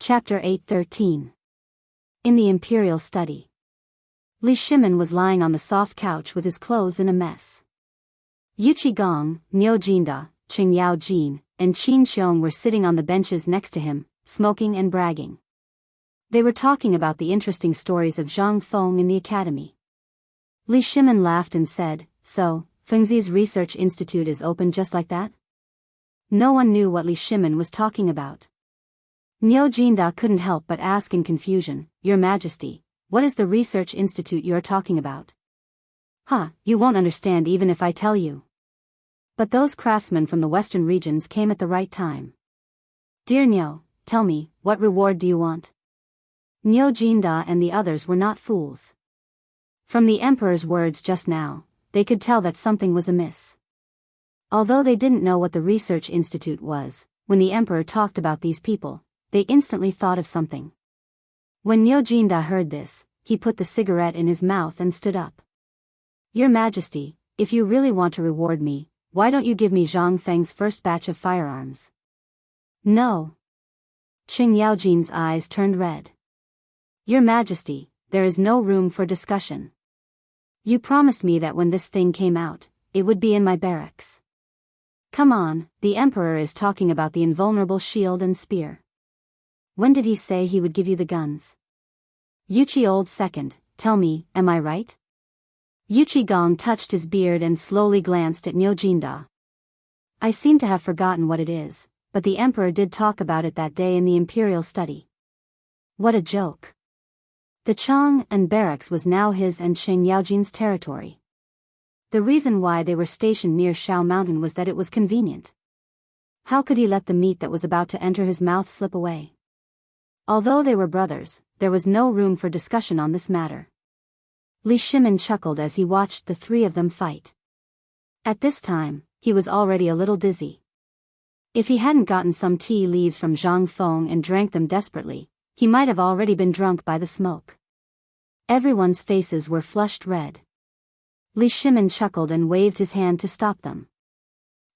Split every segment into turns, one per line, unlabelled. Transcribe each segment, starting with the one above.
Chapter 8:13. In the Imperial Study. Li Shimin was lying on the soft couch with his clothes in a mess. Yu Qigong, Niu Jinda, Qing Yao Jin, and Qin Xiong were sitting on the benches next to him, smoking and bragging. They were talking about the interesting stories of Zhang Feng in the academy. Li Shimin laughed and said, "So, Fengzi's research institute is open just like that?" No one knew what Li Shimin was talking about. Niu Jinda couldn't help but ask in confusion, "Your Majesty, what is the research institute you're talking about?" You won't understand even if I tell you." But those craftsmen from the western regions came at the right time. "Dear Niu, tell me, what reward do you want?" Niu Jinda and the others were not fools. From the emperor's words just now, they could tell that something was amiss. Although they didn't know what the research institute was, when the emperor talked about these people, they instantly thought of something. When Niu Jinda heard this, he put the cigarette in his mouth and stood up. "Your Majesty, if you really want to reward me, why don't you give me Zhang Feng's first batch of firearms?" "No." Qing Yaojin's eyes turned red. "Your Majesty, there is no room for discussion. You promised me that when this thing came out, it would be in my barracks. Come on, the Emperor is talking about the invulnerable shield and spear. When did he say he would give you the guns?" Yuqi old second, "Tell me, am I right?" Yuqi Gong touched his beard and slowly glanced at Niu Jinda. "I seem to have forgotten what it is, but the Emperor did talk about it that day in the Imperial Study." What a joke. The Chang and barracks was now his and Qing Yaojin's territory. The reason why they were stationed near Shao Mountain was that it was convenient. How could he let the meat that was about to enter his mouth slip away? Although they were brothers, there was no room for discussion on this matter. Li Shimin chuckled as he watched the three of them fight. At this time, he was already a little dizzy. If he hadn't gotten some tea leaves from Zhang Feng and drank them desperately, he might have already been drunk by the smoke. Everyone's faces were flushed red. Li Shimin chuckled and waved his hand to stop them.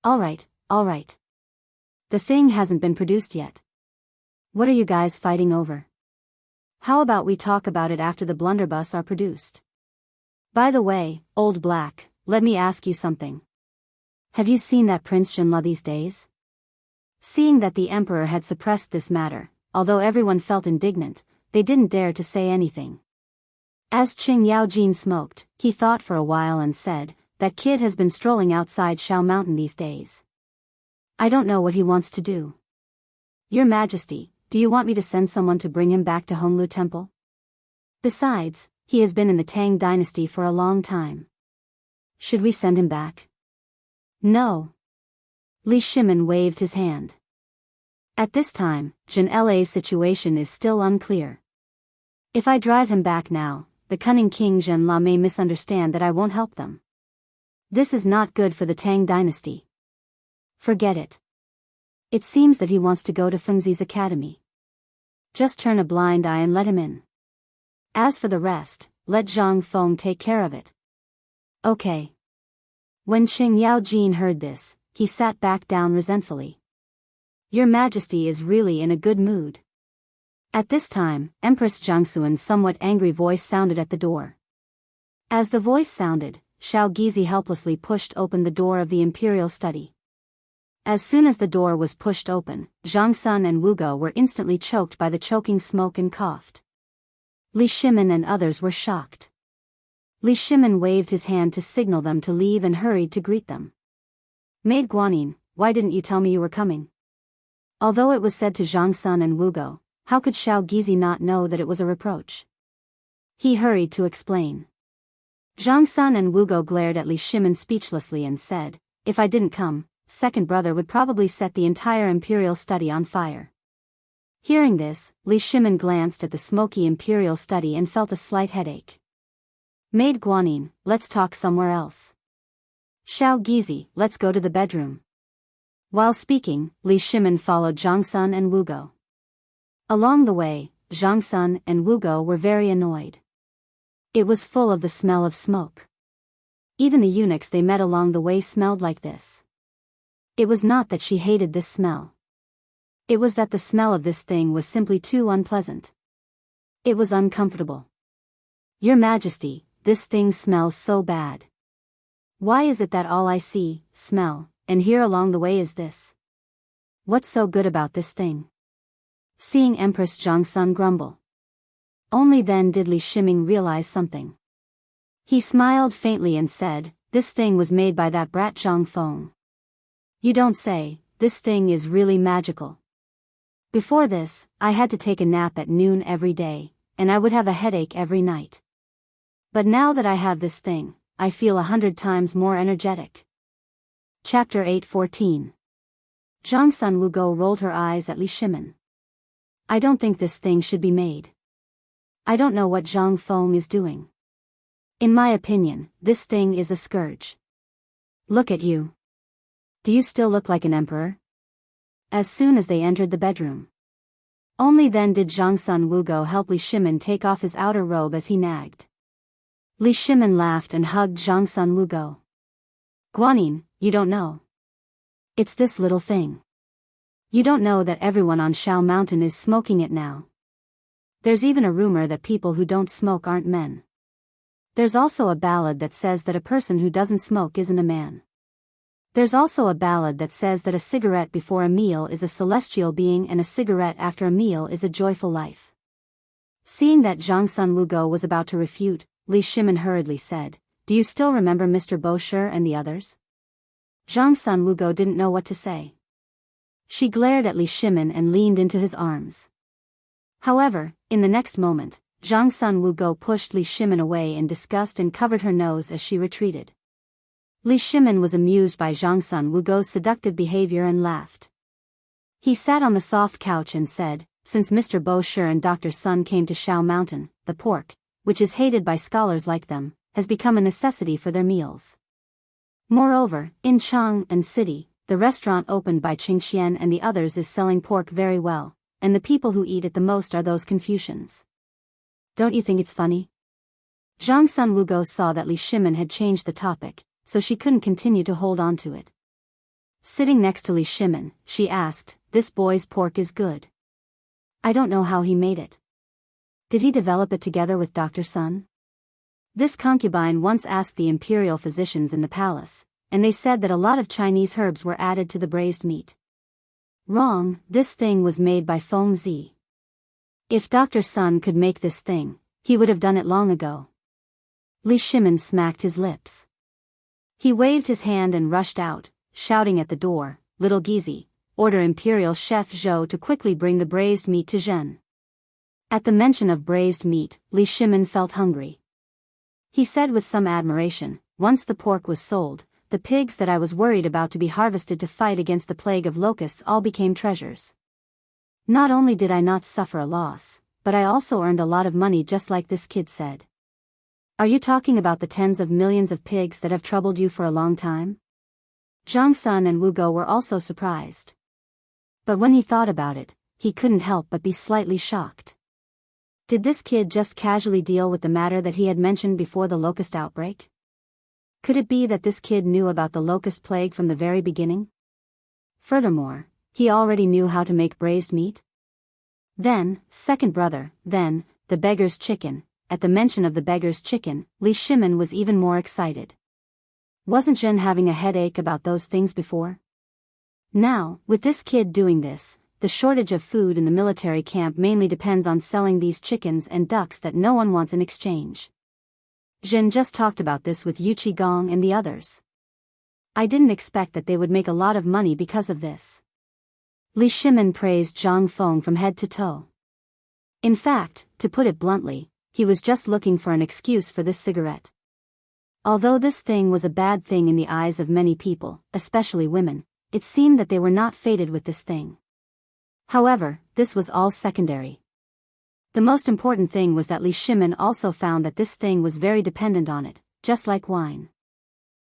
All right. The thing hasn't been produced yet. What are you guys fighting over? How about we talk about it after the blunderbuss are produced? By the way, Old Black, let me ask you something. Have you seen that Prince Jinla these days?" Seeing that the Emperor had suppressed this matter, although everyone felt indignant, they didn't dare to say anything. As Qing Yaojin smoked, he thought for a while and said, "That kid has been strolling outside Shao Mountain these days. I don't know what he wants to do." "Your Majesty, do you want me to send someone to bring him back to Honglu Temple? Besides, he has been in the Tang dynasty for a long time. Should we send him back?" "No." Li Shimin waved his hand. At this time, Jin La's situation is still unclear. If I drive him back now, the cunning King Jin La may misunderstand that I won't help them. This is not good for the Tang dynasty. Forget it. It seems that he wants to go to Fengzi's academy. Just turn a blind eye and let him in. As for the rest, let Zhang Feng take care of it. Okay. When Qing Yaojin heard this, he sat back down resentfully. Your Majesty is really in a good mood. At this time, Empress Jiangxuan's somewhat angry voice sounded at the door. As the voice sounded, Shao Gizi helplessly pushed open the door of the Imperial Study. As soon as the door was pushed open, Zhang Sun and Wu Go were instantly choked by the choking smoke and coughed. Li Shimin and others were shocked. Li Shimin waved his hand to signal them to leave and hurried to greet them. "Maid Guanyin, why didn't you tell me you were coming?" Although it was said to Zhang Sun and Wu Go, how could Shao Gizi not know that it was a reproach? He hurried to explain. Zhang Sun and Wu Go glared at Li Shimin speechlessly and said, "If I didn't come, second brother would probably set the entire Imperial Study on fire." Hearing this, Li Shimin glanced at the smoky Imperial Study and felt a slight headache. "Maid Guanyin, let's talk somewhere else." "Shao Gizi, let's go to the bedroom." While speaking, Li Shimin followed Zhang Sun and Wu Go. Along the way, Zhang Sun and Wu Go were very annoyed. It was full of the smell of smoke. Even the eunuchs they met along the way smelled like this. It was not that she hated this smell. It was that the smell of this thing was simply too unpleasant. It was uncomfortable. Your Majesty, this thing smells so bad. Why is it that all I see, smell, and hear along the way is this? What's so good about this thing? Seeing Empress Zhongsun grumble. Only then did Li Shiming realize something. He smiled faintly and said, "This thing was made by that brat Zhang Feng." "You don't say, this thing is really magical." "Before this, I had to take a nap at noon every day, and I would have a headache every night. But now that I have this thing, I feel 100 times more energetic." Chapter 8:14. Zhongsun Wugo rolled her eyes at Li Shimin. "I don't think this thing should be made. I don't know what Zhang Feng is doing. In my opinion, this thing is a scourge. Look at you. Do you still look like an emperor?" As soon as they entered the bedroom. Only then did Zhongsun Wugo help Li Shimin take off his outer robe as he nagged. Li Shimin laughed and hugged Zhongsun Wugo. "Guanyin, you don't know. It's this little thing. You don't know that everyone on Shao Mountain is smoking it now. There's even a rumor that people who don't smoke aren't men. There's also a ballad that says that a person who doesn't smoke isn't a man. There's also a ballad that says that a cigarette before a meal is a celestial being and a cigarette after a meal is a joyful life." Seeing that Zhongsun Wugo was about to refute, Li Shimin hurriedly said, "Do you still remember Mr. Bosher and the others?" Zhongsun Wugo didn't know what to say. She glared at Li Shimin and leaned into his arms. However, in the next moment, Zhongsun Wugo pushed Li Shimin away in disgust and covered her nose as she retreated. Li Shimin was amused by Zhongsun Wugo's seductive behavior and laughed. He sat on the soft couch and said, "Since Mr. Bosher and Dr. Sun came to Shao Mountain, the pork, which is hated by scholars like them, has become a necessity for their meals. Moreover, in Chang'an City, the restaurant opened by Qingxian and the others is selling pork very well, and the people who eat it the most are those Confucians. Don't you think it's funny?" Zhongsun Wugo saw that Li Shimin had changed the topic, so she couldn't continue to hold on to it. Sitting next to Li Shimin, she asked, "This boy's pork is good. I don't know how he made it. Did he develop it together with Dr. Sun?" This concubine once asked the imperial physicians in the palace, and they said that a lot of Chinese herbs were added to the braised meat. Wrong, this thing was made by Feng Zi. If Dr. Sun could make this thing, he would have done it long ago. Li Shimin smacked his lips. He waved his hand and rushed out, shouting at the door, "Little Gizi, order Imperial Chef Zhou to quickly bring the braised meat to Zhen." At the mention of braised meat, Li Shimin felt hungry. He said with some admiration, "Once the pork was sold, the pigs that I was worried about to be harvested to fight against the plague of locusts all became treasures. Not only did I not suffer a loss, but I also earned a lot of money just like this kid said." "Are you talking about the tens of millions of pigs that have troubled you for a long time?" Zhongsun and Wugo were also surprised. But when he thought about it, he couldn't help but be slightly shocked. Did this kid just casually deal with the matter that he had mentioned before the locust outbreak? Could it be that this kid knew about the locust plague from the very beginning? Furthermore, he already knew how to make braised meat? Then, second brother, then, the beggar's chicken. At the mention of the beggar's chicken, Li Shimin was even more excited. Wasn't Zhen having a headache about those things before? Now, with this kid doing this, the shortage of food in the military camp mainly depends on selling these chickens and ducks that no one wants in exchange. Zhen just talked about this with Yu Qigong and the others. I didn't expect that they would make a lot of money because of this. Li Shimin praised Zhang Feng from head to toe. In fact, to put it bluntly, he was just looking for an excuse for this cigarette. Although this thing was a bad thing in the eyes of many people, especially women, it seemed that they were not fated with this thing. However, this was all secondary. The most important thing was that Li Shimin also found that this thing was very dependent on it, just like wine.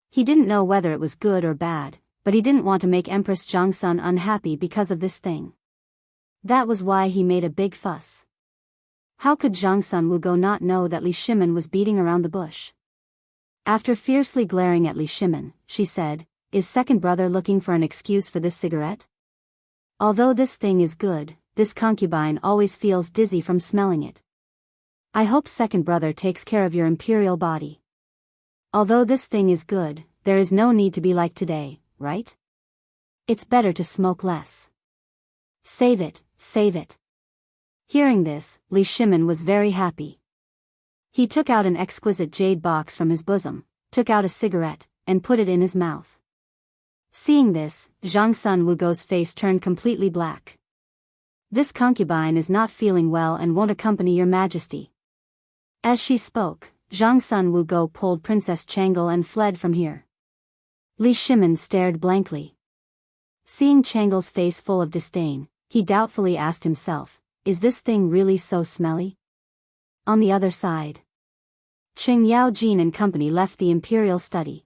He didn't know whether it was good or bad, but he didn't want to make Empress Zhongsun unhappy because of this thing. That was why he made a big fuss. How could Zhongsun Wugo not know that Li Shimin was beating around the bush? After fiercely glaring at Li Shimin, she said, "Is second brother looking for an excuse for this cigarette?" Although this thing is good, this concubine always feels dizzy from smelling it. I hope second brother takes care of your imperial body. Although this thing is good, there is no need to be like today, right? It's better to smoke less. Save it, save it. Hearing this, Li Shimin was very happy. He took out an exquisite jade box from his bosom, took out a cigarette, and put it in his mouth. Seeing this, Zhang Sun Wugo's face turned completely black. This concubine is not feeling well and won't accompany your majesty. As she spoke, Zhang Sun Wugo pulled Princess Changle and fled from here. Li Shimin stared blankly. Seeing Changle's face full of disdain, he doubtfully asked himself, is this thing really so smelly? On the other side, Qing Yaojin and company left the imperial study.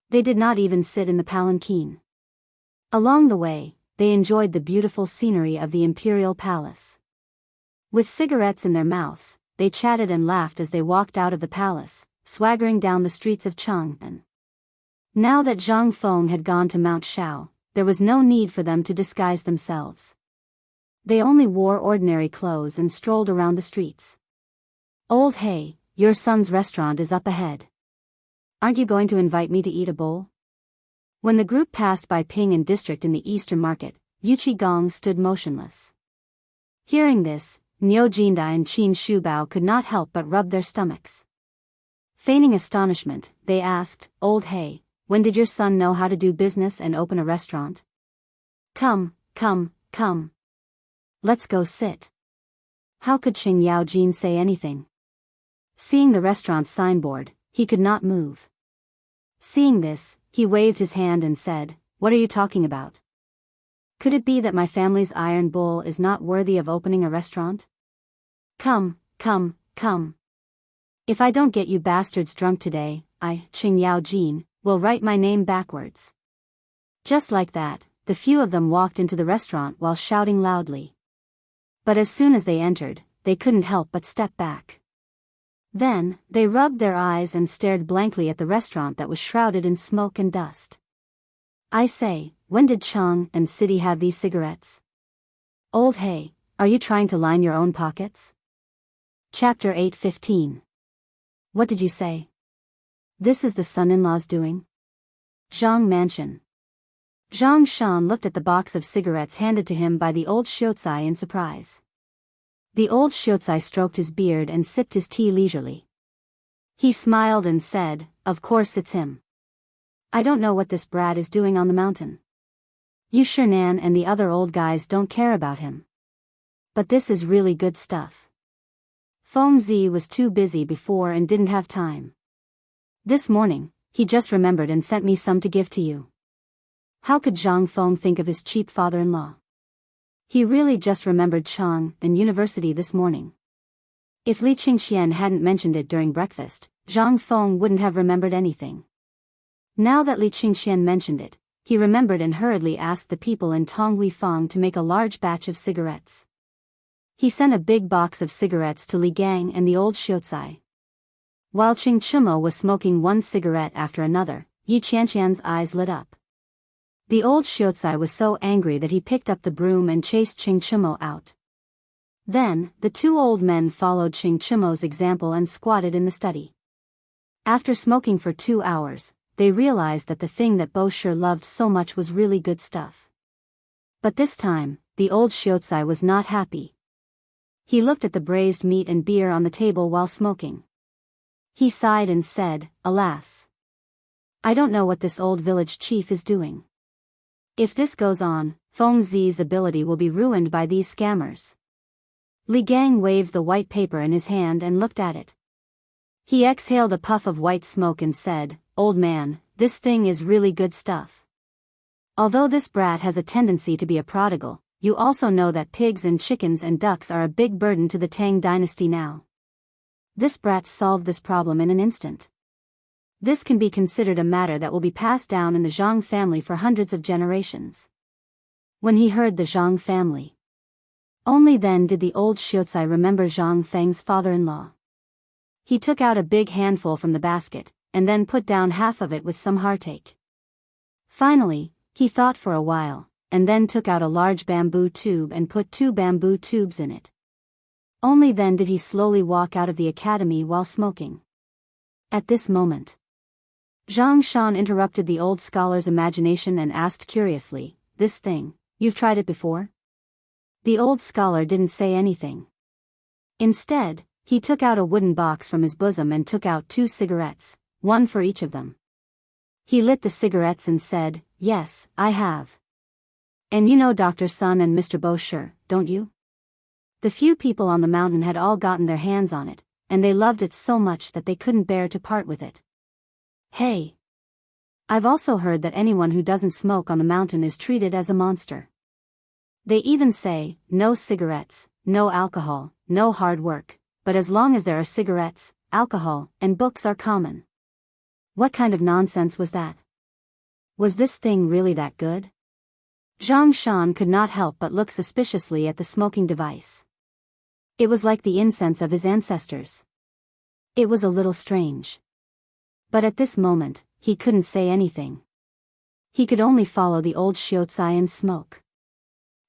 They did not even sit in the palanquin. Along the way, they enjoyed the beautiful scenery of the imperial palace. With cigarettes in their mouths, they chatted and laughed as they walked out of the palace, swaggering down the streets of Chang'an. Now that Zhang Feng had gone to Mount Shao, there was no need for them to disguise themselves. They only wore ordinary clothes and strolled around the streets. Old Hey, your son's restaurant is up ahead. Aren't you going to invite me to eat a bowl? When the group passed by Ping and District in the Eastern Market, Yuqi Gong stood motionless. Hearing this, Niu Jinda and Qin Shubao could not help but rub their stomachs. Feigning astonishment, they asked, Old Hey, when did your son know how to do business and open a restaurant? Come, come, come. Let's go sit. How could Qing Yaojin say anything? Seeing the restaurant's signboard, he could not move. Seeing this, he waved his hand and said, What are you talking about? Could it be that my family's iron bull is not worthy of opening a restaurant? Come, come, come. If I don't get you bastards drunk today, I, Qing Yaojin, will write my name backwards. Just like that, the few of them walked into the restaurant while shouting loudly. But as soon as they entered, they couldn't help but step back. Then, they rubbed their eyes and stared blankly at the restaurant that was shrouded in smoke and dust. I say, when did Chang and City have these cigarettes? Old Hey, are you trying to line your own pockets? Chapter 8:15. What did you say? This is the son-in-law's doing? Zhang Mansion. Zhang Shan looked at the box of cigarettes handed to him by the old Xiuzai in surprise. The old Xiuzai stroked his beard and sipped his tea leisurely. He smiled and said, Of course it's him. I don't know what this brat is doing on the mountain. Yu Shernan and the other old guys don't care about him. But this is really good stuff. Feng Zi was too busy before and didn't have time. This morning, he just remembered and sent me some to give to you. How could Zhang Feng think of his cheap father-in-law? He really just remembered Chang and university this morning. If Li Qingxian hadn't mentioned it during breakfast, Zhang Feng wouldn't have remembered anything. Now that Li Qingxian mentioned it, he remembered and hurriedly asked the people in Tonghui Fang to make a large batch of cigarettes. He sent a big box of cigarettes to Li Gang and the old Xiuzai. While Qing Chumo was smoking one cigarette after another, Yi Qianqian's eyes lit up. The old Xiuzai was so angry that he picked up the broom and chased Qing Chumo out. Then, the two old men followed Qing Chumo's example and squatted in the study. After smoking for 2 hours, they realized that the thing that Bo Shi loved so much was really good stuff. But this time, the old Xiuzai was not happy. He looked at the braised meat and beer on the table while smoking. He sighed and said, Alas! I don't know what this old village chief is doing. If this goes on, Feng Zi's ability will be ruined by these scammers. Li Gang waved the white paper in his hand and looked at it. He exhaled a puff of white smoke and said, Old man, this thing is really good stuff. Although this brat has a tendency to be a prodigal, you also know that pigs and chickens and ducks are a big burden to the Tang dynasty now. This brat solved this problem in an instant. This can be considered a matter that will be passed down in the Zhang family for hundreds of generations. When he heard the Zhang family, only then did the old Xiuzai remember Zhang Feng's father-in-law. He took out a big handful from the basket, and then put down half of it with some heartache. Finally, he thought for a while, and then took out a large bamboo tube and put 2 bamboo tubes in it. Only then did he slowly walk out of the academy while smoking. At this moment, Zhang Shan interrupted the old scholar's imagination and asked curiously, "This thing, you've tried it before?" The old scholar didn't say anything. Instead, he took out a wooden box from his bosom and took out 2 cigarettes, one for each of them. He lit the cigarettes and said, "Yes, I have. And you know Dr. Sun and Mr. Bosher, don't you?" The few people on the mountain had all gotten their hands on it, and they loved it so much that they couldn't bear to part with it. "Hey! I've also heard that anyone who doesn't smoke on the mountain is treated as a monster. They even say, no cigarettes, no alcohol, no hard work, but as long as there are cigarettes, alcohol, and books are common." What kind of nonsense was that? Was this thing really that good? Zhang Shan could not help but look suspiciously at the smoking device. It was like the incense of his ancestors. It was a little strange. But at this moment, he couldn't say anything. He could only follow the old Shiozai and smoke.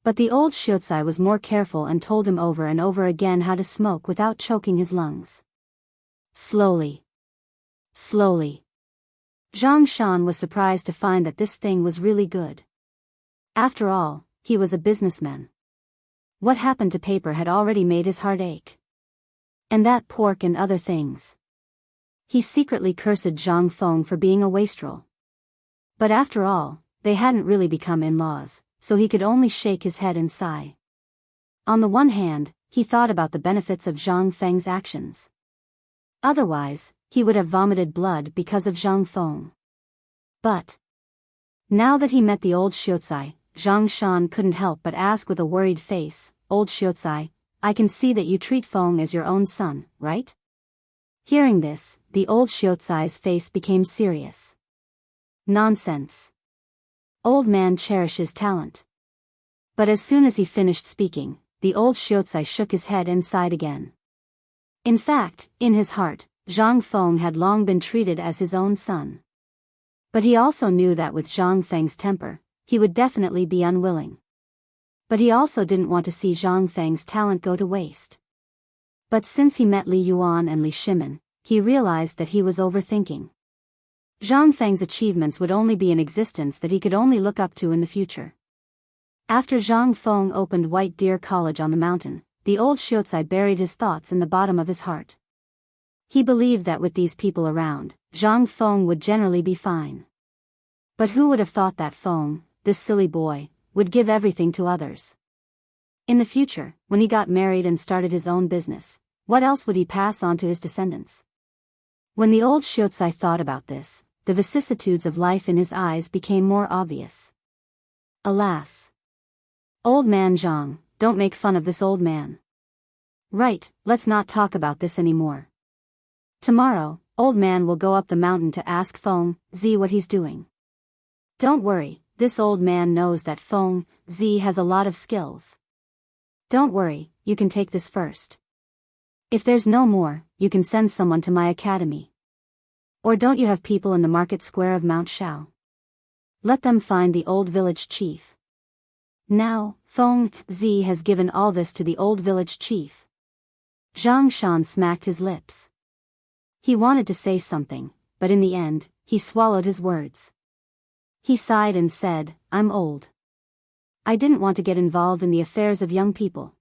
But the old Shiozai was more careful and told him over and over again how to smoke without choking his lungs. Slowly. Slowly. Zhang Shan was surprised to find that this thing was really good. After all, he was a businessman. What happened to paper had already made his heart ache. And that pork and other things. He secretly cursed Zhang Feng for being a wastrel. But after all, they hadn't really become in-laws, so he could only shake his head and sigh. On the one hand, he thought about the benefits of Zhang Feng's actions. Otherwise, he would have vomited blood because of Zhang Feng. But now that he met the old Shiozai, Zhang Shan couldn't help but ask with a worried face, "Old Shiozai, I can see that you treat Feng as your own son, right?" Hearing this, the old Shiozai's face became serious. Nonsense. Old man cherishes talent. But as soon as he finished speaking, the old Shiozai shook his head and sighed again. In fact, in his heart, Zhang Feng had long been treated as his own son. But he also knew that with Zhang Feng's temper, he would definitely be unwilling. But he also didn't want to see Zhang Feng's talent go to waste. But since he met Li Yuan and Li Shimin, he realized that he was overthinking. Zhang Feng's achievements would only be an existence that he could only look up to in the future. After Zhang Feng opened White Deer College on the mountain, the old Shiozai buried his thoughts in the bottom of his heart. He believed that with these people around, Zhang Feng would generally be fine. But who would have thought that Feng, this silly boy, would give everything to others? In the future, when he got married and started his own business, what else would he pass on to his descendants? When the old Shiozai thought about this, the vicissitudes of life in his eyes became more obvious. Alas! Old man Zhang, don't make fun of this old man. Right, let's not talk about this anymore. Tomorrow, old man will go up the mountain to ask Feng Zi what he's doing. Don't worry, this old man knows that Feng Zi has a lot of skills. Don't worry, you can take this first. If there's no more, you can send someone to my academy. Or don't you have people in the market square of Mount Shao? Let them find the old village chief. Now, Feng Zi has given all this to the old village chief. Zhang Shan smacked his lips. He wanted to say something, but in the end, he swallowed his words. He sighed and said, "I'm old. I didn't want to get involved in the affairs of young people.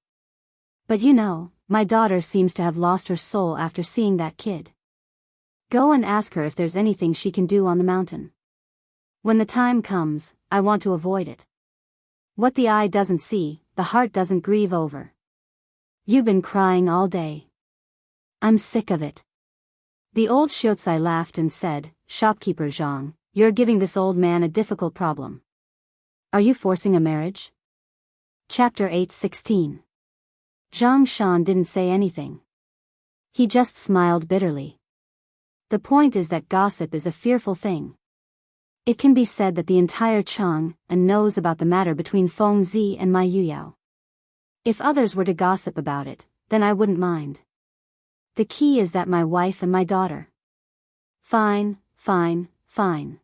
But you know, my daughter seems to have lost her soul after seeing that kid. Go and ask her if there's anything she can do on the mountain. When the time comes, I want to avoid it. What the eye doesn't see, the heart doesn't grieve over. You've been crying all day. I'm sick of it." The old Shiozai laughed and said, "Shopkeeper Zhang, you're giving this old man a difficult problem. Are you forcing a marriage?" Chapter 8:16. Zhang Shan didn't say anything. He just smiled bitterly. The point is that gossip is a fearful thing. It can be said that the entire Chang and knows about the matter between Feng Zi and my Yuyao. If others were to gossip about it, then I wouldn't mind. The key is that my wife and my daughter. Fine, fine, fine.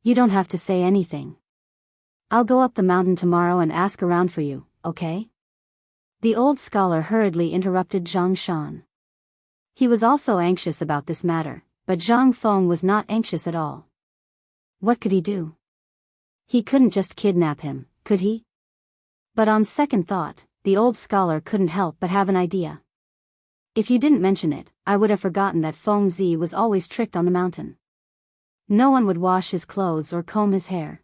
You don't have to say anything. I'll go up the mountain tomorrow and ask around for you, okay? The old scholar hurriedly interrupted Zhang Shan. He was also anxious about this matter, but Zhang Feng was not anxious at all. What could he do? He couldn't just kidnap him, could he? But on second thought, the old scholar couldn't help but have an idea. If you didn't mention it, I would have forgotten that Feng Zi was always tricked on the mountain. No one would wash his clothes or comb his hair.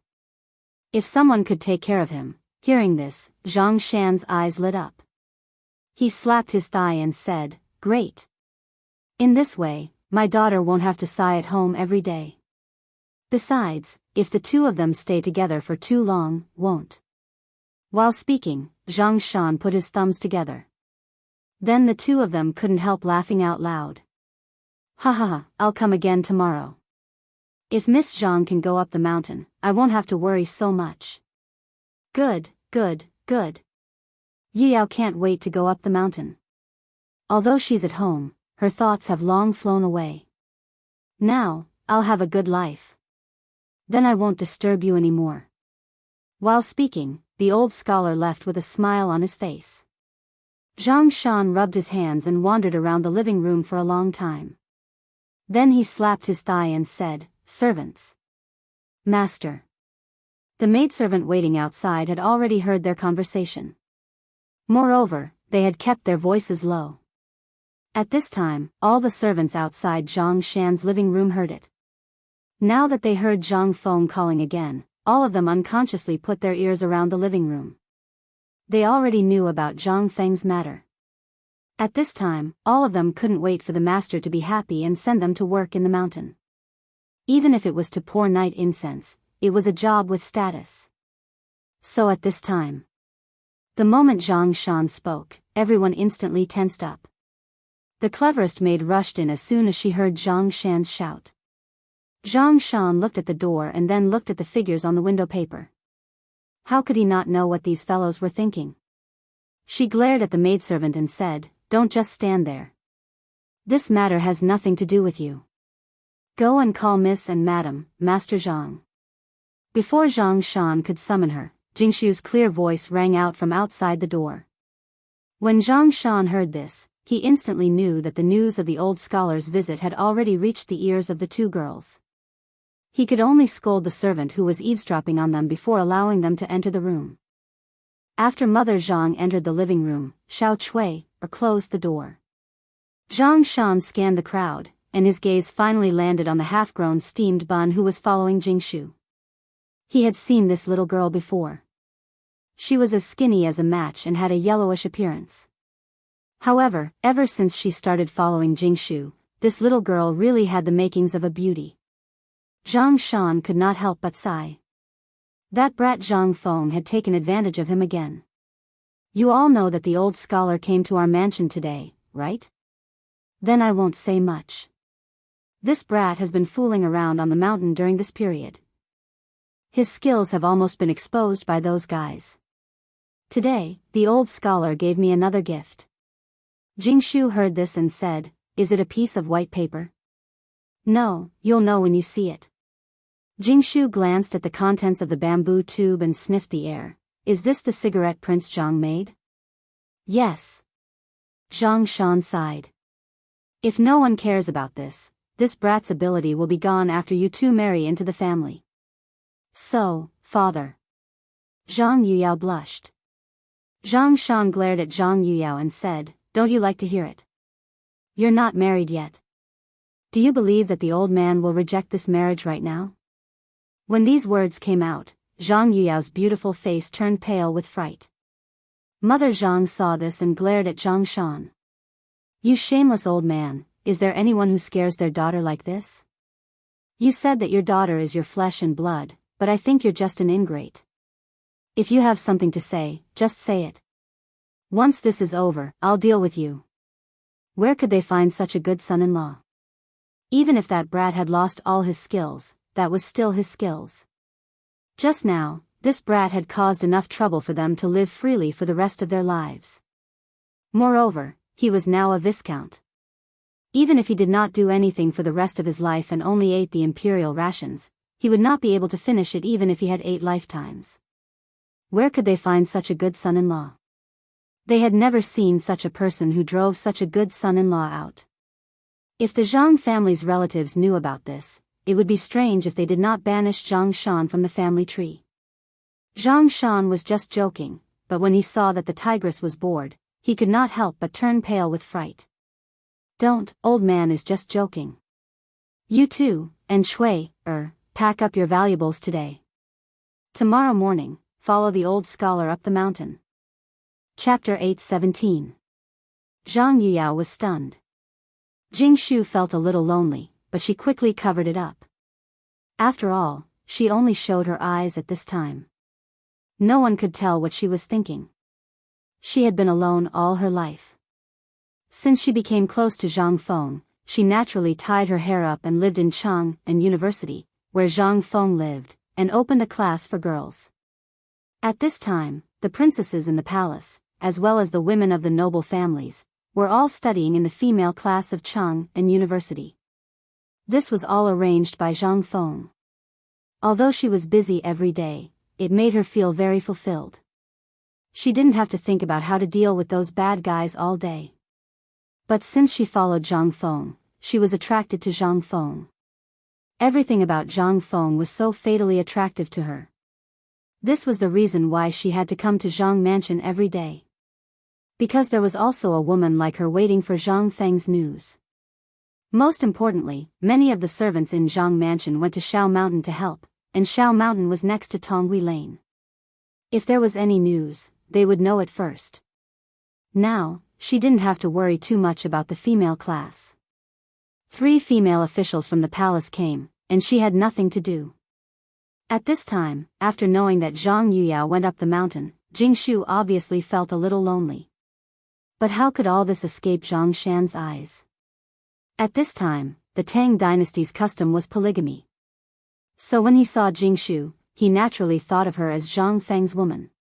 If someone could take care of him. Hearing this, Zhang Shan's eyes lit up. He slapped his thigh and said, "Great. In this way, my daughter won't have to sigh at home every day. Besides, if the two of them stay together for too long, won't." While speaking, Zhang Shan put his thumbs together. Then the two of them couldn't help laughing out loud. "Ha ha ha, I'll come again tomorrow. If Miss Zhang can go up the mountain, I won't have to worry so much." Good, good, good. Yu Yao can't wait to go up the mountain. Although she's at home, her thoughts have long flown away. Now, I'll have a good life. Then I won't disturb you anymore. While speaking, the old scholar left with a smile on his face. Zhang Shan rubbed his hands and wandered around the living room for a long time. Then he slapped his thigh and said, "Servants." "Master." The maidservant waiting outside had already heard their conversation. Moreover, they had kept their voices low. At this time, all the servants outside Zhang Shan's living room heard it. Now that they heard Zhang Feng calling again, all of them unconsciously put their ears around the living room. They already knew about Zhang Feng's matter. At this time, all of them couldn't wait for the master to be happy and send them to work in the mountain. Even if it was to pour night incense, it was a job with status. So at this time, the moment Zhang Shan spoke, everyone instantly tensed up. The cleverest maid rushed in as soon as she heard Zhang Shan's shout. Zhang Shan looked at the door and then looked at the figures on the window paper. How could he not know what these fellows were thinking? She glared at the maidservant and said, "Don't just stand there. This matter has nothing to do with you. Go and call Miss and Madam, Master Zhang." Before Zhang Shan could summon her, Jingshu's clear voice rang out from outside the door. When Zhang Shan heard this, he instantly knew that the news of the old scholar's visit had already reached the ears of the two girls. He could only scold the servant who was eavesdropping on them before allowing them to enter the room. After Mother Zhang entered the living room, Xiao Chui closed the door. Zhang Shan scanned the crowd, and his gaze finally landed on the half-grown steamed bun who was following Jingshu. He had seen this little girl before. She was as skinny as a match and had a yellowish appearance. However, ever since she started following Jingshu, this little girl really had the makings of a beauty. Zhang Shan could not help but sigh. That brat Zhang Feng had taken advantage of him again. You all know that the old scholar came to our mansion today, right? Then I won't say much. This brat has been fooling around on the mountain during this period. His skills have almost been exposed by those guys. Today, the old scholar gave me another gift. Jingshu heard this and said, "Is it a piece of white paper?" "No, you'll know when you see it." Jingshu glanced at the contents of the bamboo tube and sniffed the air. "Is this the cigarette Prince Zhang made?" "Yes." Zhang Shan sighed. "If no one cares about this brat's ability will be gone after you two marry into the family." "So, father." Zhang Yuyao blushed. Zhang Shan glared at Zhang Yuyao and said, "Don't you like to hear it? You're not married yet. Do you believe that the old man will reject this marriage right now?" When these words came out, Zhang Yuyao's beautiful face turned pale with fright. Mother Zhang saw this and glared at Zhang Shan. "You shameless old man, is there anyone who scares their daughter like this? You said that your daughter is your flesh and blood, but I think you're just an ingrate. If you have something to say, just say it. Once this is over, I'll deal with you." Where could they find such a good son-in-law? Even if that brat had lost all his skills, that was still his skills. Just now, this brat had caused enough trouble for them to live freely for the rest of their lives. Moreover, he was now a viscount. Even if he did not do anything for the rest of his life and only ate the imperial rations, he would not be able to finish it even if he had 8 lifetimes. Where could they find such a good son-in-law? They had never seen such a person who drove such a good son-in-law out. If the Zhang family's relatives knew about this, it would be strange if they did not banish Zhang Shan from the family tree. Zhang Shan was just joking, but when he saw that the tigress was bored, he could not help but turn pale with fright. Don't, old man is just joking. You too, and Shui, pack up your valuables today. Tomorrow morning, follow the old scholar up the mountain. Chapter 8:17. Zhang Yuyao was stunned. Jing Shu felt a little lonely, but she quickly covered it up. After all, she only showed her eyes at this time. No one could tell what she was thinking. She had been alone all her life. Since she became close to Zhang Feng, she naturally tied her hair up and lived in Chang and University, where Zhang Feng lived, and opened a class for girls. At this time, the princesses in the palace, as well as the women of the noble families, were all studying in the female class of Chang and University. This was all arranged by Zhang Feng. Although she was busy every day, it made her feel very fulfilled. She didn't have to think about how to deal with those bad guys all day. But since she followed Zhang Feng, she was attracted to Zhang Feng. Everything about Zhang Feng was so fatally attractive to her. This was the reason why she had to come to Zhang Mansion every day. Because there was also a woman like her waiting for Zhang Feng's news. Most importantly, many of the servants in Zhang Mansion went to Shao Mountain to help, and Shao Mountain was next to Tonghui Lane. If there was any news, they would know it first. Now, she didn't have to worry too much about the female class. 3 female officials from the palace came, and she had nothing to do. At this time, after knowing that Zhang Yuyao went up the mountain, Jing Shu obviously felt a little lonely. But how could all this escape Zhang Shan's eyes? At this time, the Tang dynasty's custom was polygamy. So when he saw Jing Shu, he naturally thought of her as Zhang Feng's woman.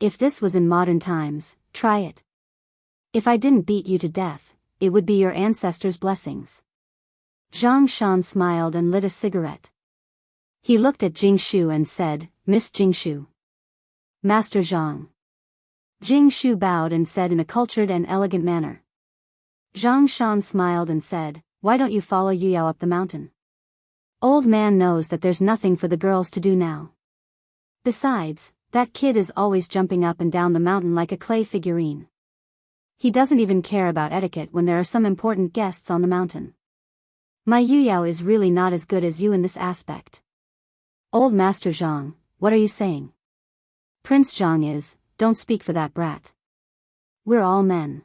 If this was in modern times, try it. If I didn't beat you to death, it would be your ancestors' blessings. Zhang Shan smiled and lit a cigarette. He looked at Jing Shu and said, Miss Jing Shu. Master Zhang. Jing Shu bowed and said in a cultured and elegant manner. Zhang Shan smiled and said, why don't you follow Yuyao up the mountain? Old man knows that there's nothing for the girls to do now. Besides, that kid is always jumping up and down the mountain like a clay figurine. He doesn't even care about etiquette when there are some important guests on the mountain. My Yuyao is really not as good as you in this aspect. Old Master Zhang, what are you saying? Prince Zhang is, don't speak for that brat. We're all men.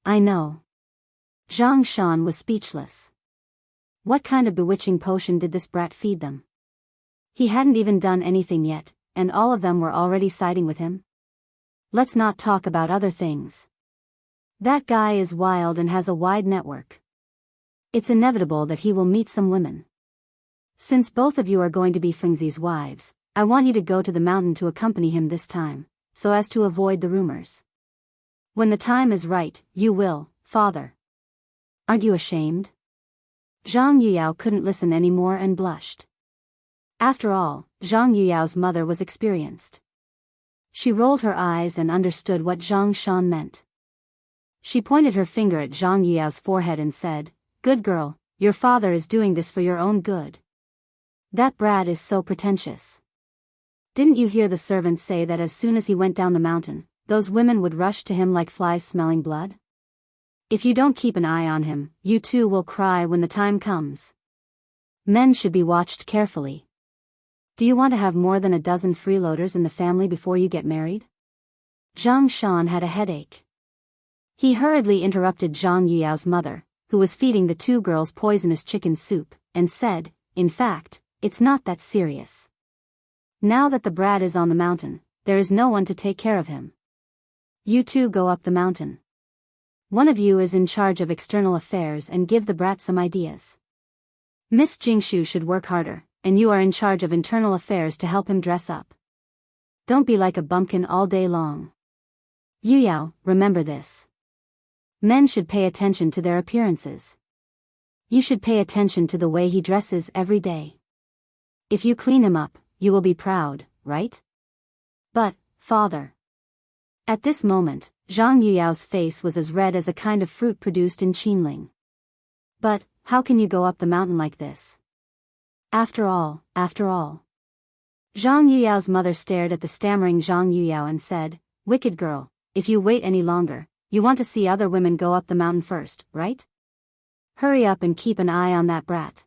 I know. Zhang Shan was speechless. What kind of bewitching potion did this brat feed them? He hadn't even done anything yet, and all of them were already siding with him. Let's not talk about other things. That guy is wild and has a wide network. It's inevitable that he will meet some women. Since both of you are going to be Fengzi's wives, I want you to go to the mountain to accompany him this time, so as to avoid the rumors. When the time is right, you will, father. Aren't you ashamed? Zhang Yuyao couldn't listen anymore and blushed. After all, Zhang Yuyao's mother was experienced. She rolled her eyes and understood what Zhang Shan meant. She pointed her finger at Zhang Yuyao's forehead and said, good girl, your father is doing this for your own good. That brat is so pretentious. Didn't you hear the servants say that as soon as he went down the mountain, those women would rush to him like flies smelling blood? If you don't keep an eye on him, you too will cry when the time comes. Men should be watched carefully. Do you want to have more than a dozen freeloaders in the family before you get married? Zhang Shan had a headache. He hurriedly interrupted Zhang Yuyao's mother, who was feeding the 2 girls poisonous chicken soup, and said, in fact, it's not that serious. Now that the brat is on the mountain, there is no one to take care of him. You two go up the mountain. One of you is in charge of external affairs and give the brat some ideas. Miss Jingshu should work harder, and you are in charge of internal affairs to help him dress up. Don't be like a bumpkin all day long. Yuyao, remember this. Men should pay attention to their appearances. You should pay attention to the way he dresses every day. If you clean him up, you will be proud, right? But, father. At this moment, Zhang Yuyao's face was as red as a kind of fruit produced in Qinling. But, how can you go up the mountain like this? After all. Zhang Yuyao's mother stared at the stammering Zhang Yuyao and said, "Wicked girl, if you wait any longer, you want to see other women go up the mountain first, right? Hurry up and keep an eye on that brat.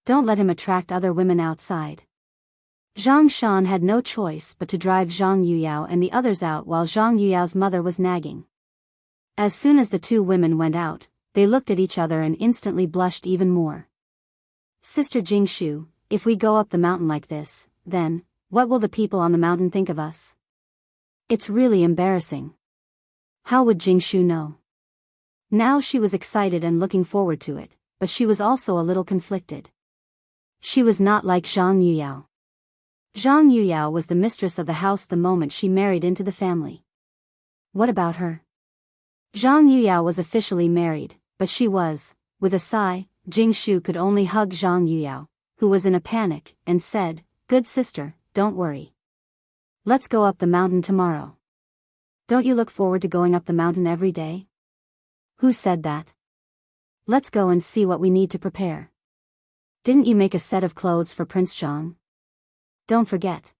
Don't let him attract other women outside." Zhang Shan had no choice but to drive Zhang Yuyao and the others out while Zhang Yuyao's mother was nagging. As soon as the two women went out, they looked at each other and instantly blushed even more. "Sister Jingshu, if we go up the mountain like this, then, what will the people on the mountain think of us? It's really embarrassing. How would Jingshu know?" Now she was excited and looking forward to it, but she was also a little conflicted. She was not like Zhang Yuyao. Zhang Yuyao was the mistress of the house the moment she married into the family. What about her? Zhang Yuyao was officially married, but she was, with a sigh. Jingshu could only hug Zhang Yuyao, who was in a panic, and said, "Good sister, don't worry. Let's go up the mountain tomorrow. Don't you look forward to going up the mountain every day?" "Who said that? Let's go and see what we need to prepare. Didn't you make a set of clothes for Prince Zhang? Don't forget."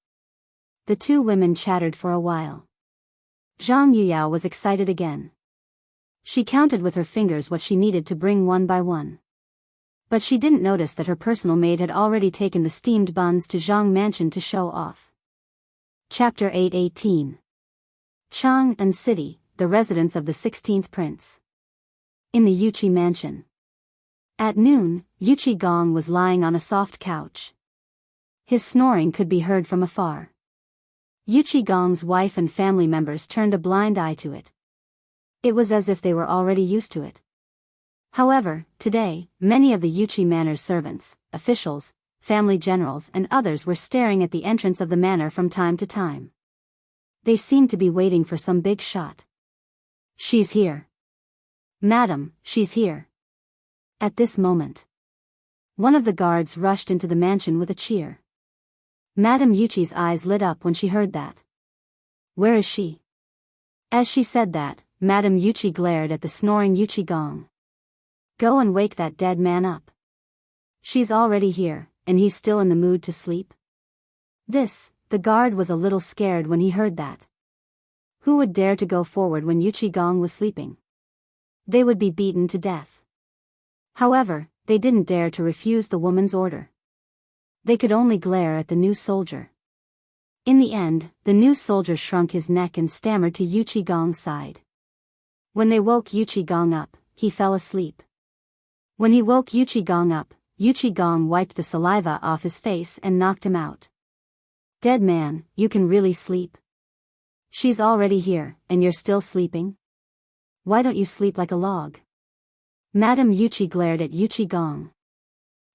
The two women chattered for a while. Zhang Yuyao was excited again. She counted with her fingers what she needed to bring one by one. But she didn't notice that her personal maid had already taken the steamed buns to Zhang Mansion to show off. Chapter 8:18. Chang'an City, the residence of the 16th prince. In the Yuqi mansion. At noon, Yuqi Gong was lying on a soft couch. His snoring could be heard from afar. Yuqi Gong's wife and family members turned a blind eye to it. It was as if they were already used to it. However, today, many of the Yuqi Manor's servants, officials, family generals and others were staring at the entrance of the manor from time to time. They seemed to be waiting for some big shot. "She's here. Madam, she's here." At this moment, one of the guards rushed into the mansion with a cheer. Madame Yuqi's eyes lit up when she heard that. "Where is she?" As she said that, Madame Yuqi glared at the snoring Yuqi Gong. "Go and wake that dead man up. She's already here, and he's still in the mood to sleep." The guard was a little scared when he heard that. Who would dare to go forward when Yuqi Gong was sleeping? They would be beaten to death. However, they didn't dare to refuse the woman's order. They could only glare at the new soldier. In the end, the new soldier shrunk his neck and stammered to Yuqi Gong's side. When they woke Yuqi Gong up, he fell asleep. When he woke Yuqi Gong up, Yuqi Gong wiped the saliva off his face and knocked him out. "Dead man, you can really sleep? She's already here, and you're still sleeping? Why don't you sleep like a log?" Madame Yuqi glared at Yuqi Gong.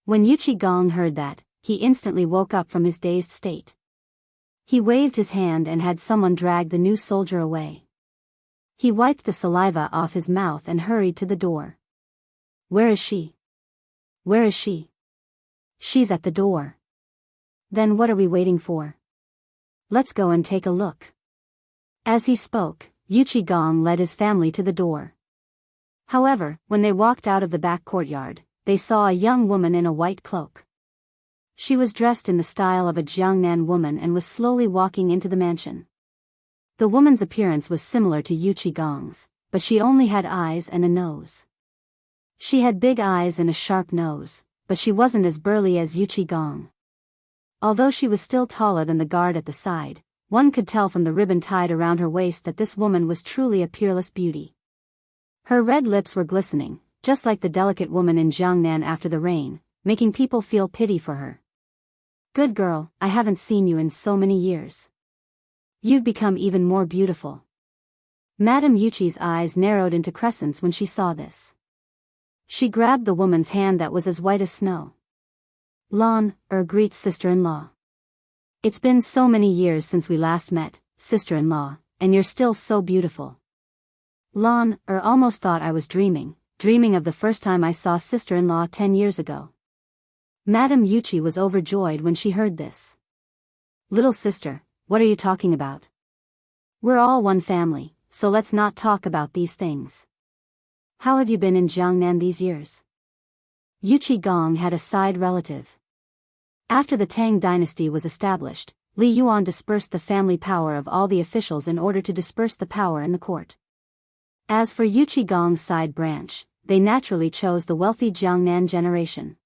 When Yuqi Gong heard that, he instantly woke up from his dazed state. He waved his hand and had someone drag the new soldier away. He wiped the saliva off his mouth and hurried to the door. "Where is she? Where is she?" "She's at the door." "Then what are we waiting for? Let's go and take a look." As he spoke, Yuqi Gong led his family to the door. However, when they walked out of the back courtyard, they saw a young woman in a white cloak. She was dressed in the style of a Jiangnan woman and was slowly walking into the mansion. The woman's appearance was similar to Yuqi Gong's, but she only had eyes and a nose. She had big eyes and a sharp nose, but she wasn't as burly as Yuqi Gong. Although she was still taller than the guard at the side, one could tell from the ribbon tied around her waist that this woman was truly a peerless beauty. Her red lips were glistening, just like the delicate woman in Jiangnan after the rain, making people feel pity for her. "Good girl, I haven't seen you in so many years. You've become even more beautiful." Madame Yuqi's eyes narrowed into crescents when she saw this. She grabbed the woman's hand that was as white as snow. Greets sister-in-law. "It's been so many years since we last met, sister-in-law, and you're still so beautiful." Almost thought I was dreaming of the first time I saw sister-in-law 10 years ago. Madame Yuqi was overjoyed when she heard this. "Little sister, what are you talking about? We're all one family, so let's not talk about these things. How have you been in Jiangnan these years? Yuqi Gong had a side relative. After the Tang dynasty was established, Li Yuan dispersed the family power of all the officials in order to disperse the power in the court. As for Yuqi Gong's side branch, they naturally chose the wealthy Jiangnan generation.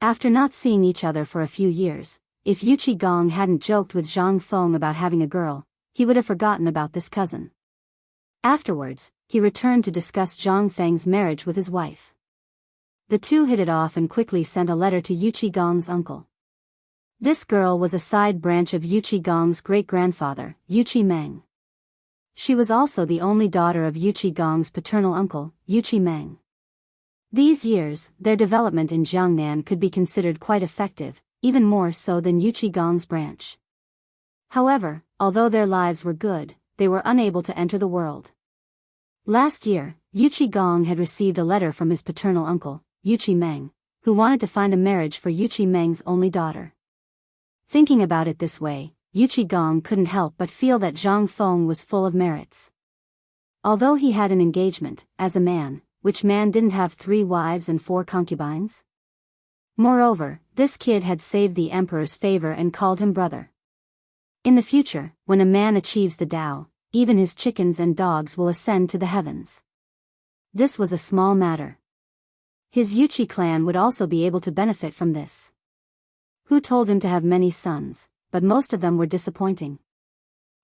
After not seeing each other for a few years, if Yuqi Gong hadn't joked with Zhang Feng about having a girl, he would have forgotten about this cousin. Afterwards, he returned to discuss Zhang Feng's marriage with his wife. The two hit it off and quickly sent a letter to Yuqi Gong's uncle. This girl was a side branch of Yuqi Gong's great-grandfather, Yuqi Meng. She was also the only daughter of Yuqi Gong's paternal uncle, Yuqi Meng. These years, their development in Jiangnan could be considered quite effective, even more so than Yuqi Gong's branch. However, although their lives were good, they were unable to enter the world. Last year, Yuqi Gong had received a letter from his paternal uncle, Yuqi Meng, who wanted to find a marriage for Yuqi Meng's only daughter. Thinking about it this way, Yuqi Gong couldn't help but feel that Zhang Feng was full of merits. Although he had an engagement, as a man, which man didn't have 3 wives and 4 concubines? Moreover, this kid had saved the emperor's favor and called him brother. In the future, when a man achieves the Tao, even his chickens and dogs will ascend to the heavens. This was a small matter. His Yuqi clan would also be able to benefit from this. Who told him to have many sons, but most of them were disappointing.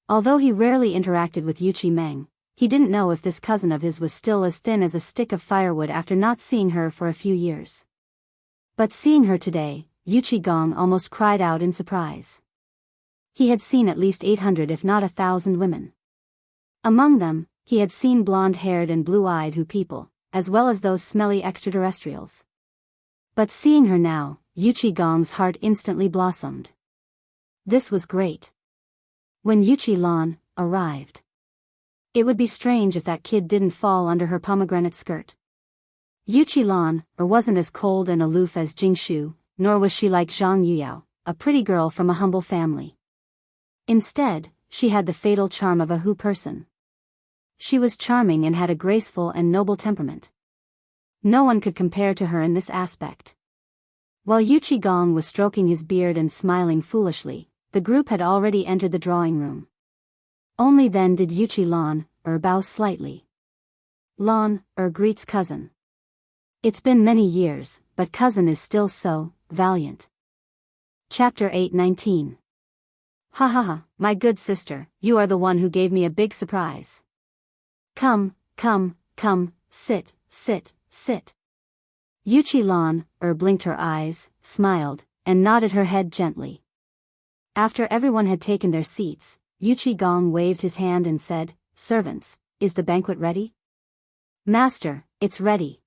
Although he rarely interacted with Yuqi Meng, he didn't know if this cousin of his was still as thin as a stick of firewood after not seeing her for a few years. But seeing her today, Yuqi Gong almost cried out in surprise. He had seen at least 800 if not 1,000 women. Among them, he had seen blonde-haired and blue-eyed Hu people, as well as those smelly extraterrestrials. But seeing her now, Yuqi Gong's heart instantly blossomed. This was great. When Yuqi Lan arrived, it would be strange if that kid didn't fall under her pomegranate skirt. Yuqi Lan wasn't as cold and aloof as Jing Shu, nor was she like Zhang Yuyao, a pretty girl from a humble family. Instead, she had the fatal charm of a Hu person. She was charming and had a graceful and noble temperament. No one could compare to her in this aspect. While Yuqi Gong was stroking his beard and smiling foolishly, the group had already entered the drawing room. Only then did Yuqi Lan bow slightly. Lan greets cousin. It's been many years, but cousin is still so valiant. Chapter 8:19. Ha ha ha, my good sister, you are the one who gave me a big surprise. Come, sit, sit. Yuqi Lan blinked her eyes, smiled, and nodded her head gently. After everyone had taken their seats, Yuqi Gong waved his hand and said, "Servants, is the banquet ready?" "Master, it's ready."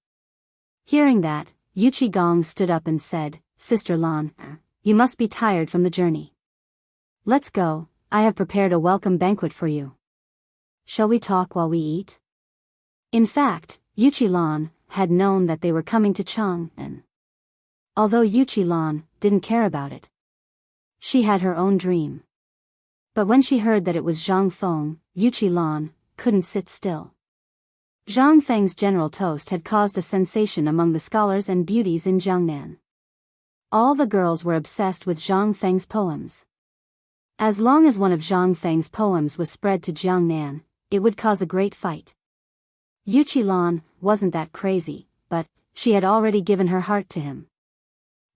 Hearing that, Yuqi Gong stood up and said, "Sister Lan, you must be tired from the journey. Let's go, I have prepared a welcome banquet for you. Shall we talk while we eat?" In fact, Yuqi Lan had known that they were coming to Chang'an. Although Yuqi Lan didn't care about it, she had her own dream. But when she heard that it was Zhang Feng, Yuqi Lan couldn't sit still. Zhang Feng's general toast had caused a sensation among the scholars and beauties in Jiangnan. All the girls were obsessed with Zhang Feng's poems. As long as one of Zhang Feng's poems was spread to Jiangnan, it would cause a great fight. Yuqi Lan wasn't that crazy, but she had already given her heart to him.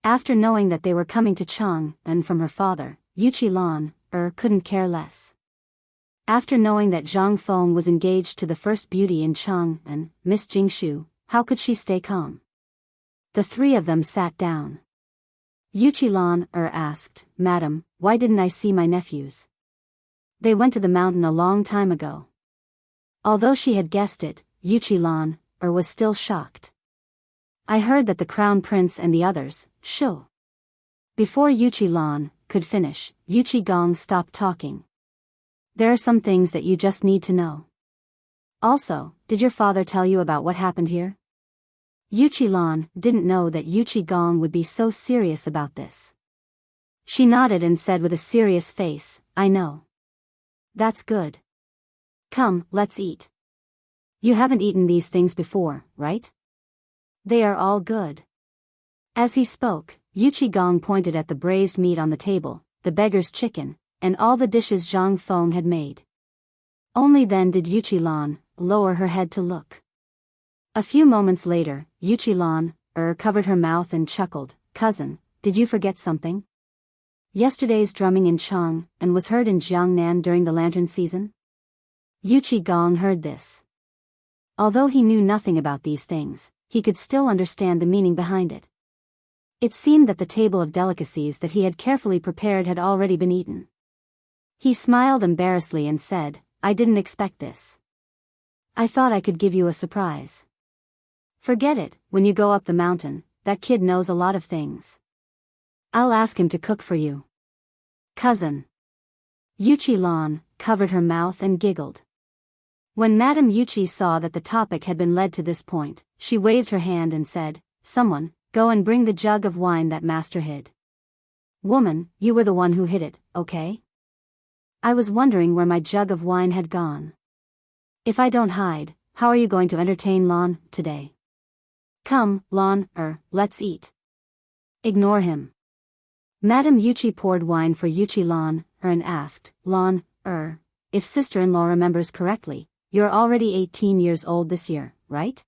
After knowing that they were coming to Chang'an from her father, Yuqi Lan couldn't care less. After knowing that Zhang Feng was engaged to the first beauty in Chang'an, Miss Jing Shu, how could she stay calm? The 3 of them sat down. Yuqi Lan asked, "Madam, why didn't I see my nephews? They went to the mountain a long time ago." Although she had guessed it, Yuqi Lan was still shocked. "I heard that the crown prince and the others, shoo." Before Yuqi Lan could finish, Yuqi Gong stopped talking. "There are some things that you just need to know. Also, did your father tell you about what happened here?" Yuqi Lan didn't know that Yuqi Gong would be so serious about this. She nodded and said with a serious face, I know. That's good. Come, let's eat. You haven't eaten these things before, right? They are all good. As he spoke, Yuchi-gong pointed at the braised meat on the table, the beggar's chicken, and all the dishes Zhang Feng had made. Only then did Yuchi-lan lower her head to look. A few moments later, Yuchi-lan covered her mouth and chuckled, Cousin, did you forget something? Yesterday's drumming in Chang and was heard in Jiangnan during the lantern season? Yuchi-gong heard this. Although he knew nothing about these things, he could still understand the meaning behind it. It seemed that the table of delicacies that he had carefully prepared had already been eaten. He smiled embarrassedly and said, I didn't expect this. I thought I could give you a surprise. Forget it, when you go up the mountain, that kid knows a lot of things. I'll ask him to cook for you. Cousin. Yuchi-lan covered her mouth and giggled. When Madame Yuchi saw that the topic had been led to this point, she waved her hand and said, Someone, go and bring the jug of wine that master hid. Woman, you were the one who hid it, okay? I was wondering where my jug of wine had gone. If I don't hide, how are you going to entertain Lan today? Come, Lan, let's eat. Ignore him. Madame Yuchi poured wine for Yuchi-lan and asked, Lan, if sister-in-law remembers correctly, you're already 18 years old this year, right?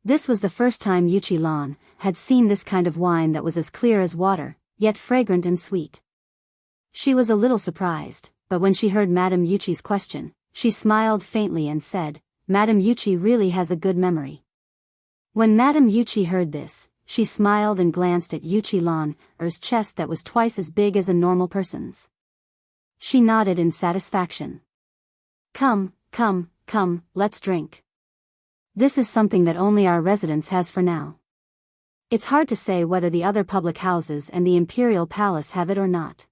This was the first time Yuchi-lan had seen this kind of wine that was as clear as water, yet fragrant and sweet. She was a little surprised, but when she heard Madame Yuchi's question, she smiled faintly and said, Madame Yuchi really has a good memory. When Madame Yuchi heard this, she smiled and glanced at Yuchi-lan's chest that was twice as big as a normal person's. She nodded in satisfaction. Come, let's drink. This is something that only our residence has for now. It's hard to say whether the other public houses and the imperial palace have it or not.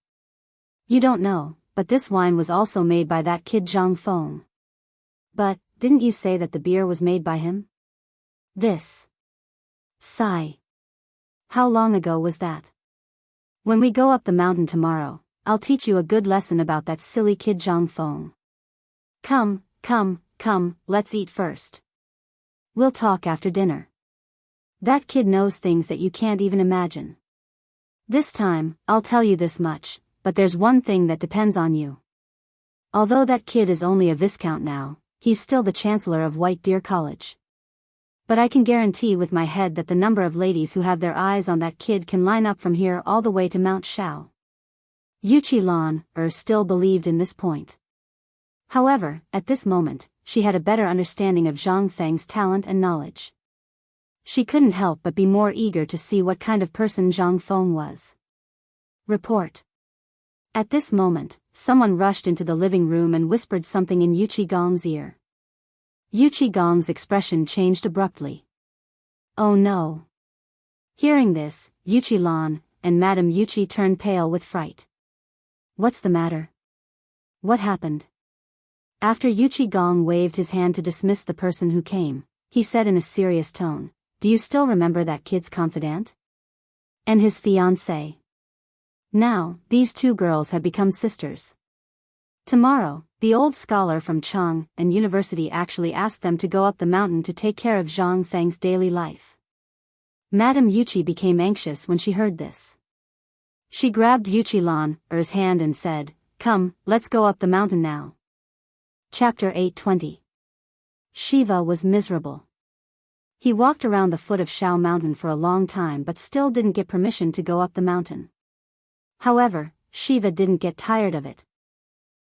You don't know, but this wine was also made by that kid Zhang Feng. But, didn't you say that the beer was made by him? This. Sigh. How long ago was that? When we go up the mountain tomorrow, I'll teach you a good lesson about that silly kid Zhang Feng. Come, let's eat first. We'll talk after dinner. That kid knows things that you can't even imagine. This time, I'll tell you this much, but there's one thing that depends on you. Although that kid is only a viscount now, he's still the chancellor of White Deer College. But I can guarantee with my head that the number of ladies who have their eyes on that kid can line up from here all the way to Mount Shao. Yuchi-lan still believed in this point. However, at this moment, she had a better understanding of Zhang Feng's talent and knowledge. She couldn't help but be more eager to see what kind of person Zhang Feng was. Report. At this moment, someone rushed into the living room and whispered something in Yuchi-gong's ear. Yuchi-gong's expression changed abruptly. Oh no. Hearing this, Yuchi-lan and Madame Yuchi turned pale with fright. What's the matter? What happened? After Yuchi-gong waved his hand to dismiss the person who came, he said in a serious tone, Do you still remember that kid's confidant? And his fiancée? Now, these two girls have become sisters. Tomorrow, the old scholar from Chang and University actually asked them to go up the mountain to take care of Zhang Feng's daily life. Madame Yuchi became anxious when she heard this. She grabbed Yuchi-lan's hand and said, Come, let's go up the mountain now. Chapter 820. Shiva was miserable. He walked around the foot of Shao Mountain for a long time but still didn't get permission to go up the mountain. However, Shiva didn't get tired of it.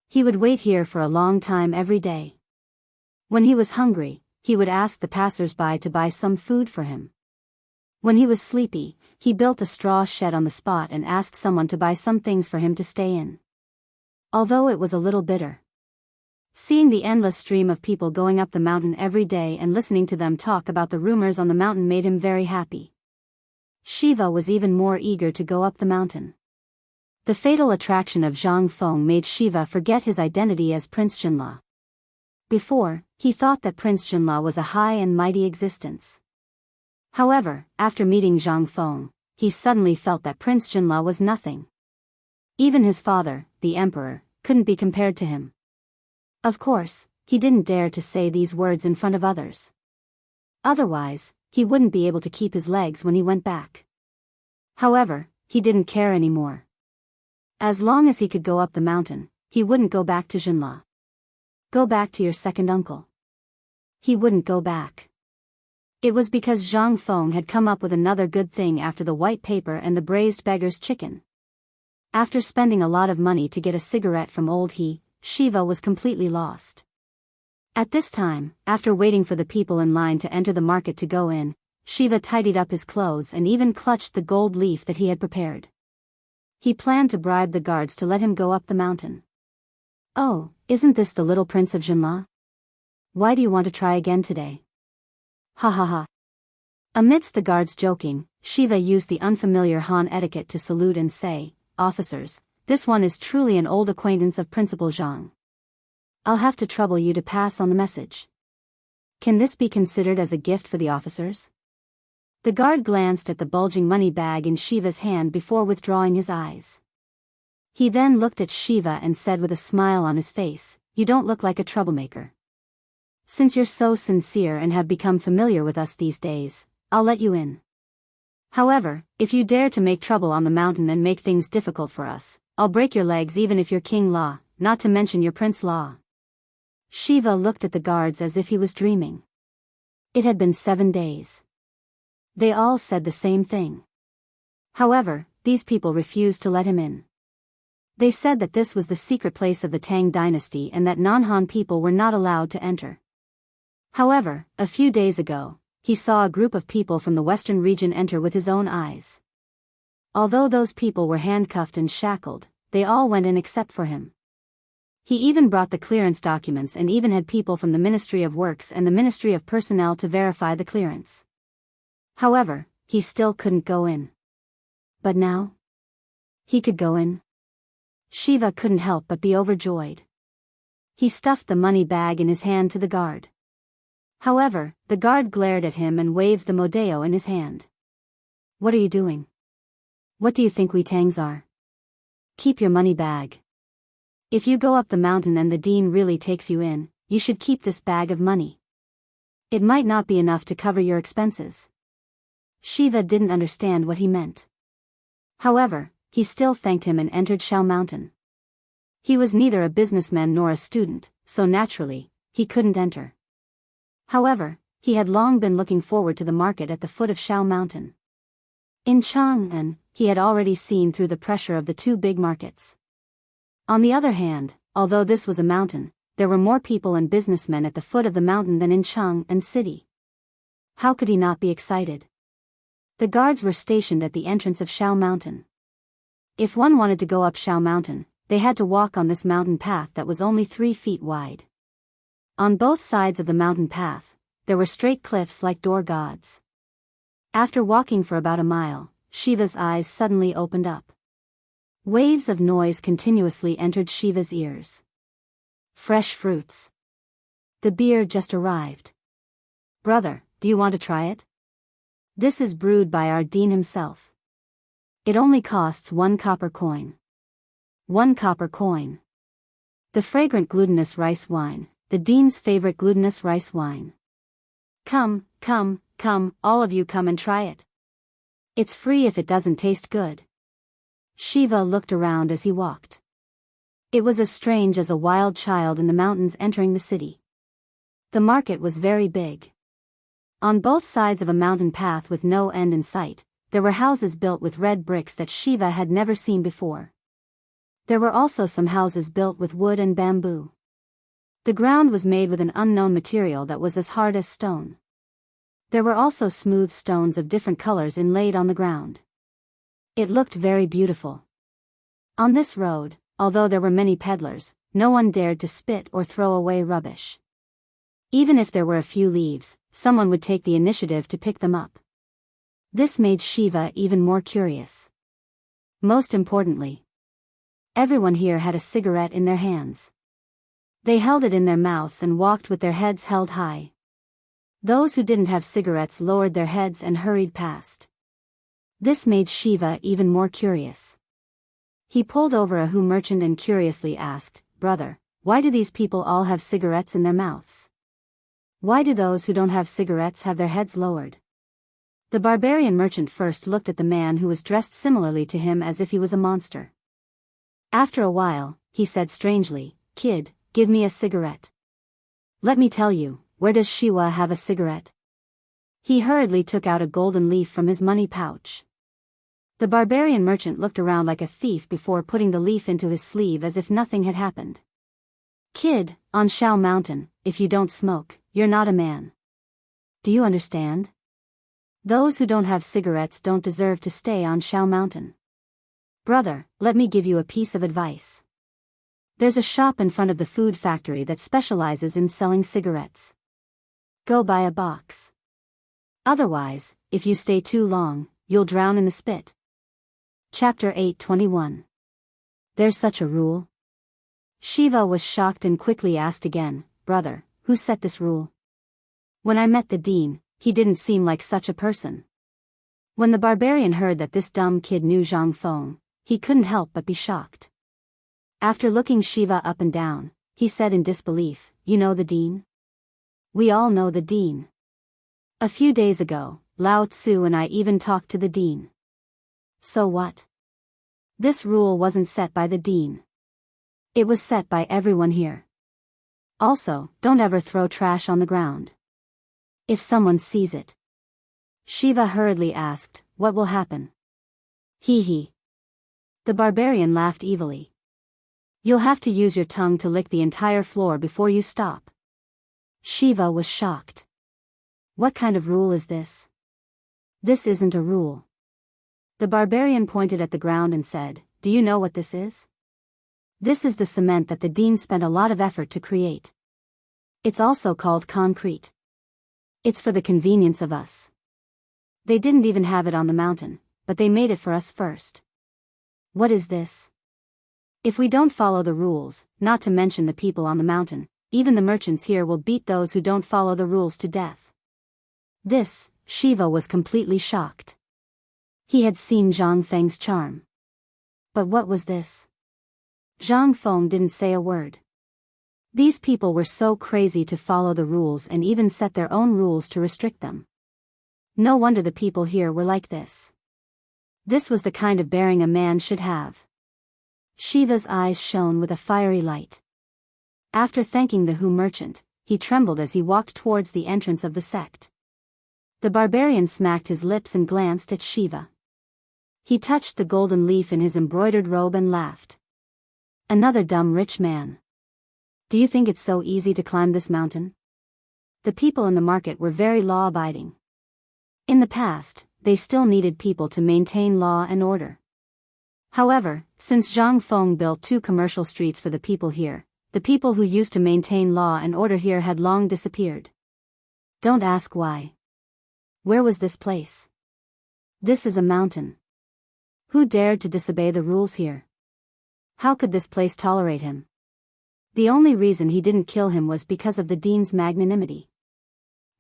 He would wait here for a long time every day. When he was hungry, he would ask the passers-by to buy some food for him. When he was sleepy, he built a straw shed on the spot and asked someone to buy some things for him to stay in. Although it was a little bitter. Seeing the endless stream of people going up the mountain every day and listening to them talk about the rumors on the mountain made him very happy. Shiva was even more eager to go up the mountain. The fatal attraction of Zhang Feng made Shiva forget his identity as Prince Junla. Before, he thought that Prince Junla was a high and mighty existence. However, after meeting Zhang Feng, he suddenly felt that Prince Junla was nothing. Even his father, the emperor, couldn't be compared to him. Of course, he didn't dare to say these words in front of others. Otherwise, he wouldn't be able to keep his legs when he went back. However, he didn't care anymore. As long as he could go up the mountain, he wouldn't go back to Jinla. Go back to your second uncle. He wouldn't go back. It was because Zhang Feng had come up with another good thing after the white paper and the braised beggar's chicken. After spending a lot of money to get a cigarette from old He, Shiva was completely lost. At this time, after waiting for the people in line to enter the market to go in, Shiva tidied up his clothes and even clutched the gold leaf that he had prepared. He planned to bribe the guards to let him go up the mountain. Oh, isn't this the little prince of Jinla? Why do you want to try again today? Ha ha ha. Amidst the guards joking, Shiva used the unfamiliar Han etiquette to salute and say, "Officers, this one is truly an old acquaintance of Principal Zhang. I'll have to trouble you to pass on the message. Can this be considered as a gift for the officers?" The guard glanced at the bulging money bag in Shiva's hand before withdrawing his eyes. He then looked at Shiva and said with a smile on his face, "You don't look like a troublemaker. Since you're so sincere and have become familiar with us these days, I'll let you in. However, if you dare to make trouble on the mountain and make things difficult for us, I'll break your legs even if you're King La, not to mention your Prince La." Shiva looked at the guards as if he was dreaming. It had been 7 days. They all said the same thing. However, these people refused to let him in. They said that this was the secret place of the Tang dynasty and that non-Han people were not allowed to enter. However, a few days ago, he saw a group of people from the western region enter with his own eyes. Although those people were handcuffed and shackled, they all went in except for him. He even brought the clearance documents and even had people from the Ministry of Works and the Ministry of Personnel to verify the clearance. However, he still couldn't go in. But now? He could go in. Shiva couldn't help but be overjoyed. He stuffed the money bag in his hand to the guard. However, the guard glared at him and waved the modeo in his hand. "What are you doing? What do you think we Tangs are? Keep your money bag. If you go up the mountain and the dean really takes you in, you should keep this bag of money. It might not be enough to cover your expenses." Shiva didn't understand what he meant. However, he still thanked him and entered Shao Mountain. He was neither a businessman nor a student, so naturally, he couldn't enter. However, he had long been looking forward to the market at the foot of Shao Mountain. In Chang'an, he had already seen through the pressure of the 2 big markets. On the other hand, although this was a mountain, there were more people and businessmen at the foot of the mountain than in Chang'an city. How could he not be excited? The guards were stationed at the entrance of Shao Mountain. If one wanted to go up Shao Mountain, they had to walk on this mountain path that was only 3 feet wide. On both sides of the mountain path, there were straight cliffs like door gods. After walking for about a mile, Shiva's eyes suddenly opened up. Waves of noise continuously entered Shiva's ears. Fresh fruits. The beer just arrived. "Brother, do you want to try it? This is brewed by our dean himself. It only costs 1 copper coin. 1 copper coin. The fragrant glutinous rice wine, the dean's favorite glutinous rice wine. Come, come, come, all of you come and try it. It's free if it doesn't taste good." Shiva looked around as he walked. It was as strange as a wild child in the mountains entering the city. The market was very big. On both sides of a mountain path with no end in sight, there were houses built with red bricks that Shiva had never seen before. There were also some houses built with wood and bamboo. The ground was made with an unknown material that was as hard as stone. There were also smooth stones of different colors inlaid on the ground. It looked very beautiful. On this road, although there were many peddlers, no one dared to spit or throw away rubbish. Even if there were a few leaves, someone would take the initiative to pick them up. This made Shiva even more curious. Most importantly, everyone here had a cigarette in their hands. They held it in their mouths and walked with their heads held high. Those who didn't have cigarettes lowered their heads and hurried past. This made Shiva even more curious. He pulled over a Hu merchant and curiously asked, "Brother, why do these people all have cigarettes in their mouths? Why do those who don't have cigarettes have their heads lowered?" The barbarian merchant first looked at the man who was dressed similarly to him as if he was a monster. After a while, he said strangely, "Kid, give me a cigarette. Let me tell you, where does Shiva have a cigarette?" He hurriedly took out a golden leaf from his money pouch. The barbarian merchant looked around like a thief before putting the leaf into his sleeve as if nothing had happened. "Kid, on Shao Mountain, if you don't smoke, you're not a man. Do you understand? Those who don't have cigarettes don't deserve to stay on Shao Mountain. Brother, let me give you a piece of advice. There's a shop in front of the food factory that specializes in selling cigarettes. Go buy a box. Otherwise, if you stay too long, you'll drown in the spit." Chapter 8:21. There's such a rule? Shiva was shocked and quickly asked again, "Brother, who set this rule? When I met the dean, he didn't seem like such a person." When the barbarian heard that this dumb kid knew Zhang Feng, he couldn't help but be shocked. After looking Shiva up and down, he said in disbelief, "You know the dean? We all know the dean. A few days ago, Lao Tzu and I even talked to the dean." "So what?" "This rule wasn't set by the dean. It was set by everyone here. Also, don't ever throw trash on the ground. If someone sees it." Shiva hurriedly asked, "What will happen?" "Hee hee." The barbarian laughed evilly. "You'll have to use your tongue to lick the entire floor before you stop." Shiva was shocked. "What kind of rule is this? This isn't a rule." The barbarian pointed at the ground and said, "Do you know what this is? This is the cement that the dean spent a lot of effort to create. It's also called concrete. It's for the convenience of us. They didn't even have it on the mountain, but they made it for us first. What is this? If we don't follow the rules, not to mention the people on the mountain, even the merchants here will beat those who don't follow the rules to death." This, Shiva was completely shocked. He had seen Zhang Feng's charm. But what was this? Zhang Feng didn't say a word. These people were so crazy to follow the rules and even set their own rules to restrict them. No wonder the people here were like this. This was the kind of bearing a man should have. Shiva's eyes shone with a fiery light. After thanking the Hu merchant, he trembled as he walked towards the entrance of the sect. The barbarian smacked his lips and glanced at Shiva. He touched the golden leaf in his embroidered robe and laughed. "Another dumb rich man. Do you think it's so easy to climb this mountain?" The people in the market were very law-abiding. In the past, they still needed people to maintain law and order. However, since Zhang Feng built 2 commercial streets for the people here, the people who used to maintain law and order here had long disappeared. Don't ask why. Where was this place? This is a mountain. Who dared to disobey the rules here? How could this place tolerate him? The only reason he didn't kill him was because of the dean's magnanimity.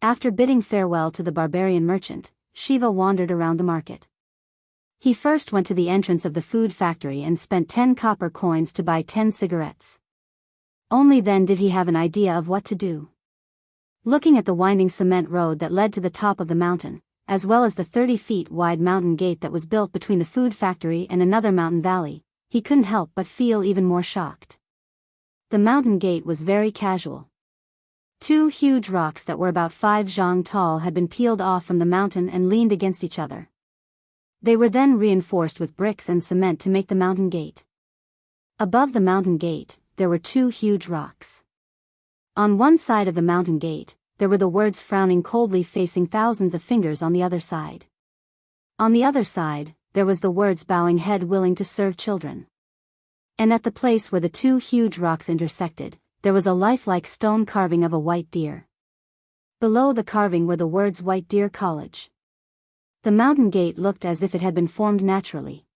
After bidding farewell to the barbarian merchant, Shiva wandered around the market. He first went to the entrance of the food factory and spent 10 copper coins to buy 10 cigarettes. Only then did he have an idea of what to do. Looking at the winding cement road that led to the top of the mountain, as well as the 30 feet wide mountain gate that was built between the food factory and another mountain valley, he couldn't help but feel even more shocked. The mountain gate was very casual. 2 huge rocks that were about 5 zhang tall had been peeled off from the mountain and leaned against each other. They were then reinforced with bricks and cement to make the mountain gate. Above the mountain gate, there were 2 huge rocks. On one side of the mountain gate, there were the words frowning coldly facing thousands of fingers on the other side. On the other side, there was the words bowing head willing to serve children. And at the place where the 2 huge rocks intersected, there was a lifelike stone carving of a white deer. Below the carving were the words White Deer College. The mountain gate looked as if it had been formed naturally.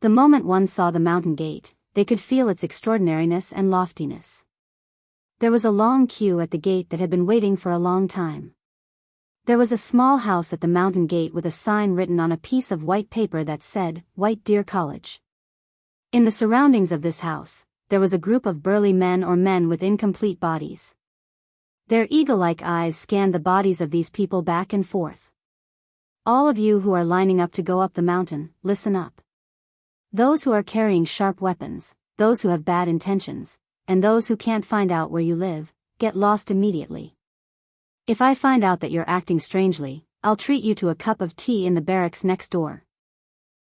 The moment one saw the mountain gate, they could feel its extraordinariness and loftiness. There was a long queue at the gate that had been waiting for a long time. There was a small house at the mountain gate with a sign written on a piece of white paper that said, White Deer College. In the surroundings of this house, there was a group of burly men or men with incomplete bodies. Their eagle-like eyes scanned the bodies of these people back and forth. All of you who are lining up to go up the mountain, listen up. Those who are carrying sharp weapons, those who have bad intentions, and those who can't find out where you live, get lost immediately. If I find out that you're acting strangely, I'll treat you to a cup of tea in the barracks next door.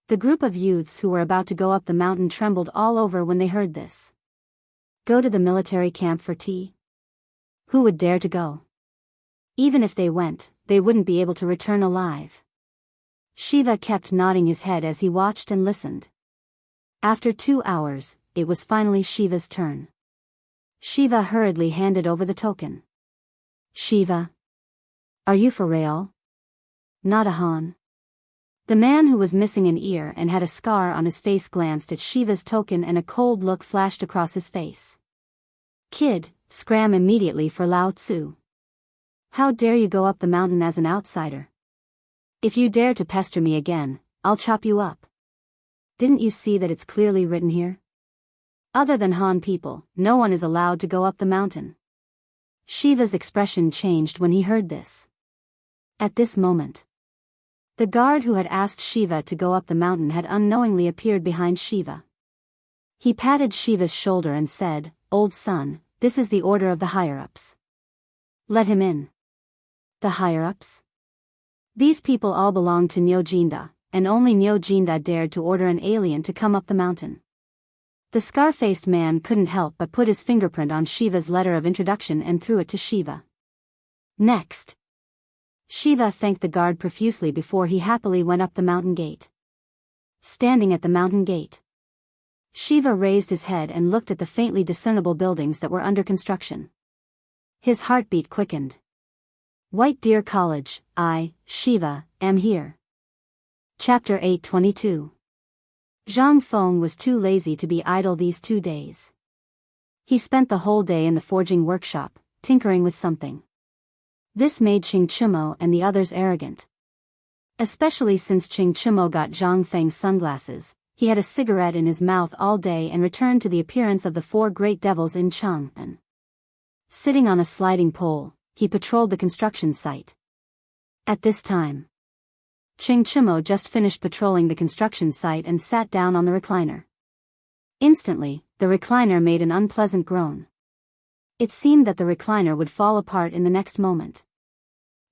The group of youths who were about to go up the mountain trembled all over when they heard this. Go to the military camp for tea? Who would dare to go? Even if they went, they wouldn't be able to return alive. Shiva kept nodding his head as he watched and listened. After 2 hours, it was finally Shiva's turn. Shiva hurriedly handed over the token. Shiva. Are you for real? Not a Han. The man who was missing an ear and had a scar on his face glanced at Shiva's token and a cold look flashed across his face. Kid, scram immediately for Lao Tzu. How dare you go up the mountain as an outsider? If you dare to pester me again, I'll chop you up. Didn't you see that it's clearly written here? Other than Han people, no one is allowed to go up the mountain. Shiva's expression changed when he heard this. At this moment, the guard who had asked Shiva to go up the mountain had unknowingly appeared behind Shiva. He patted Shiva's shoulder and said, "Old son, this is the order of the higher-ups. Let him in." The higher-ups? These people all belonged to Nyojinda, and only Nyojinda dared to order an alien to come up the mountain. The scar-faced man couldn't help but put his fingerprint on Shiva's letter of introduction and threw it to Shiva. Next. Shiva thanked the guard profusely before he happily went up the mountain gate. Standing at the mountain gate, Shiva raised his head and looked at the faintly discernible buildings that were under construction. His heartbeat quickened. White Deer College, I, Shiva, am here. Chapter 822. Zhang Feng was too lazy to be idle these 2 days. He spent the whole day in the forging workshop, tinkering with something. This made Ching Chimo and the others arrogant. Especially since Ching Chimo got Zhang Feng's sunglasses, he had a cigarette in his mouth all day and returned to the appearance of the 4 great devils in Chang'an. Sitting on a sliding pole, he patrolled the construction site. At this time, Ching Chimo just finished patrolling the construction site and sat down on the recliner. Instantly, the recliner made an unpleasant groan. It seemed that the recliner would fall apart in the next moment.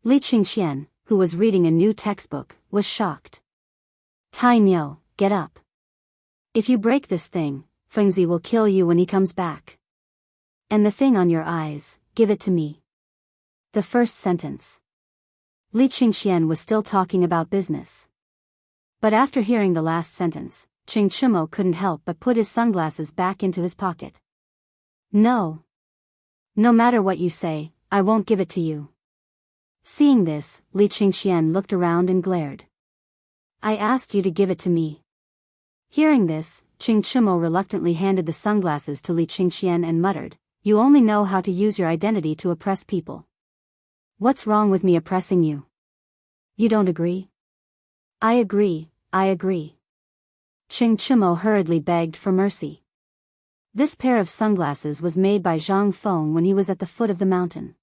Li Qingxian, who was reading a new textbook, was shocked. Tai Miao, get up. If you break this thing, Fengzi will kill you when he comes back. And the thing on your eyes, give it to me. The first sentence. Li Qingxian was still talking about business. But after hearing the last sentence, Ching Chimo couldn't help but put his sunglasses back into his pocket. No. No matter what you say, I won't give it to you. Seeing this, Li Qingxian looked around and glared. I asked you to give it to me. Hearing this, Ching Chimo reluctantly handed the sunglasses to Li Qingxian and muttered, You only know how to use your identity to oppress people. What's wrong with me oppressing you? You don't agree? I agree, I agree. Ching Chimo hurriedly begged for mercy. This pair of sunglasses was made by Zhang Feng when he was at the foot of the mountain.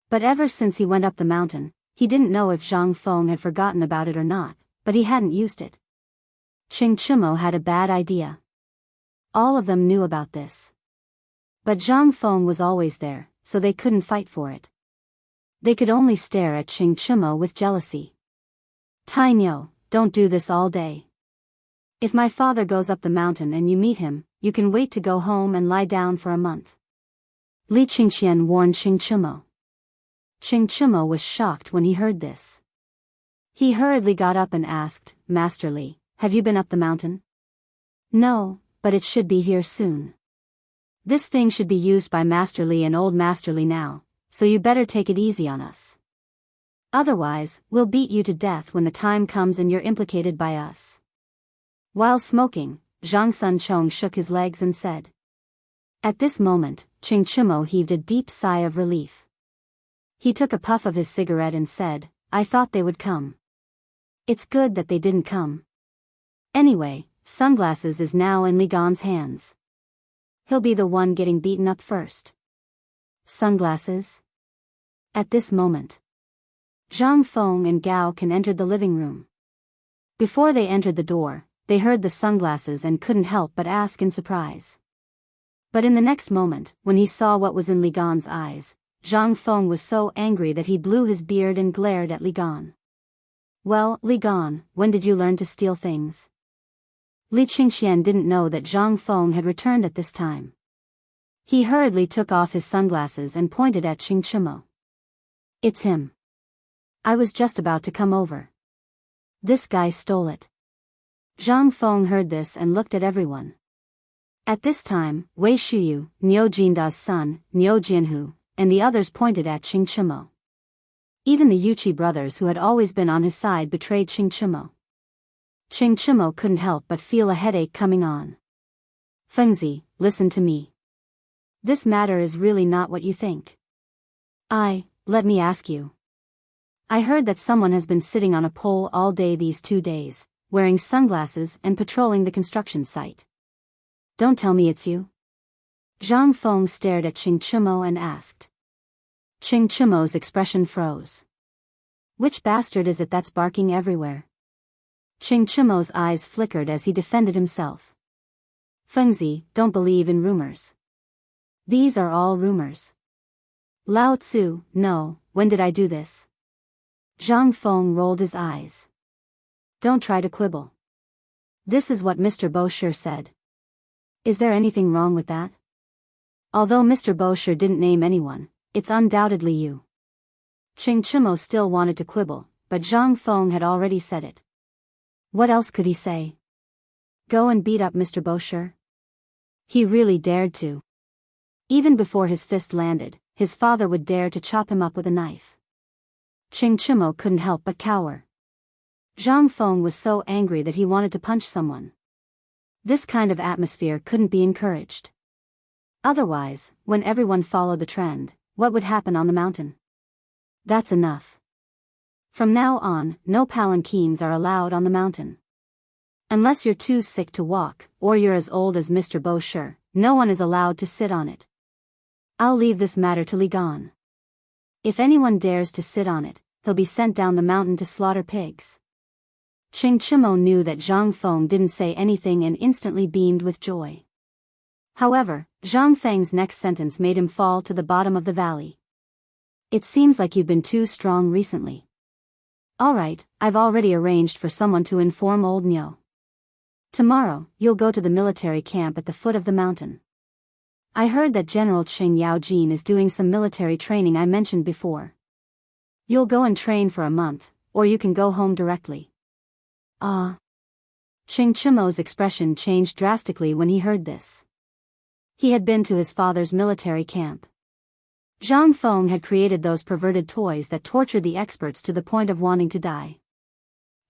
But ever since he went up the mountain, he didn't know if Zhang Feng had forgotten about it or not, but he hadn't used it. Ching Chimo had a bad idea. All of them knew about this. But Zhang Feng was always there, so they couldn't fight for it. They could only stare at Ching Chimo with jealousy. Tai Miao, don't do this all day. If my father goes up the mountain and you meet him, you can wait to go home and lie down for a month. Li Qingxian warned Ching Chimo. Ching Chimo was shocked when he heard this. He hurriedly got up and asked, Master Li, have you been up the mountain? No, but it should be here soon. This thing should be used by Master Li and old Master Li now, so you better take it easy on us. Otherwise, we'll beat you to death when the time comes and you're implicated by us. While smoking, Zhang Sunchong shook his legs and said. At this moment, Ching Chimo heaved a deep sigh of relief. He took a puff of his cigarette and said, I thought they would come. It's good that they didn't come. Anyway, Sunglasses is now in Li Gan's hands. He'll be the one getting beaten up first. Sunglasses? At this moment, Zhang Feng and Gao Can entered the living room. Before they entered the door, they heard the sunglasses and couldn't help but ask in surprise. But in the next moment, when he saw what was in Li Gan's eyes, Zhang Feng was so angry that he blew his beard and glared at Li Gan. Well, Li Gan, when did you learn to steal things? Li Qingxian didn't know that Zhang Feng had returned at this time. He hurriedly took off his sunglasses and pointed at Qing Chimo. It's him. I was just about to come over. This guy stole it. Zhang Feng heard this and looked at everyone. At this time, Wei Shuyu, Niu Jinda's son, Niu Jianhu, and the others pointed at Qing Chimo. Even the Yuqi brothers who had always been on his side betrayed Qing Chimo. Qing Chimo couldn't help but feel a headache coming on. Fengzi, listen to me. This matter is really not what you think. Let me ask you. I heard that someone has been sitting on a pole all day these 2 days, wearing sunglasses and patrolling the construction site. Don't tell me it's you. Zhang Feng stared at Qing Chimo and asked. Qing Chimo's expression froze. Which bastard is it that's barking everywhere? Qing Chimo's eyes flickered as he defended himself. Fengzi, don't believe in rumors. These are all rumors. Lao Tzu, no, when did I do this? Zhang Feng rolled his eyes. Don't try to quibble. This is what Mr. Bosher said. Is there anything wrong with that? Although Mr. Bosher didn't name anyone, it's undoubtedly you. Qing Chimo still wanted to quibble, but Zhang Feng had already said it. What else could he say? Go and beat up Mr. Bosher? He really dared to. Even before his fist landed, his father would dare to chop him up with a knife. Qing Chimo couldn't help but cower. Zhang Feng was so angry that he wanted to punch someone. This kind of atmosphere couldn't be encouraged. Otherwise, when everyone followed the trend, what would happen on the mountain? That's enough. From now on, no palanquins are allowed on the mountain. Unless you're too sick to walk, or you're as old as Mr. Bosher, no one is allowed to sit on it. I'll leave this matter to Li Gan. If anyone dares to sit on it, he'll be sent down the mountain to slaughter pigs. Qing Chimo knew that Zhang Feng didn't say anything and instantly beamed with joy. However, Zhang Feng's next sentence made him fall to the bottom of the valley. It seems like you've been too strong recently. Alright, I've already arranged for someone to inform old Niu. Tomorrow, you'll go to the military camp at the foot of the mountain. I heard that General Qing Yaojin is doing some military training I mentioned before. You'll go and train for a month, or you can go home directly. Qing Chimo's expression changed drastically when he heard this. He had been to his father's military camp. Zhang Feng had created those perverted toys that tortured the experts to the point of wanting to die.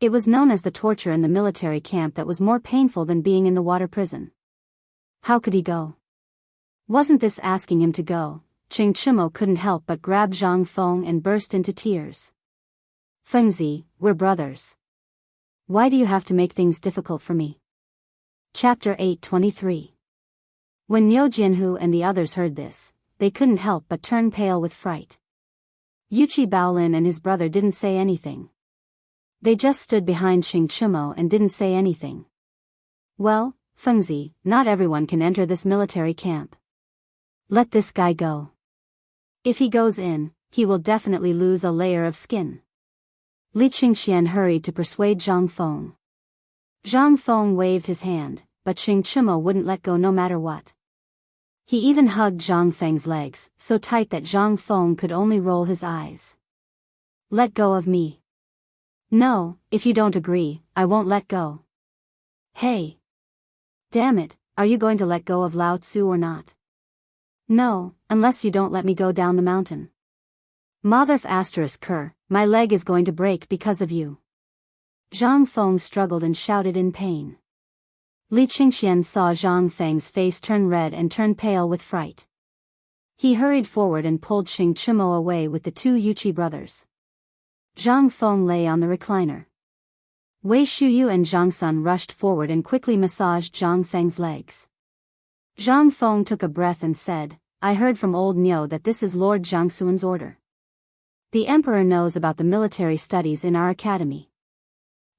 It was known as the torture in the military camp that was more painful than being in the water prison. How could he go? Wasn't this asking him to go? Qing Chimo couldn't help but grab Zhang Feng and burst into tears. Fengzi, we're brothers. Why do you have to make things difficult for me? Chapter 8:23. When Niu Jianhu and the others heard this, they couldn't help but turn pale with fright. Yuqi Baolin and his brother didn't say anything. They just stood behind Qing Chimo and didn't say anything. Well, Fengzi, not everyone can enter this military camp. Let this guy go. If he goes in, he will definitely lose a layer of skin. Li Qingxian hurried to persuade Zhang Feng. Zhang Feng waved his hand, but Qing Chimo wouldn't let go no matter what. He even hugged Zhang Feng's legs, so tight that Zhang Feng could only roll his eyes. Let go of me. No, if you don't agree, I won't let go. Hey! Damn it, are you going to let go of Lao Tzu or not? No, unless you don't let me go down the mountain. Motherf **Ker, my leg is going to break because of you. Zhang Feng struggled and shouted in pain. Li Qingxian saw Zhang Feng's face turn red and turn pale with fright. He hurried forward and pulled Qing Chimo away with the two Yuqi brothers. Zhang Feng lay on the recliner. Wei Shuyu and Zhang Sun rushed forward and quickly massaged Zhang Feng's legs. Zhang Feng took a breath and said, I heard from old Niu that this is Lord Zhang Xuan's order. The emperor knows about the military studies in our academy.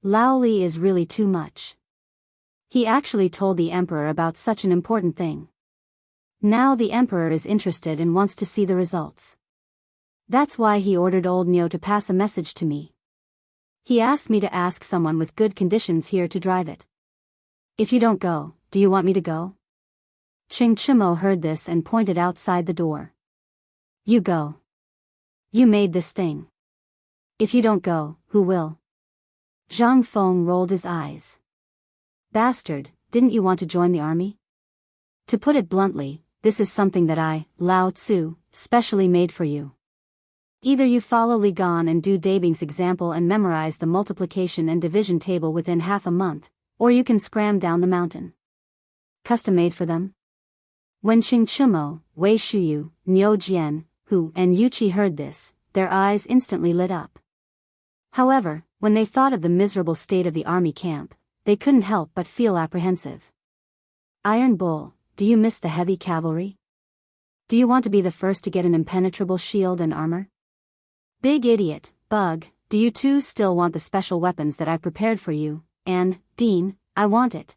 Lao Li is really too much. He actually told the emperor about such an important thing. Now the emperor is interested and wants to see the results. That's why he ordered old Niu to pass a message to me. He asked me to ask someone with good conditions here to drive it. If you don't go, do you want me to go? Ching Chimo heard this and pointed outside the door. You go. You made this thing. If you don't go, who will? Zhang Feng rolled his eyes. Bastard, didn't you want to join the army? To put it bluntly, this is something that I, Lao Tzu, specially made for you. Either you follow Li Gan and do Dabing's example and memorize the multiplication and division table within half a month, or you can scram down the mountain. Custom made for them? When Qing Chumo, Wei Shuyu, Niu Jian, Hu and Yuqi heard this, their eyes instantly lit up. However, when they thought of the miserable state of the army camp, they couldn't help but feel apprehensive. Iron Bull, do you miss the heavy cavalry? Do you want to be the first to get an impenetrable shield and armor? Big Idiot, Bug, do you too still want the special weapons that I prepared for you? And, Dean, I want it.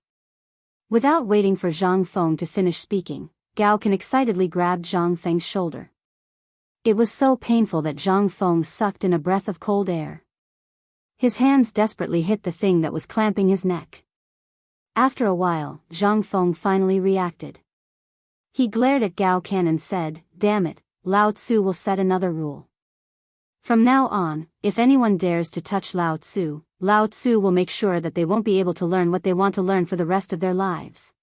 Without waiting for Zhang Feng to finish speaking, Gao Can excitedly grabbed Zhang Feng's shoulder. It was so painful that Zhang Feng sucked in a breath of cold air. His hands desperately hit the thing that was clamping his neck. After a while, Zhang Feng finally reacted. He glared at Gao Can and said, Damn it, Lao Tzu will set another rule. From now on, if anyone dares to touch Lao Tzu will make sure that they won't be able to learn what they want to learn for the rest of their lives.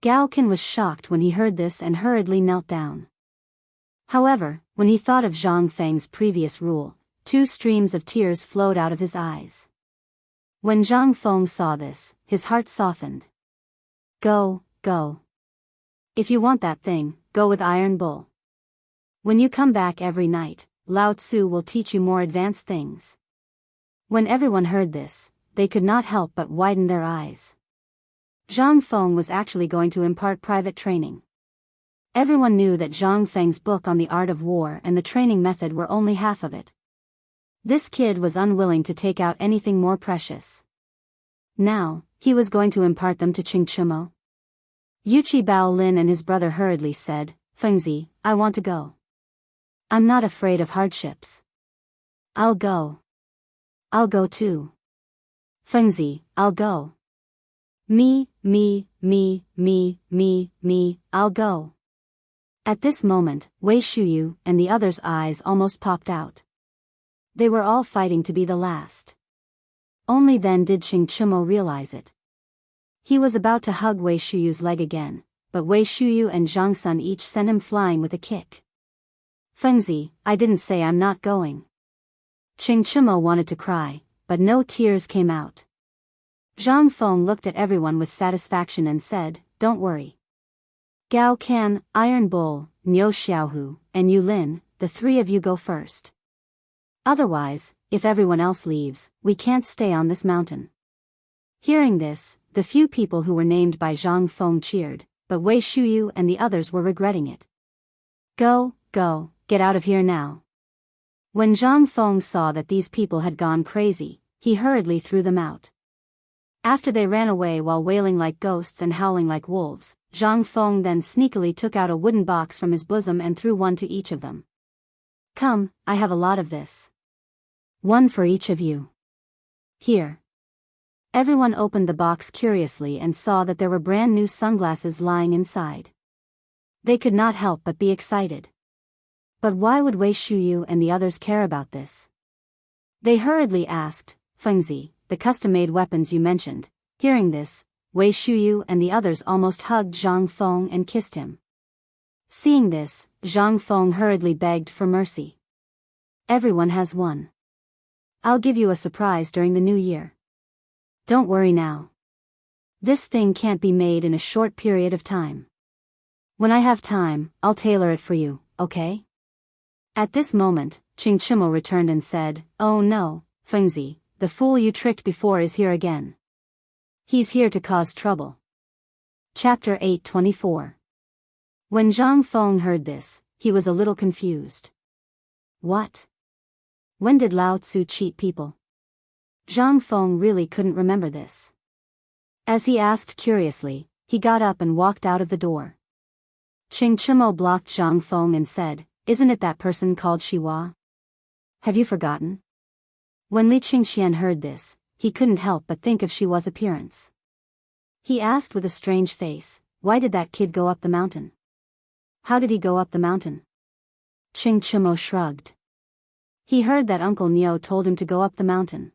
Gao Can was shocked when he heard this and hurriedly knelt down. However, when he thought of Zhang Feng's previous rule, 2 streams of tears flowed out of his eyes. When Zhang Feng saw this, his heart softened. Go. If you want that thing, go with Iron Bull. When you come back every night, Lao Tzu will teach you more advanced things. When everyone heard this, they could not help but widen their eyes. Zhang Feng was actually going to impart private training. Everyone knew that Zhang Feng's book on the art of war and the training method were only half of it. This kid was unwilling to take out anything more precious. Now, he was going to impart them to Qing Chumo. Yuqi Bao Lin and his brother hurriedly said, Fengzi, I want to go. I'm not afraid of hardships. I'll go. I'll go too. Fengzi, I'll go. Me, I'll go. At this moment, Wei Shuyu and the others' eyes almost popped out. They were all fighting to be the last. Only then did Qing Chumo realize it. He was about to hug Wei Shuyu's leg again, but Wei Shuyu and Zhang Sun each sent him flying with a kick. Fengzi, I didn't say I'm not going. Qing Chumo wanted to cry, but no tears came out. Zhang Feng looked at everyone with satisfaction and said, Don't worry. Gao Can, Iron Bull, Niu Xiaohu, and Yu Lin, the 3 of you go first. Otherwise, if everyone else leaves, we can't stay on this mountain. Hearing this, the few people who were named by Zhang Feng cheered, but Wei Shuyu and the others were regretting it. Go, get out of here now. When Zhang Feng saw that these people had gone crazy, he hurriedly threw them out. After they ran away while wailing like ghosts and howling like wolves, Zhang Feng then sneakily took out a wooden box from his bosom and threw one to each of them. Come, I have a lot of this. One for each of you. Here. Everyone opened the box curiously and saw that there were brand new sunglasses lying inside. They could not help but be excited. But why would Wei Shuyu and the others care about this? They hurriedly asked, Fengzi, the custom-made weapons you mentioned. Hearing this, Wei Shuyu and the others almost hugged Zhang Feng and kissed him. Seeing this, Zhang Feng hurriedly begged for mercy. Everyone has one. I'll give you a surprise during the new year. Don't worry now. This thing can't be made in a short period of time. When I have time, I'll tailor it for you, okay? At this moment, Qing Chumo returned and said, Oh no, Fengzi, the fool you tricked before is here again. He's here to cause trouble. Chapter 8:24. When Zhang Feng heard this, he was a little confused. What? When did Lao Tzu cheat people? Zhang Feng really couldn't remember this. As he asked curiously, he got up and walked out of the door. Qing Chimo blocked Zhang Feng and said, "Isn't it that person called Shiwa? Have you forgotten?" When Li Qingxian heard this, he couldn't help but think of Shiwa's appearance. He asked with a strange face, "Why did that kid go up the mountain? How did he go up the mountain?" Qing Chimo shrugged. He heard that Uncle Niu told him to go up the mountain.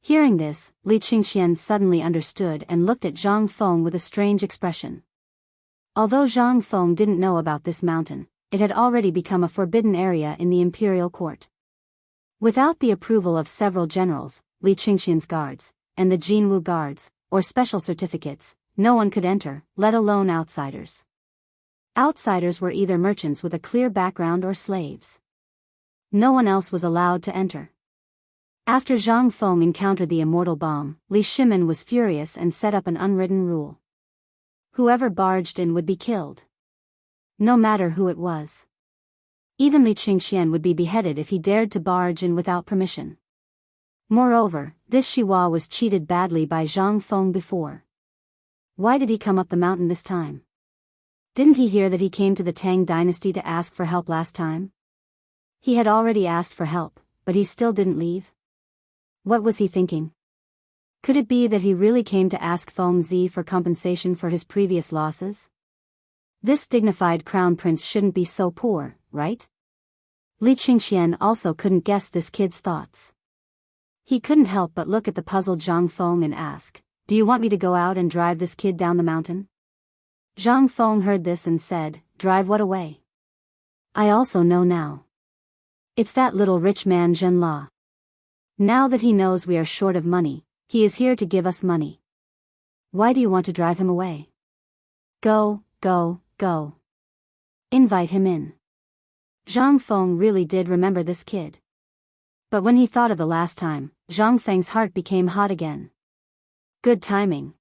Hearing this, Li Qingxian suddenly understood and looked at Zhang Feng with a strange expression. Although Zhang Feng didn't know about this mountain, it had already become a forbidden area in the imperial court. Without the approval of several generals, Li Qingxian's guards, and the Jinwu guards, or special certificates, no one could enter, let alone outsiders. Outsiders were either merchants with a clear background or slaves. No one else was allowed to enter. After Zhang Feng encountered the immortal bomb, Li Shimin was furious and set up an unwritten rule. Whoever barged in would be killed. No matter who it was. Even Li Qingxian would be beheaded if he dared to barge in without permission. Moreover, this Shiwa was cheated badly by Zhang Feng before. Why did he come up the mountain this time? Didn't he hear that he came to the Tang dynasty to ask for help last time? He had already asked for help, but he still didn't leave. What was he thinking? Could it be that he really came to ask Feng Zi for compensation for his previous losses? This dignified crown prince shouldn't be so poor, right? Li Qingxian also couldn't guess this kid's thoughts. He couldn't help but look at the puzzled Zhang Feng and ask, "Do you want me to go out and drive this kid down the mountain?" Zhang Feng heard this and said, "Drive what away? I also know now. It's that little rich man Zhen La. Now that he knows we are short of money, he is here to give us money. Why do you want to drive him away? Go, go, go. Invite him in." Zhang Feng really did remember this kid. But when he thought of the last time, Zhang Feng's heart became hot again. Good timing.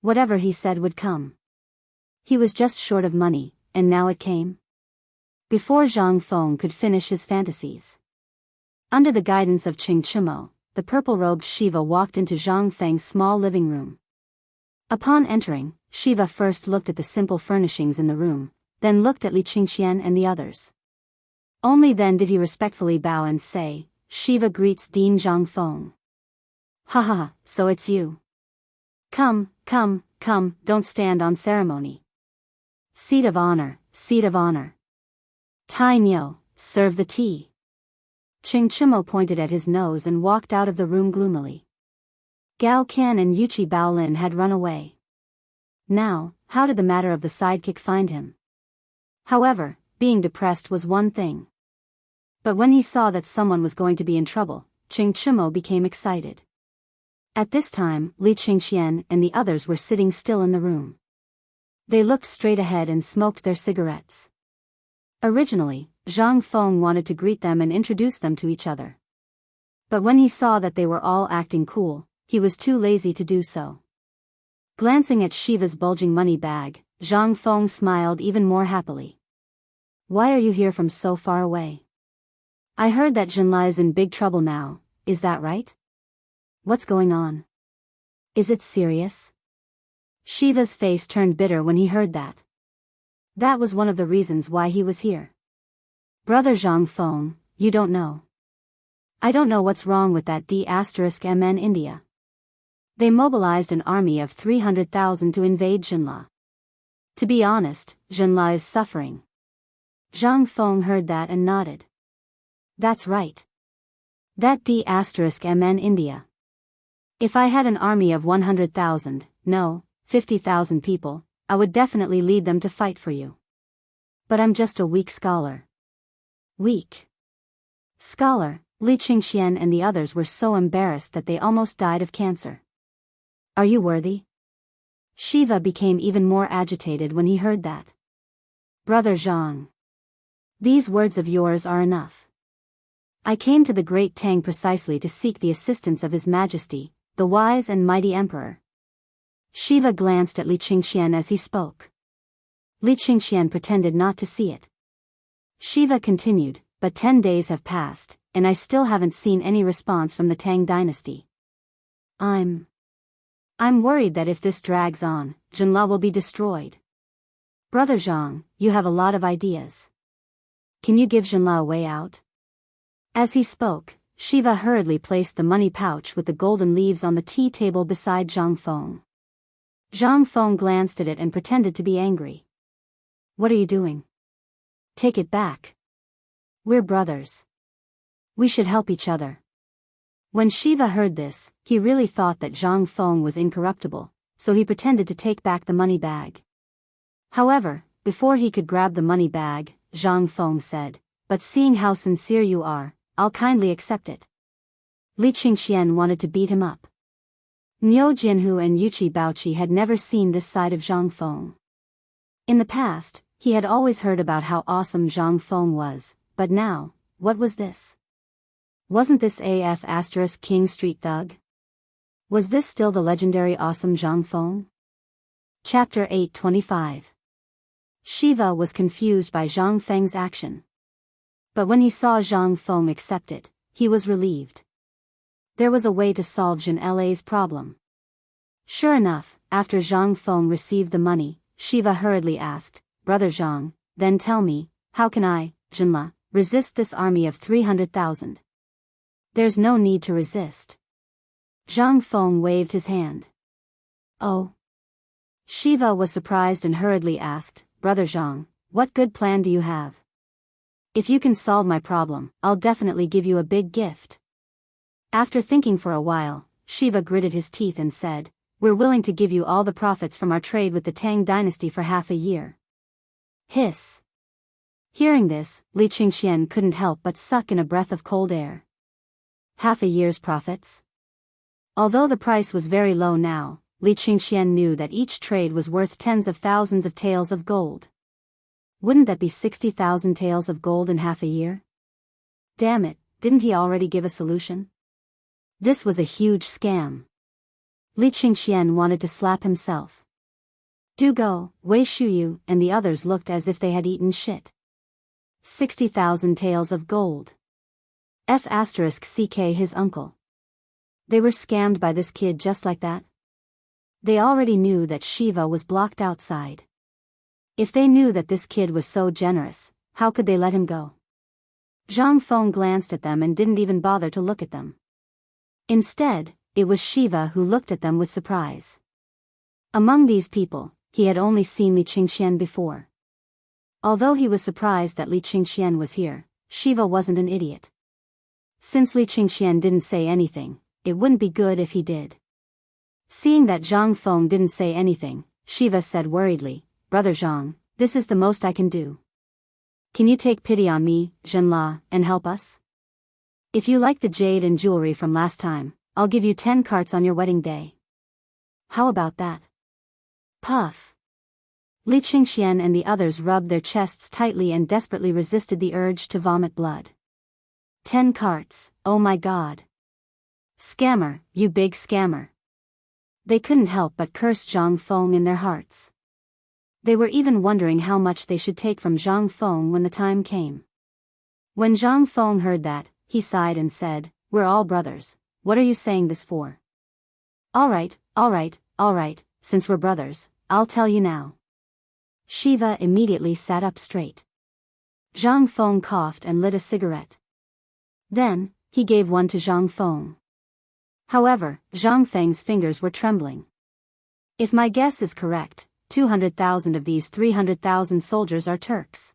Whatever he said would come. He was just short of money, and now it came. Before Zhang Feng could finish his fantasies. Under the guidance of Qing Chimo, the purple-robed Shiva walked into Zhang Feng's small living room. Upon entering, Shiva first looked at the simple furnishings in the room, then looked at Li Qingxian and the others. Only then did he respectfully bow and say, "Shiva greets Dean Zhang Feng." "Ha ha ha, so it's you. Come, come, come, don't stand on ceremony. Seat of honor, seat of honor. Tai Nyo, serve the tea." Qing Chimo pointed at his nose and walked out of the room gloomily. Gao Qian and Yuchi Baolin had run away. Now, how did the matter of the sidekick find him? However, being depressed was one thing. But when he saw that someone was going to be in trouble, Qing Chimo became excited. At this time, Li Qingxian and the others were sitting still in the room. They looked straight ahead and smoked their cigarettes. Originally, Zhang Feng wanted to greet them and introduce them to each other. But when he saw that they were all acting cool, he was too lazy to do so. Glancing at Shiva's bulging money bag, Zhang Feng smiled even more happily. "Why are you here from so far away? I heard that Zhenlai is in big trouble now, is that right? What's going on? Is it serious?" Shiva's face turned bitter when he heard that. That was one of the reasons why he was here. "Brother Zhang Feng, you don't know. I don't know what's wrong with that D*MN India. They mobilized an army of 300,000 to invade Zhenla. To be honest, Zhenla is suffering." Zhang Feng heard that and nodded. "That's right. That D*MN India. If I had an army of 100,000, no, 50,000 people, I would definitely lead them to fight for you. But I'm just a weak scholar." Weak scholar, Li Qingxian and the others were so embarrassed that they almost died of cancer. "Are you worthy?" Shiva became even more agitated when he heard that. "Brother Zhang. These words of yours are enough. I came to the Great Tang precisely to seek the assistance of His Majesty, the wise and mighty Emperor. Shiva glanced at Li Qingxian as he spoke. Li Qingxian pretended not to see it. Shiva continued, but 10 days have passed, and I still haven't seen any response from the Tang dynasty. I'm worried that if this drags on, Jinla will be destroyed. Brother Zhang, you have a lot of ideas. Can you give Jinla a way out? As he spoke, Shiva hurriedly placed the money pouch with the golden leaves on the tea table beside Zhang Feng. Zhang Feng glanced at it and pretended to be angry. What are you doing? Take it back. We're brothers. We should help each other. When Shiva heard this, he really thought that Zhang Feng was incorruptible, so he pretended to take back the money bag. However, before he could grab the money bag, Zhang Feng said, "But seeing how sincere you are, I'll kindly accept it." Li Qingxian wanted to beat him up. Niu Jinhu and Yuqi Baoqi had never seen this side of Zhang Feng. In the past, he had always heard about how awesome Zhang Feng was, but now, what was this? Wasn't this AF** King Street Thug? Was this still the legendary awesome Zhang Feng? Chapter 825. Shiva was confused by Zhang Feng's action. But when he saw Zhang Feng accept it, he was relieved. There was a way to solve Zhen La's problem. Sure enough, after Zhang Feng received the money, Shiva hurriedly asked, "Brother Zhang, then tell me, how can I, Jinla, resist this army of 300,000? There's no need to resist." Zhang Feng waved his hand. Oh. Shiva was surprised and hurriedly asked, "Brother Zhang, what good plan do you have? If you can solve my problem, I'll definitely give you a big gift." After thinking for a while, Shiva gritted his teeth and said, "We're willing to give you all the profits from our trade with the Tang dynasty for half a year." Hiss. Hearing this, Li Qingxian couldn't help but suck in a breath of cold air. Half a year's profits? Although the price was very low now, Li Qingxian knew that each trade was worth tens of thousands of taels of gold. Wouldn't that be 60,000 taels of gold in half a year? Damn it, didn't he already give a solution? This was a huge scam. Li Qingxian wanted to slap himself. Do go, Wei Shuyu and the others looked as if they had eaten shit. 60,000 taels of gold. F***ck his uncle. They were scammed by this kid just like that? They already knew that Shiva was blocked outside. If they knew that this kid was so generous, how could they let him go? Zhang Feng glanced at them and didn't even bother to look at them. Instead, it was Shiva who looked at them with surprise. Among these people, he had only seen Li Qingxian before. Although he was surprised that Li Qingxian was here, Shiva wasn't an idiot. Since Li Qingxian didn't say anything, it wouldn't be good if he did. Seeing that Zhang Feng didn't say anything, Shiva said worriedly, "Brother Zhang, this is the most I can do. Can you take pity on me, Jinla, and help us? If you like the jade and jewelry from last time, I'll give you 10 carts on your wedding day. How about that?" Puff. Li Qingxian and the others rubbed their chests tightly and desperately resisted the urge to vomit blood. 10 carts, oh my god. Scammer, you big scammer. They couldn't help but curse Zhang Feng in their hearts. They were even wondering how much they should take from Zhang Feng when the time came. When Zhang Feng heard that, he sighed and said, "We're all brothers, what are you saying this for?" Alright, since we're brothers, I'll tell you now." Shiva immediately sat up straight. Zhang Feng coughed and lit a cigarette. Then, he gave one to Zhang Feng. However, Zhang Feng's fingers were trembling. If my guess is correct, 200,000 of these 300,000 soldiers are Turks.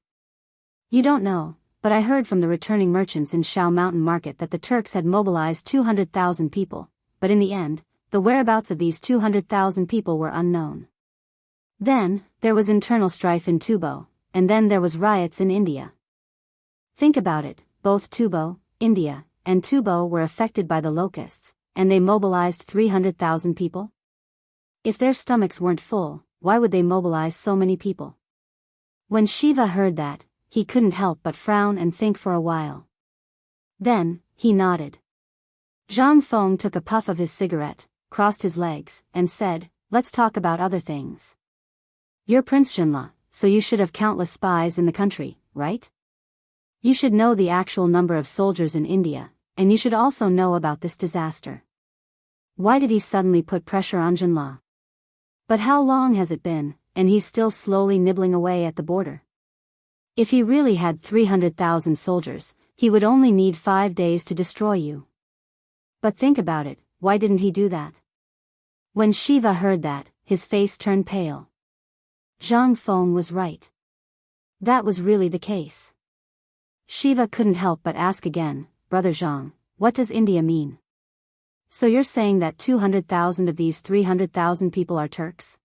You don't know, but I heard from the returning merchants in Shao Mountain Market that the Turks had mobilized 200,000 people, but in the end, the whereabouts of these 200,000 people were unknown. Then, there was internal strife in Tubo, and then there was riots in India. Think about it, both Tubo, India, and Tubo were affected by the locusts, and they mobilized 300,000 people? If their stomachs weren't full, why would they mobilize so many people? When Shiva heard that, he couldn't help but frown and think for a while. Then, he nodded. Zhang Feng took a puff of his cigarette, crossed his legs, and said, "Let's talk about other things. You're Prince Zhenla, so you should have countless spies in the country, right? You should know the actual number of soldiers in India, and you should also know about this disaster. Why did he suddenly put pressure on Zhenla? But how long has it been, and he's still slowly nibbling away at the border? If he really had 300,000 soldiers, he would only need 5 days to destroy you. But think about it, why didn't he do that?" When Shiva heard that, his face turned pale. Zhang Feng was right. That was really the case. Shiva couldn't help but ask again, "Brother Zhang, what does India mean? So you're saying that 200,000 of these 300,000 people are Turks?"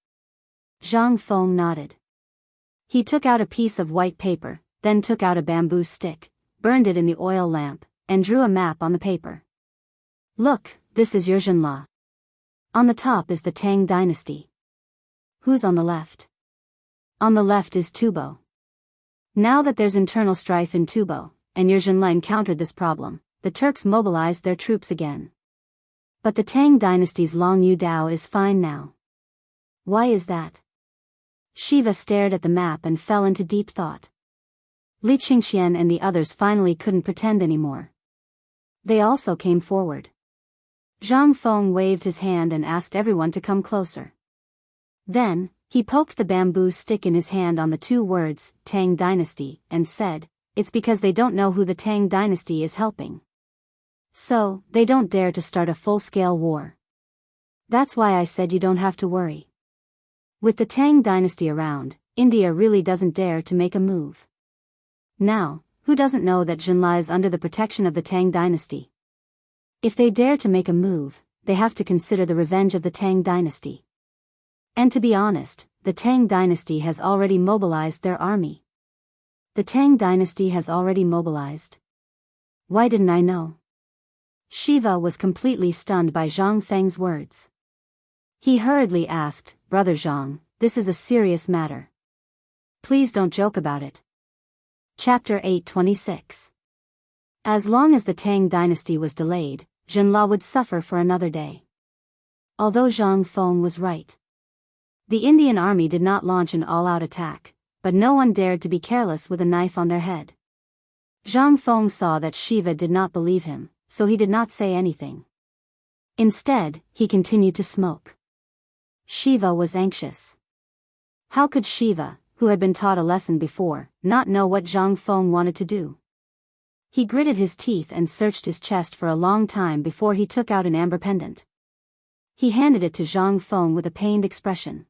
Zhang Feng nodded. He took out a piece of white paper, then took out a bamboo stick, burned it in the oil lamp, and drew a map on the paper. "Look, this is your Zhenla. On the top is the Tang dynasty. Who's on the left?" "On the left is Tubo. Now that there's internal strife in Tubo, and your Zhenla encountered this problem, the Turks mobilized their troops again. But the Tang dynasty's Long Yu Dao is fine now. Why is that?" Shiva stared at the map and fell into deep thought. Li Qingxian and the others finally couldn't pretend anymore. They also came forward. Zhang Feng waved his hand and asked everyone to come closer. Then, he poked the bamboo stick in his hand on the 2 words, Tang Dynasty, and said, "It's because they don't know who the Tang Dynasty is helping. So, they don't dare to start a full-scale war. That's why I said you don't have to worry. With the Tang Dynasty around, India really doesn't dare to make a move. Now, who doesn't know that Zhenla is under the protection of the Tang Dynasty? If they dare to make a move, they have to consider the revenge of the Tang Dynasty. And to be honest, the Tang Dynasty has already mobilized their army." "The Tang Dynasty has already mobilized? Why didn't I know?" Shiva was completely stunned by Zhang Feng's words. He hurriedly asked, "Brother Zhang, this is a serious matter. Please don't joke about it." Chapter 826. As long as the Tang Dynasty was delayed, Zhenla would suffer for another day. Although Zhang Feng was right. The Indian army did not launch an all-out attack, but no one dared to be careless with a knife on their head. Zhang Feng saw that Shiva did not believe him, so he did not say anything. Instead, he continued to smoke. Shiva was anxious. How could Shiva, who had been taught a lesson before, not know what Zhang Feng wanted to do? He gritted his teeth and searched his chest for a long time before he took out an amber pendant. He handed it to Zhang Feng with a pained expression.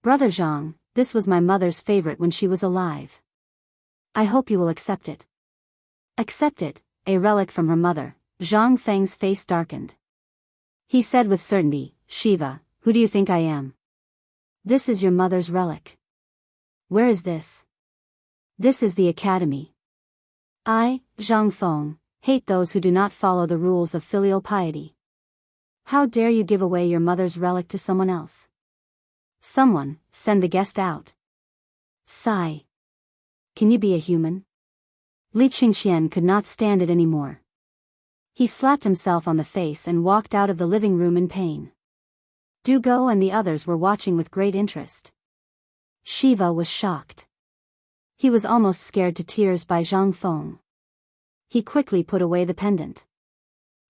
"Brother Zhang, this was my mother's favorite when she was alive. I hope you will accept it." "Accept it, a relic from her mother." Zhang Feng's face darkened. He said with certainty, "Shiva, who do you think I am? This is your mother's relic." "Where is this?" "This is the academy. I, Zhang Feng, hate those who do not follow the rules of filial piety. How dare you give away your mother's relic to someone else? Someone, send the guest out." Sigh. Can you be a human? Li Qingxian could not stand it anymore. He slapped himself on the face and walked out of the living room in pain. Du Go and the others were watching with great interest. Shiva was shocked. He was almost scared to tears by Zhang Feng. He quickly put away the pendant.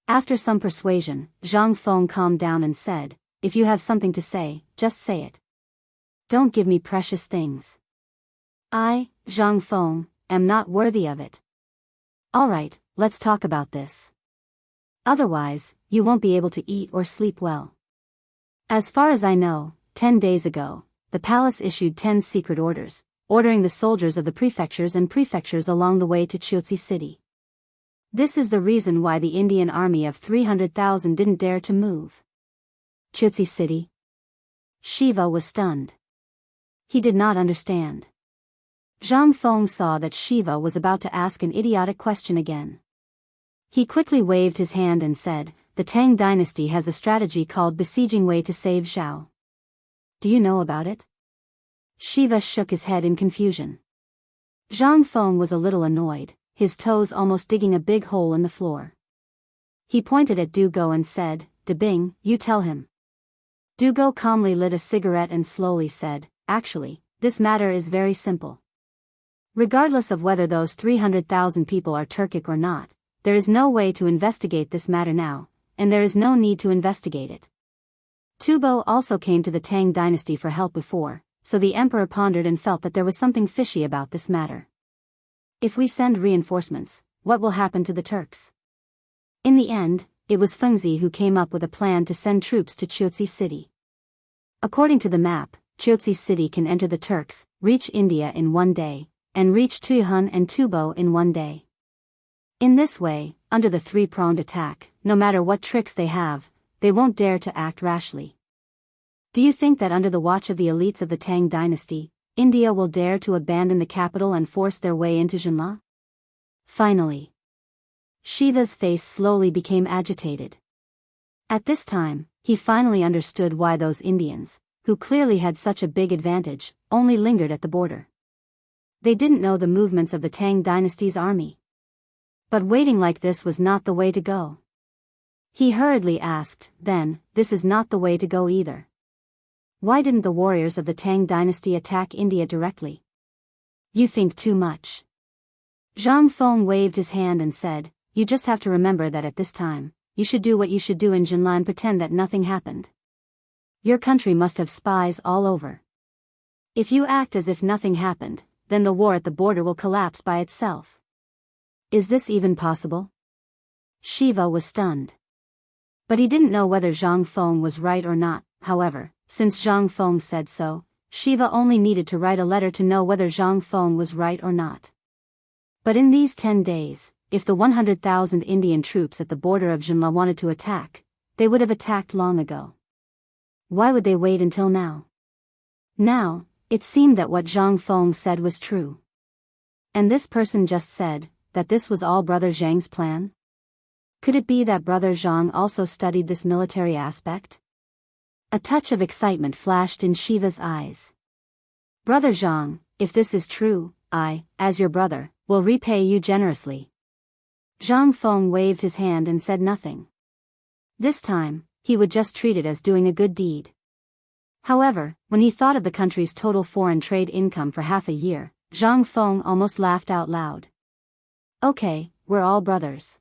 After some persuasion, Zhang Feng calmed down and said, "If you have something to say, just say it. Don't give me precious things. I, Zhang Feng, am not worthy of it. Alright, let's talk about this. Otherwise, you won't be able to eat or sleep well. As far as I know, 10 days ago, the palace issued 10 secret orders, ordering the soldiers of the prefectures and prefectures along the way to Chotsi city. This is the reason why the Indian army of 300,000 didn't dare to move." Chotsi city? Shiva was stunned. He did not understand. Zhang Feng saw that Shiva was about to ask an idiotic question again. He quickly waved his hand and said, "The Tang dynasty has a strategy called besieging way to save Zhao. Do you know about it?" Shiva shook his head in confusion. Zhang Feng was a little annoyed. his toes almost digging a big hole in the floor. He pointed at Dugo and said, "Dabing, you tell him." Dugo calmly lit a cigarette and slowly said, "Actually, this matter is very simple. Regardless of whether those 300,000 people are Turkic or not, there is no way to investigate this matter now, and there is no need to investigate it. Tubo also came to the Tang dynasty for help before, so the emperor pondered and felt that there was something fishy about this matter. If we send reinforcements, what will happen to the Turks?" In the end, it was Fengzi who came up with a plan to send troops to Chotsi city. According to the map, Chotsi city can enter the Turks, reach India in one day, and reach Tuyuhun and Tubo in one day. In this way, under the three-pronged attack, no matter what tricks they have, they won't dare to act rashly. Do you think that under the watch of the elites of the Tang dynasty, India will dare to abandon the capital and force their way into Jinla? Finally, Shiva's face slowly became agitated. At this time, he finally understood why those Indians, who clearly had such a big advantage, only lingered at the border. They didn't know the movements of the Tang dynasty's army. But waiting like this was not the way to go. He hurriedly asked, "Then, this is not the way to go either. Why didn't the warriors of the Tang dynasty attack India directly?" "You think too much." Zhang Feng waved his hand and said, "You just have to remember that at this time, you should do what you should do in Jinla and pretend that nothing happened. Your country must have spies all over. If you act as if nothing happened, then the war at the border will collapse by itself." "Is this even possible?" Shiva was stunned. But he didn't know whether Zhang Feng was right or not. However, since Zhang Feng said so, Shiva only needed to write a letter to know whether Zhang Feng was right or not. But in these 10 days, if the 100,000 Indian troops at the border of Jinla wanted to attack, they would have attacked long ago. Why would they wait until now? Now, it seemed that what Zhang Feng said was true. And this person just said that this was all Brother Zhang's plan? Could it be that Brother Zhang also studied this military aspect? A touch of excitement flashed in Shiva's eyes. "Brother Zhang, if this is true, I, as your brother, will repay you generously." Zhang Feng waved his hand and said nothing. This time, he would just treat it as doing a good deed. However, when he thought of the country's total foreign trade income for half a year, Zhang Feng almost laughed out loud. "Okay, we're all brothers.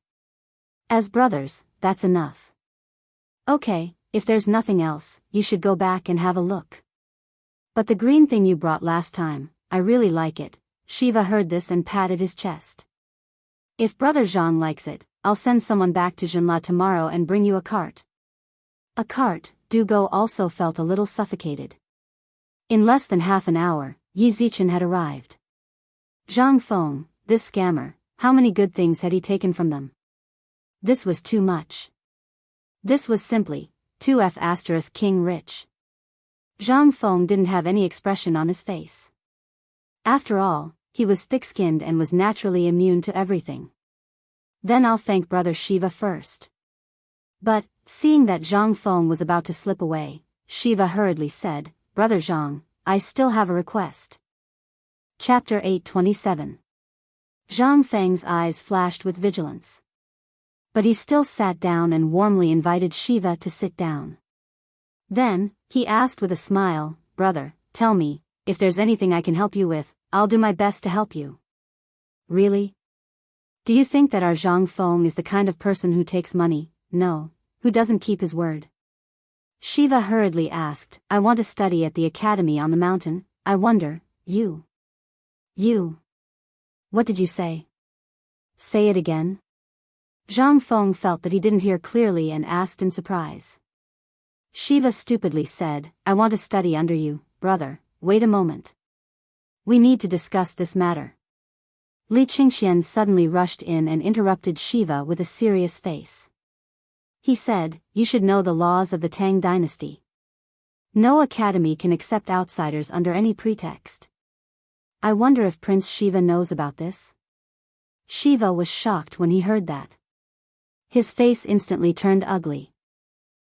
As brothers, that's enough. Okay, if there's nothing else, you should go back and have a look. But the green thing you brought last time, I really like it." Shiva heard this and patted his chest. "If Brother Zhang likes it, I'll send someone back to Jinla tomorrow and bring you a cart." A cart. Dugo also felt a little suffocated. In less than half an hour, Yi Zichen had arrived. Zhang Feng, this scammer, how many good things had he taken from them? This was too much. This was simply 2F** King Rich. Zhang Feng didn't have any expression on his face. After all, he was thick-skinned and was naturally immune to everything. "Then I'll thank Brother Shiva first." But, seeing that Zhang Feng was about to slip away, Shiva hurriedly said, "Brother Zhang, I still have a request." Chapter 827. Zhang Feng's eyes flashed with vigilance. But he still sat down and warmly invited Shiva to sit down. Then, he asked with a smile, "Brother, tell me, if there's anything I can help you with, I'll do my best to help you." "Really? Do you think that our Zhang Feng is the kind of person who takes money, no, who doesn't keep his word?" Shiva hurriedly asked, "I want to study at the academy on the mountain. I wonder, you. What did you say? Say it again." Zhang Feng felt that he didn't hear clearly and asked in surprise. Shiva stupidly said, "I want to study under you, brother. Wait a moment. We need to discuss this matter." Li Qingxian suddenly rushed in and interrupted Shiva with a serious face. He said, "You should know the laws of the Tang dynasty. No academy can accept outsiders under any pretext. I wonder if Prince Shiva knows about this?" Shiva was shocked when he heard that. His face instantly turned ugly.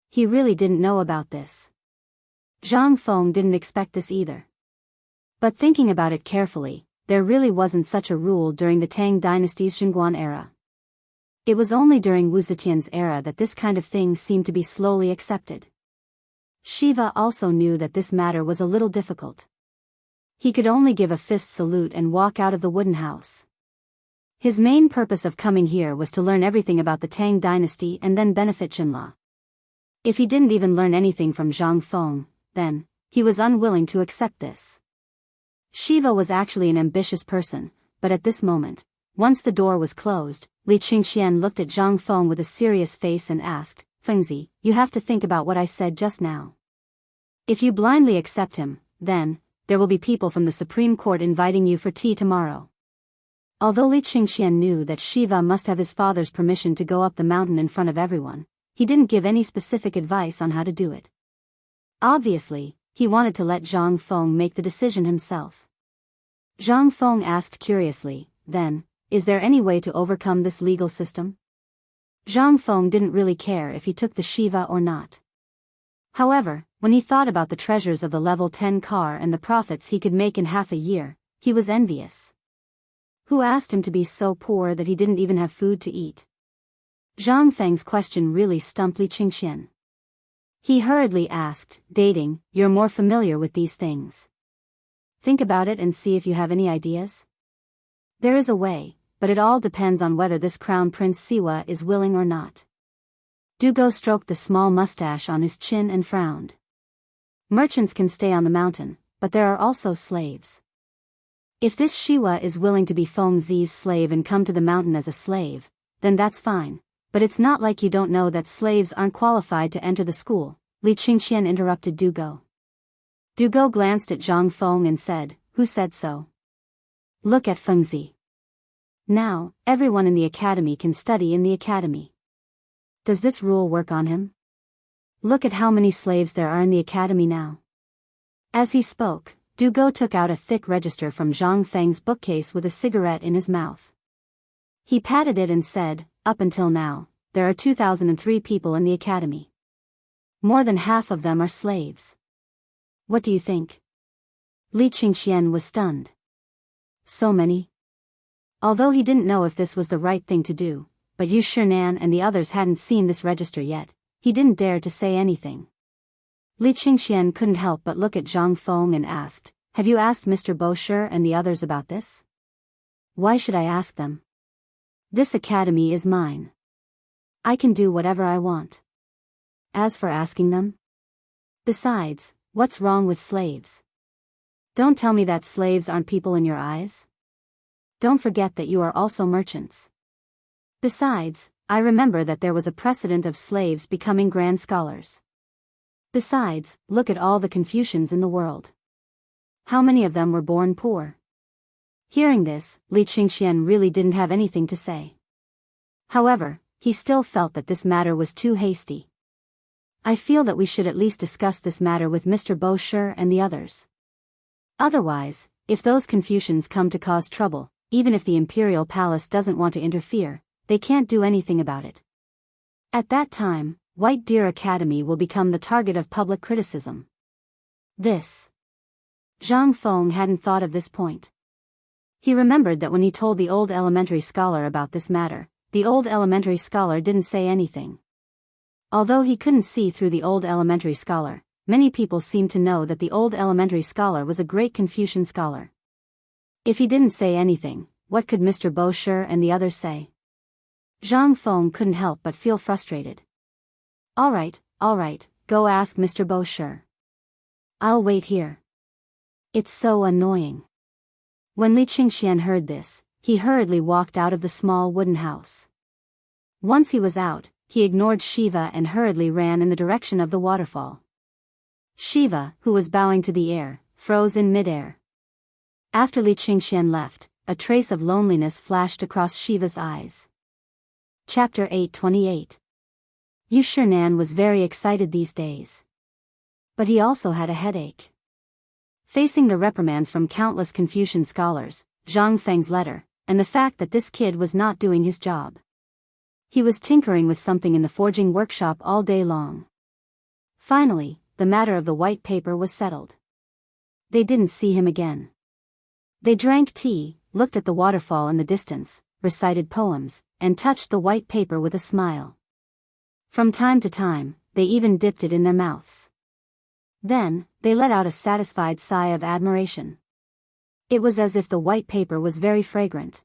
He really didn't know about this. Zhang Feng didn't expect this either. But thinking about it carefully, there really wasn't such a rule during the Tang dynasty's Xinguan era. It was only during Wu Zetian's era that this kind of thing seemed to be slowly accepted. Shiva also knew that this matter was a little difficult. He could only give a fist salute and walk out of the wooden house. His main purpose of coming here was to learn everything about the Tang dynasty and then benefit Xinla. If he didn't even learn anything from Zhang Feng, then he was unwilling to accept this. Shiva was actually an ambitious person, but at this moment, once the door was closed, Li Qingxian looked at Zhang Feng with a serious face and asked, "Fengzi, you have to think about what I said just now. If you blindly accept him, then there will be people from the Supreme Court inviting you for tea tomorrow." Although Li Qingxian knew that Shiva must have his father's permission to go up the mountain in front of everyone, he didn't give any specific advice on how to do it. Obviously, he wanted to let Zhang Feng make the decision himself. Zhang Feng asked curiously, "Then, is there any way to overcome this legal system?" Zhang Feng didn't really care if he took the Shiva or not. However, when he thought about the treasures of the level 10 car and the profits he could make in half a year, he was envious. Who asked him to be so poor that he didn't even have food to eat? Zhang Feng's question really stumped Li Qingxian. He hurriedly asked, "Dating, you're more familiar with these things. Think about it and see if you have any ideas." "There is a way, but it all depends on whether this Crown Prince Siwa is willing or not." Dugo stroked the small mustache on his chin and frowned. "Merchants can stay on the mountain, but there are also slaves. If this Shiwa is willing to be Feng Zi's slave and come to the mountain as a slave, then that's fine, but it's not like you don't know that slaves aren't qualified to enter the school," Li Qingxian interrupted Dugo. Dugo glanced at Zhang Feng and said, "Who said so? Look at Feng Zi. Now, everyone in the academy can study in the academy. Does this rule work on him? Look at how many slaves there are in the academy now." As he spoke, Dugo took out a thick register from Zhang Feng's bookcase with a cigarette in his mouth. He patted it and said, "Up until now, there are 2003 people in the academy. More than half of them are slaves. What do you think?" Li Qingxian was stunned. So many? Although he didn't know if this was the right thing to do, but Yu Shinan and the others hadn't seen this register yet, he didn't dare to say anything. Li Qingxian couldn't help but look at Zhang Feng and asked, "Have you asked Mr. Bosher and the others about this?" "Why should I ask them? This academy is mine. I can do whatever I want. As for asking them? Besides, what's wrong with slaves? Don't tell me that slaves aren't people in your eyes. Don't forget that you are also merchants. Besides, I remember that there was a precedent of slaves becoming grand scholars. Besides, look at all the Confucians in the world. How many of them were born poor?" Hearing this, Li Qingxian really didn't have anything to say. However, he still felt that this matter was too hasty. "I feel that we should at least discuss this matter with Mr. Bosher and the others. Otherwise, if those Confucians come to cause trouble, even if the imperial palace doesn't want to interfere, they can't do anything about it. At that time, White Deer Academy will become the target of public criticism." This. Zhang Feng hadn't thought of this point. He remembered that when he told the old elementary scholar about this matter, the old elementary scholar didn't say anything. Although he couldn't see through the old elementary scholar, many people seemed to know that the old elementary scholar was a great Confucian scholar. If he didn't say anything, what could Mr. Bosher and the others say? Zhang Feng couldn't help but feel frustrated. All right, go ask Mr. Bosher. I'll wait here. It's so annoying." When Li Qingxian heard this, he hurriedly walked out of the small wooden house. Once he was out, he ignored Shiva and hurriedly ran in the direction of the waterfall. Shiva, who was bowing to the air, froze in midair. After Li Qingxian left, a trace of loneliness flashed across Shiva's eyes. Chapter 828. Yu Shinan was very excited these days. But he also had a headache. Facing the reprimands from countless Confucian scholars, Zhang Feng's letter, and the fact that this kid was not doing his job. He was tinkering with something in the forging workshop all day long. Finally, the matter of the white paper was settled. They didn't see him again. They drank tea, looked at the waterfall in the distance, recited poems, and touched the white paper with a smile. From time to time, they even dipped it in their mouths. Then, they let out a satisfied sigh of admiration. It was as if the white paper was very fragrant.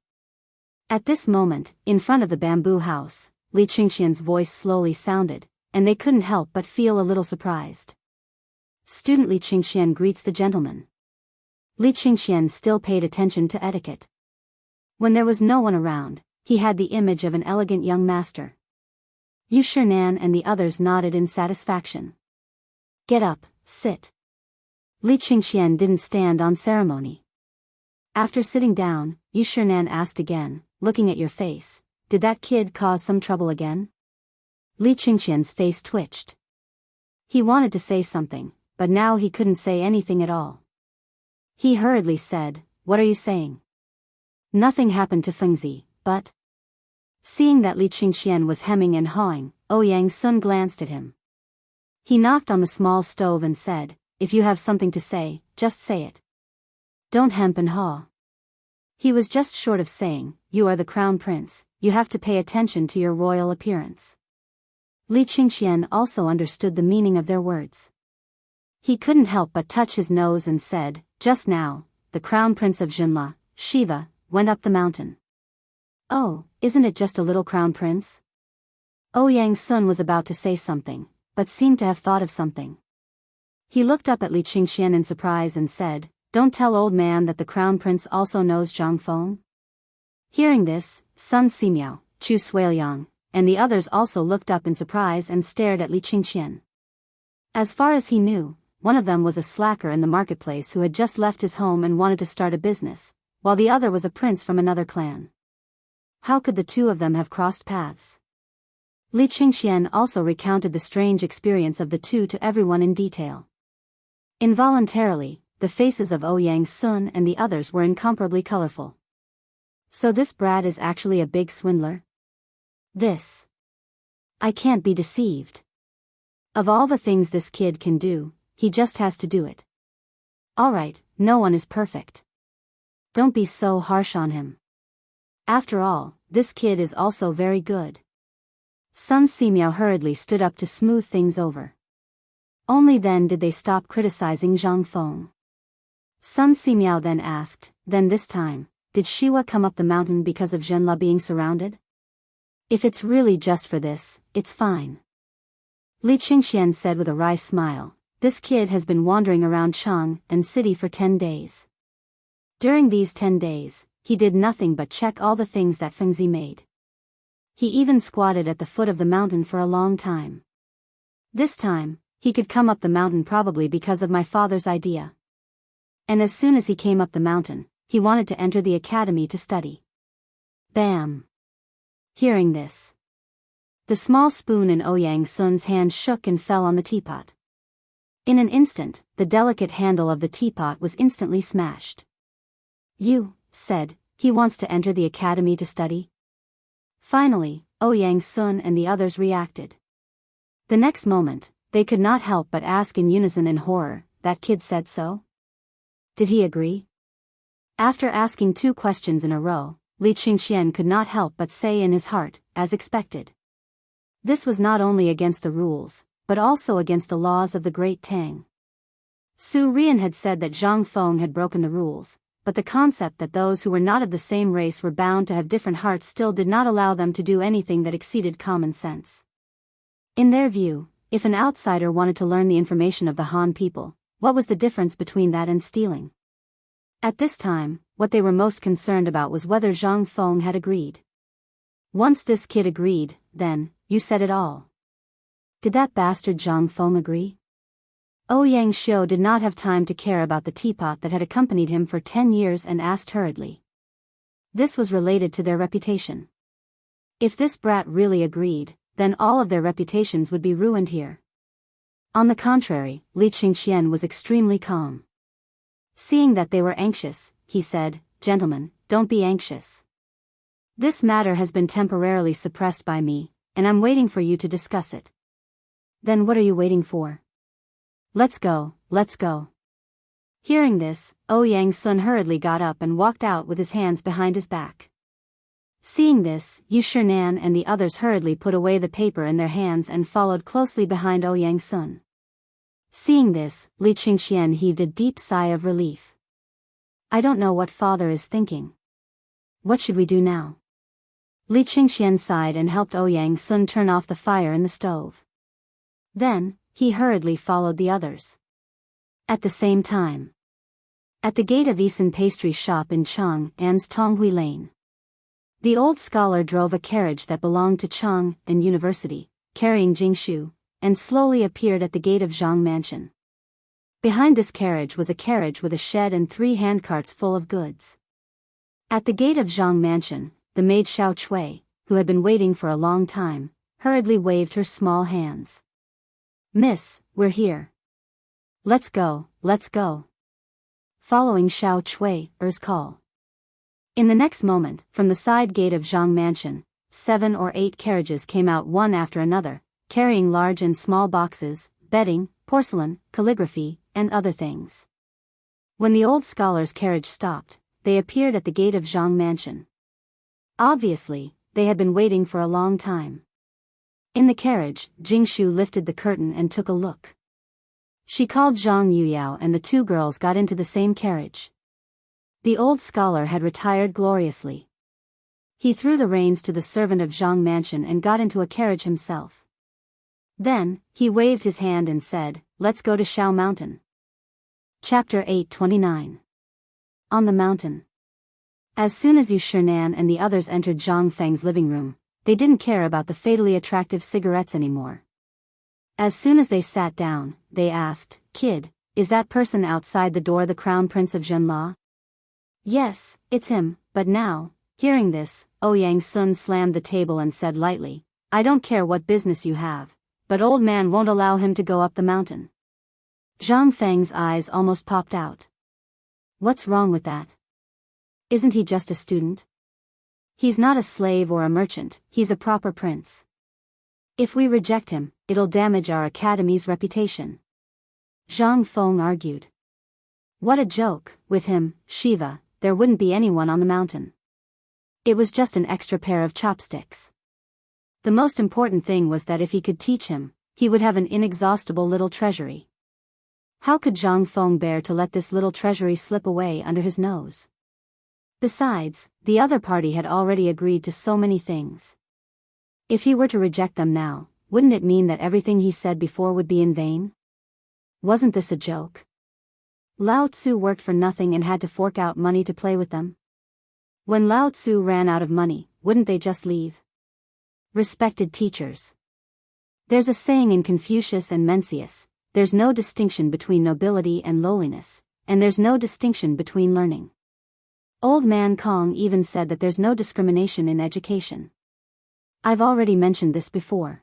At this moment, in front of the bamboo house, Li Qingxian's voice slowly sounded, and they couldn't help but feel a little surprised. Student Li Qingxian greets the gentleman. Li Qingxian still paid attention to etiquette. When there was no one around, he had the image of an elegant young master. Yu Shinan and the others nodded in satisfaction. Get up, sit. Li Qingxian didn't stand on ceremony. After sitting down, Yu Shinan asked again, looking at your face, did that kid cause some trouble again? Li Qingxian's face twitched. He wanted to say something, but now he couldn't say anything at all. He hurriedly said, what are you saying? Nothing happened to Fengzi, but... Seeing that Li Qingxian was hemming and hawing, Ouyang Sun glanced at him. He knocked on the small stove and said, if you have something to say, just say it. Don't hem and haw. He was just short of saying, you are the crown prince, you have to pay attention to your royal appearance. Li Qingxian also understood the meaning of their words. He couldn't help but touch his nose and said, just now, the crown prince of Jinla, Shiva, went up the mountain. Oh, isn't it just a little crown prince? Ouyang Sun was about to say something, but seemed to have thought of something. He looked up at Li Qingxian in surprise and said, don't tell old man that the crown prince also knows Zhang Feng. Hearing this, Sun Simiao, Chu Suiliang, and the others also looked up in surprise and stared at Li Qingxian. As far as he knew, one of them was a slacker in the marketplace who had just left his home and wanted to start a business, while the other was a prince from another clan. How could the two of them have crossed paths? Li Qingxian also recounted the strange experience of the two to everyone in detail. Involuntarily, the faces of Ouyang Sun and the others were incomparably colorful. So this brat is actually a big swindler? This. I can't be deceived. Of all the things this kid can do, he just has to do it. Alright, no one is perfect. Don't be so harsh on him. After all, this kid is also very good. Sun Simiao hurriedly stood up to smooth things over. Only then did they stop criticizing Zhang Feng. Sun Simiao then asked, then this time, did Shiwa come up the mountain because of Zhenla being surrounded? If it's really just for this, it's fine. Li Qingxian said with a wry smile, this kid has been wandering around Chang and city for 10 days. During these 10 days, he did nothing but check all the things that Fengzi made. He even squatted at the foot of the mountain for a long time. This time, he could come up the mountain probably because of my father's idea. And as soon as he came up the mountain, he wanted to enter the academy to study. Bam! Hearing this, the small spoon in Ouyang Sun's hand shook and fell on the teapot. In an instant, the delicate handle of the teapot was instantly smashed. You said, he wants to enter the academy to study? Finally, Ouyang Sun and the others reacted. The next moment, they could not help but ask in unison in horror, that kid said so? Did he agree? After asking 2 questions in a row, Li Qingxian could not help but say in his heart, as expected. This was not only against the rules, but also against the laws of the Great Tang. Su Rian had said that Zhang Feng had broken the rules, but the concept that those who were not of the same race were bound to have different hearts still did not allow them to do anything that exceeded common sense. In their view, if an outsider wanted to learn the information of the Han people, what was the difference between that and stealing? At this time, what they were most concerned about was whether Zhang Feng had agreed. Once this kid agreed, then, you said it all. Did that bastard Zhang Feng agree? Ouyang Xiu did not have time to care about the teapot that had accompanied him for 10 years and asked hurriedly. This was related to their reputation. If this brat really agreed, then all of their reputations would be ruined here. On the contrary, Li Qingxian was extremely calm. Seeing that they were anxious, he said, gentlemen, don't be anxious. This matter has been temporarily suppressed by me, and I'm waiting for you to discuss it. Then what are you waiting for? Let's go, let's go. Hearing this, Yang Sun hurriedly got up and walked out with his hands behind his back. Seeing this, Yu Shinan and the others hurriedly put away the paper in their hands and followed closely behind Yang Sun. Seeing this, Li Qingxian heaved a deep sigh of relief. I don't know what father is thinking. What should we do now? Li Qingxian sighed and helped Yang Sun turn off the fire in the stove. Then, he hurriedly followed the others. At the same time, at the gate of Eason Pastry Shop in Chang'an's Tonghui Lane, the old scholar drove a carriage that belonged to Chang'an University, carrying Jingshu, and slowly appeared at the gate of Zhang Mansion. Behind this carriage was a carriage with a shed and 3 handcarts full of goods. At the gate of Zhang Mansion, the maid Xiao Chui, who had been waiting for a long time, hurriedly waved her small hands. Miss, we're here. Let's go, let's go. Following Xiao Chui's call. In the next moment, from the side gate of Zhang Mansion, 7 or 8 carriages came out one after another, carrying large and small boxes, bedding, porcelain, calligraphy, and other things. When the old scholar's carriage stopped, they appeared at the gate of Zhang Mansion. Obviously, they had been waiting for a long time. In the carriage, Jingshu lifted the curtain and took a look. She called Zhang Yuyao and the 2 girls got into the same carriage. The old scholar had retired gloriously. He threw the reins to the servant of Zhang Mansion and got into a carriage himself. Then, he waved his hand and said, "Let's go to Shao Mountain." Chapter 829. On the Mountain. As soon as Yu Shinan and the others entered Zhang Feng's living room, they didn't care about the fatally attractive cigarettes anymore. As soon as they sat down, they asked, "Kid, is that person outside the door the Crown Prince of Zhenla?" "Yes, it's him," but now, hearing this, Yang Sun slammed the table and said lightly, "I don't care what business you have, but old man won't allow him to go up the mountain." Zhang Feng's eyes almost popped out. What's wrong with that? Isn't he just a student? He's not a slave or a merchant, he's a proper prince. If we reject him, it'll damage our academy's reputation. Zhang Feng argued. What a joke, with him, Shiva, there wouldn't be anyone on the mountain. It was just an extra pair of chopsticks. The most important thing was that if he could teach him, he would have an inexhaustible little treasury. How could Zhang Feng bear to let this little treasury slip away under his nose? Besides, the other party had already agreed to so many things. If he were to reject them now, wouldn't it mean that everything he said before would be in vain? Wasn't this a joke? Lao Tzu worked for nothing and had to fork out money to play with them. When Lao Tzu ran out of money, wouldn't they just leave? Respected teachers. There's a saying in Confucius and Mencius, there's no distinction between nobility and lowliness, and there's no distinction between learning. Old man Kong even said that there's no discrimination in education. I've already mentioned this before.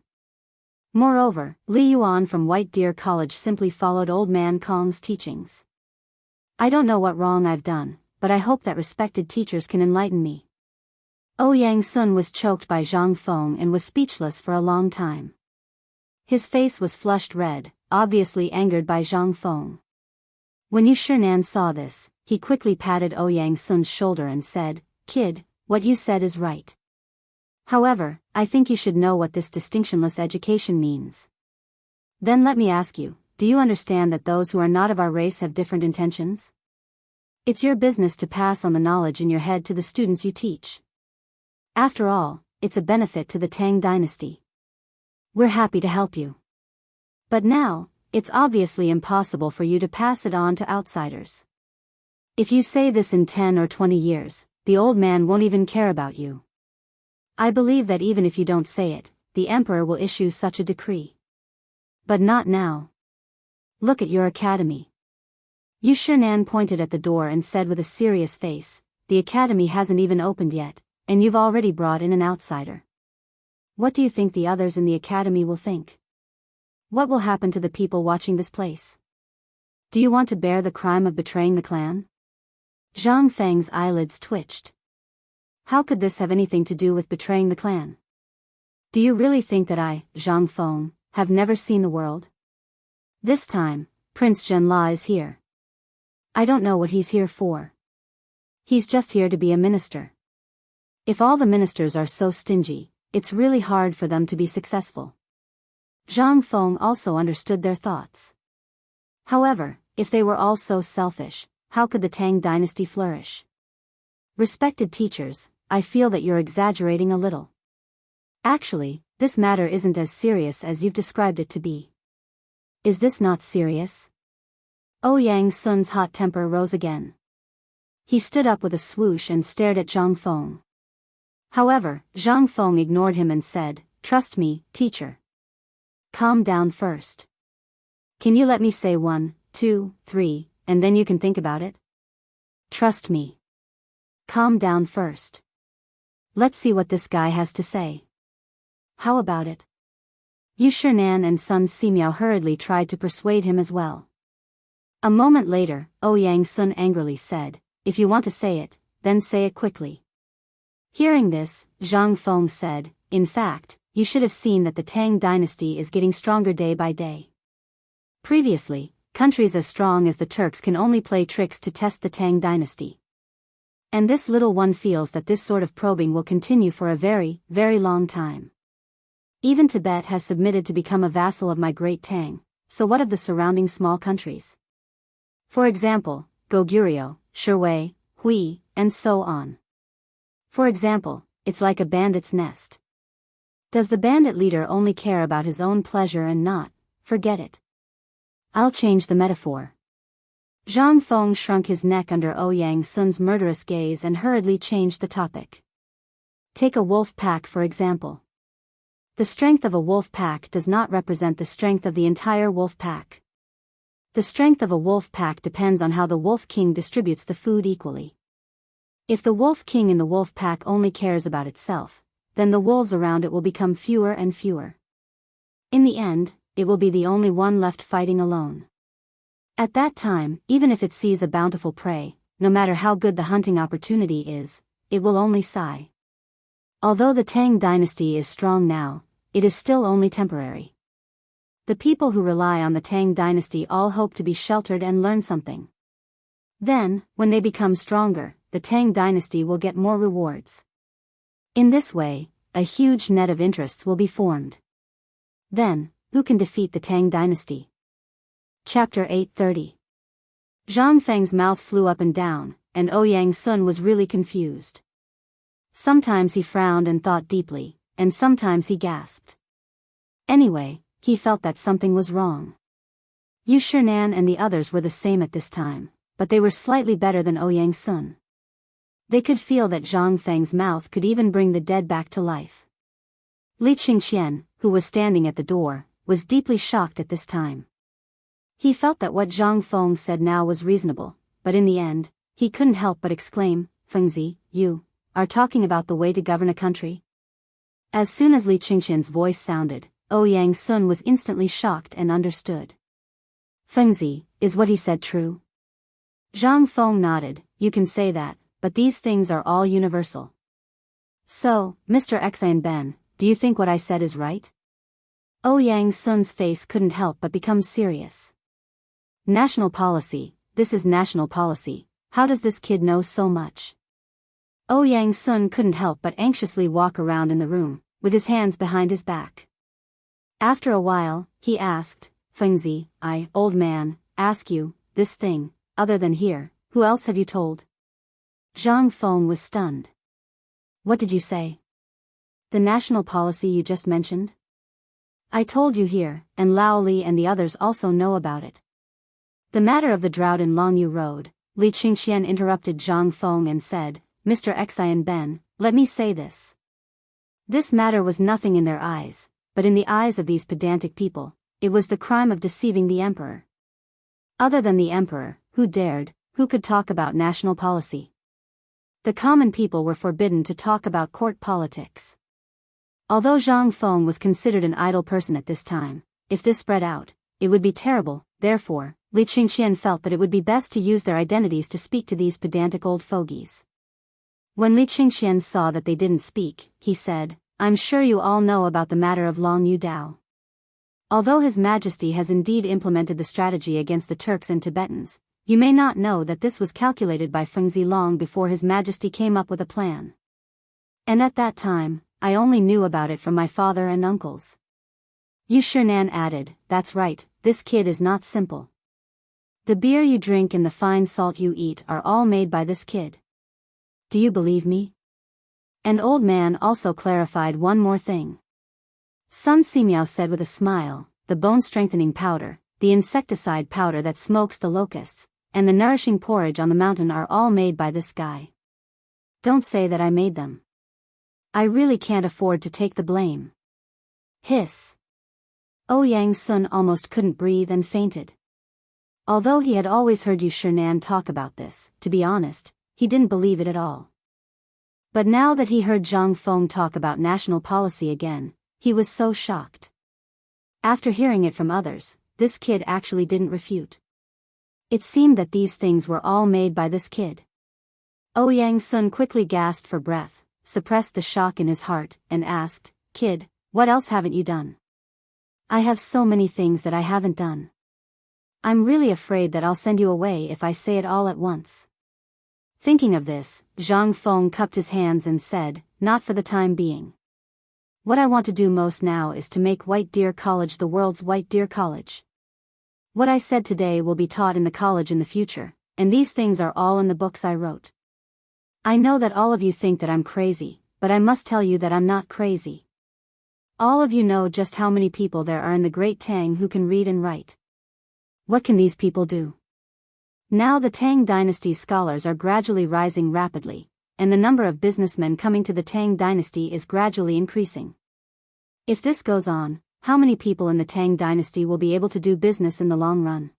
Moreover, Li Yuan from White Deer College simply followed old man Kong's teachings. I don't know what wrong I've done, but I hope that respected teachers can enlighten me. Yang Sun was choked by Zhang Feng and was speechless for a long time. His face was flushed red, obviously angered by Zhang Feng. When Yu Shinan saw this, he quickly patted Yang Sun's shoulder and said, "Kid, what you said is right. However, I think you should know what this distinctionless education means. Then let me ask you, do you understand that those who are not of our race have different intentions? It's your business to pass on the knowledge in your head to the students you teach. After all, it's a benefit to the Tang dynasty. We're happy to help you. But now, it's obviously impossible for you to pass it on to outsiders. If you say this in 10 or 20 years, the old man won't even care about you. I believe that even if you don't say it, the emperor will issue such a decree. But not now. Look at your academy." Yu Shinan pointed at the door and said with a serious face, "The academy hasn't even opened yet, and you've already brought in an outsider. What do you think the others in the academy will think? What will happen to the people watching this place? Do you want to bear the crime of betraying the clan?" Zhang Feng's eyelids twitched. How could this have anything to do with betraying the clan? Do you really think that I, Zhang Feng, have never seen the world? This time, Prince Zhenla is here. I don't know what he's here for. He's just here to be a minister. If all the ministers are so stingy, it's really hard for them to be successful. Zhang Feng also understood their thoughts. However, if they were all so selfish, how could the Tang dynasty flourish? Respected teachers, I feel that you're exaggerating a little. Actually, this matter isn't as serious as you've described it to be. Is this not serious? Ouyang Sun's hot temper rose again. He stood up with a swoosh and stared at Zhang Feng. However, Zhang Feng ignored him and said, "Trust me, teacher. Calm down first. Can you let me say 1, 2, 3, and then you can think about it? Trust me. Calm down first. Let's see what this guy has to say. How about it?" Yu Shinan and Sun Simiao hurriedly tried to persuade him as well. A moment later, Ouyang Sun angrily said, "If you want to say it, then say it quickly." Hearing this, Zhang Feng said, "In fact, you should have seen that the Tang dynasty is getting stronger day by day. Previously, countries as strong as the Turks can only play tricks to test the Tang dynasty. And this little one feels that this sort of probing will continue for a very, very long time. Even Tibet has submitted to become a vassal of my great Tang, so what of the surrounding small countries? For example, Goguryeo, Shirwei, Hui, and so on. For example, it's like a bandit's nest. Does the bandit leader only care about his own pleasure and not, forget it? I'll change the metaphor." Zhang Feng shrunk his neck under Ouyang Sun's murderous gaze and hurriedly changed the topic. Take a wolf pack for example. The strength of a wolf pack does not represent the strength of the entire wolf pack. The strength of a wolf pack depends on how the wolf king distributes the food equally. If the wolf king in the wolf pack only cares about itself, then the wolves around it will become fewer and fewer. In the end, it will be the only one left fighting alone. At that time, even if it sees a bountiful prey, no matter how good the hunting opportunity is, it will only sigh. Although the Tang dynasty is strong now, it is still only temporary. The people who rely on the Tang dynasty all hope to be sheltered and learn something. Then, when they become stronger, the Tang dynasty will get more rewards. In this way, a huge net of interests will be formed. Then, who can defeat the Tang dynasty? Chapter 830. Zhang Feng's mouth flew up and down, and Ouyang Sun was really confused. Sometimes he frowned and thought deeply, and sometimes he gasped. Anyway, he felt that something was wrong. Yu Shinan and the others were the same at this time, but they were slightly better than Ouyang Sun. They could feel that Zhang Feng's mouth could even bring the dead back to life. Li Qingxian, who was standing at the door, was deeply shocked at this time. He felt that what Zhang Feng said now was reasonable, but in the end, he couldn't help but exclaim, "Fengzi, you are talking about the way to govern a country?" As soon as Li Qingxian's voice sounded, Ouyang Sun was instantly shocked and understood. "Fengzi, is what he said true?" Zhang Feng nodded, "You can say that, but these things are all universal. So, Mr. Xian Ben, do you think what I said is right?" Ouyang Sun's face couldn't help but become serious. "National policy, this is national policy, how does this kid know so much?" Ouyang Sun couldn't help but anxiously walk around in the room, with his hands behind his back. After a while, he asked, "Fengzi, old man, ask you, this thing, other than here, who else have you told?" Zhang Feng was stunned. "What did you say?" "The national policy you just mentioned?" "I told you here, and Lao Li and the others also know about it." The matter of the drought in Longyu Road, Li Qingxian interrupted Zhang Feng and said, "Mr. Xian Ben, let me say this. This matter was nothing in their eyes, but in the eyes of these pedantic people, it was the crime of deceiving the emperor. Other than the emperor, who could talk about national policy? The common people were forbidden to talk about court politics." Although Zhang Feng was considered an idle person at this time, if this spread out, it would be terrible. Therefore, Li Qingxian felt that it would be best to use their identities to speak to these pedantic old fogies. When Li Qingxian saw that they didn't speak, he said, "I'm sure you all know about the matter of Longyu Dao. Although His Majesty has indeed implemented the strategy against the Turks and Tibetans, You may not know that this was calculated by Fengzi long before His Majesty came up with a plan. And at that time, I only knew about it from my father and uncles. Yu Shinan added, that's right, this kid is not simple. The beer you drink and the fine salt you eat are all made by this kid. Do you believe me? And old man also clarified one more thing. Sun Simiao said with a smile, the bone-strengthening powder, the insecticide powder that smokes the locusts, and the nourishing porridge on the mountain are all made by this guy. Don't say that I made them. I really can't afford to take the blame. Hiss. Ouyang Sun almost couldn't breathe and fainted. Although he had always heard Yu Shinan talk about this, to be honest, he didn't believe it at all. But now that he heard Zhang Feng talk about national policy again, he was so shocked. After hearing it from others, this kid actually didn't refute. It seemed that these things were all made by this kid. Ouyang Sun quickly gasped for breath, suppressed the shock in his heart, and asked, Kid, what else haven't you done? I have so many things that I haven't done. I'm really afraid that I'll send you away if I say it all at once. Thinking of this, Zhang Feng cupped his hands and said, not for the time being. What I want to do most now is to make White Deer College the world's White Deer College. What I said today will be taught in the college in the future, and these things are all in the books I wrote. I know that all of you think that I'm crazy, but I must tell you that I'm not crazy. All of you know just how many people there are in the Great Tang who can read and write. What can these people do? Now the Tang dynasty's scholars are gradually rising rapidly, and the number of businessmen coming to the Tang dynasty is gradually increasing. If this goes on, how many people in the Tang dynasty will be able to do business in the long run?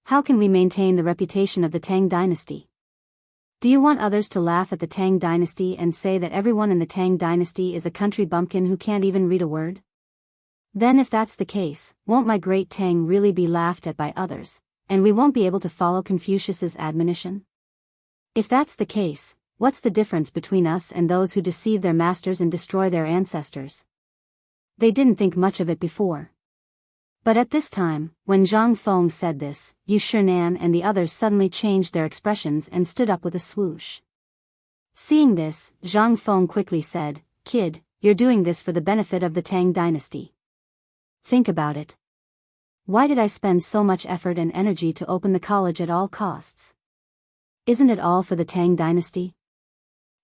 How can we maintain the reputation of the Tang dynasty? Do you want others to laugh at the Tang dynasty and say that everyone in the Tang dynasty is a country bumpkin who can't even read a word? Then if that's the case, won't my great Tang really be laughed at by others, and we won't be able to follow Confucius's admonition? If that's the case, what's the difference between us and those who deceive their masters and destroy their ancestors? They didn't think much of it before. But at this time, when Zhang Feng said this, Yu Shinan and the others suddenly changed their expressions and stood up with a swoosh. Seeing this, Zhang Feng quickly said, Kid, you're doing this for the benefit of the Tang dynasty. Think about it. Why did I spend so much effort and energy to open the college at all costs? Isn't it all for the Tang dynasty?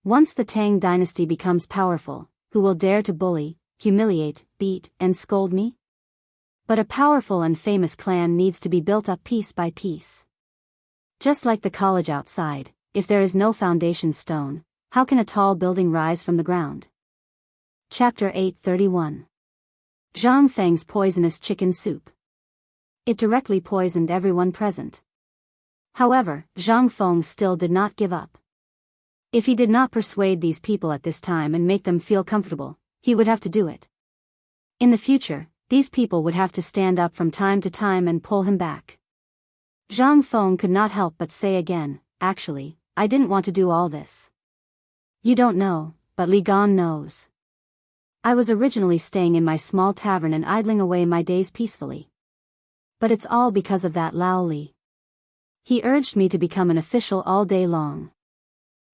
Once the Tang dynasty becomes powerful, who will dare to bully, humiliate, beat, and scold me? But a powerful and famous clan needs to be built up piece by piece. Just like the college outside, if there is no foundation stone, how can a tall building rise from the ground? Chapter 831. Zhang Feng's poisonous chicken soup. It directly poisoned everyone present. However, Zhang Feng still did not give up. If he did not persuade these people at this time and make them feel comfortable, he would have to do it. In the future, these people would have to stand up from time to time and pull him back. Zhang Feng could not help but say again, actually, I didn't want to do all this. You don't know, but Li Gan knows. I was originally staying in my small tavern and idling away my days peacefully. But it's all because of that Lao Li. He urged me to become an official all day long.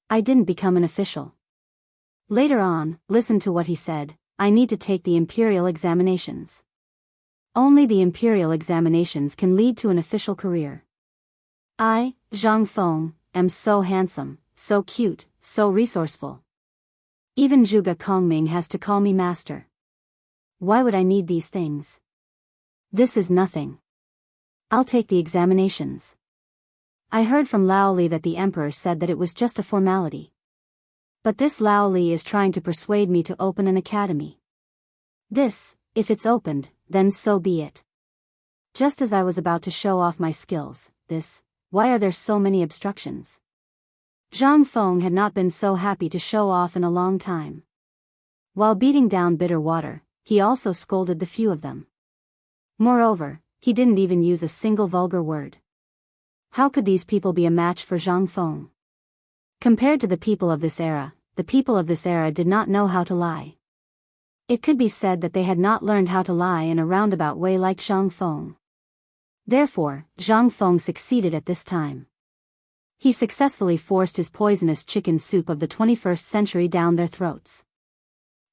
I didn't become an official. Later on, listen to what he said, I need to take the imperial examinations. Only the imperial examinations can lead to an official career. I, Zhang Feng, am so handsome, so cute, so resourceful. Even Zhuge Kongming has to call me master. Why would I need these things? This is nothing. I'll take the examinations. I heard from Lao Li that the emperor said that it was just a formality. But this Lao Li is trying to persuade me to open an academy. This, if it's opened, then so be it. Just as I was about to show off my skills, why are there so many obstructions? Zhang Feng had not been so happy to show off in a long time. While beating down bitter water, he also scolded the few of them. Moreover, he didn't even use a single vulgar word. How could these people be a match for Zhang Feng? Compared to the people of this era, the people of this era did not know how to lie. It could be said that they had not learned how to lie in a roundabout way like Zhang Feng. Therefore, Zhang Feng succeeded at this time. He successfully forced his poisonous chicken soup of the 21st century down their throats.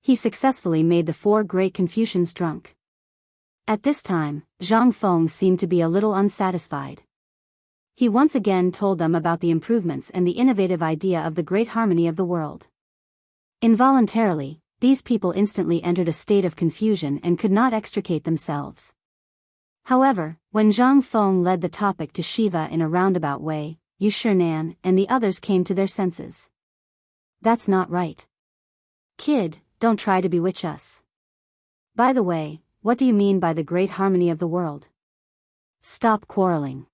He successfully made the 4 great Confucians drunk. At this time, Zhang Feng seemed to be a little unsatisfied. He once again told them about the improvements and the innovative idea of the great harmony of the world. Involuntarily, these people instantly entered a state of confusion and could not extricate themselves. However, when Zhang Feng led the topic to Shiva in a roundabout way, Yu Shinan and the others came to their senses. That's not right. Kid, don't try to bewitch us. By the way, what do you mean by the great harmony of the world? Stop quarreling.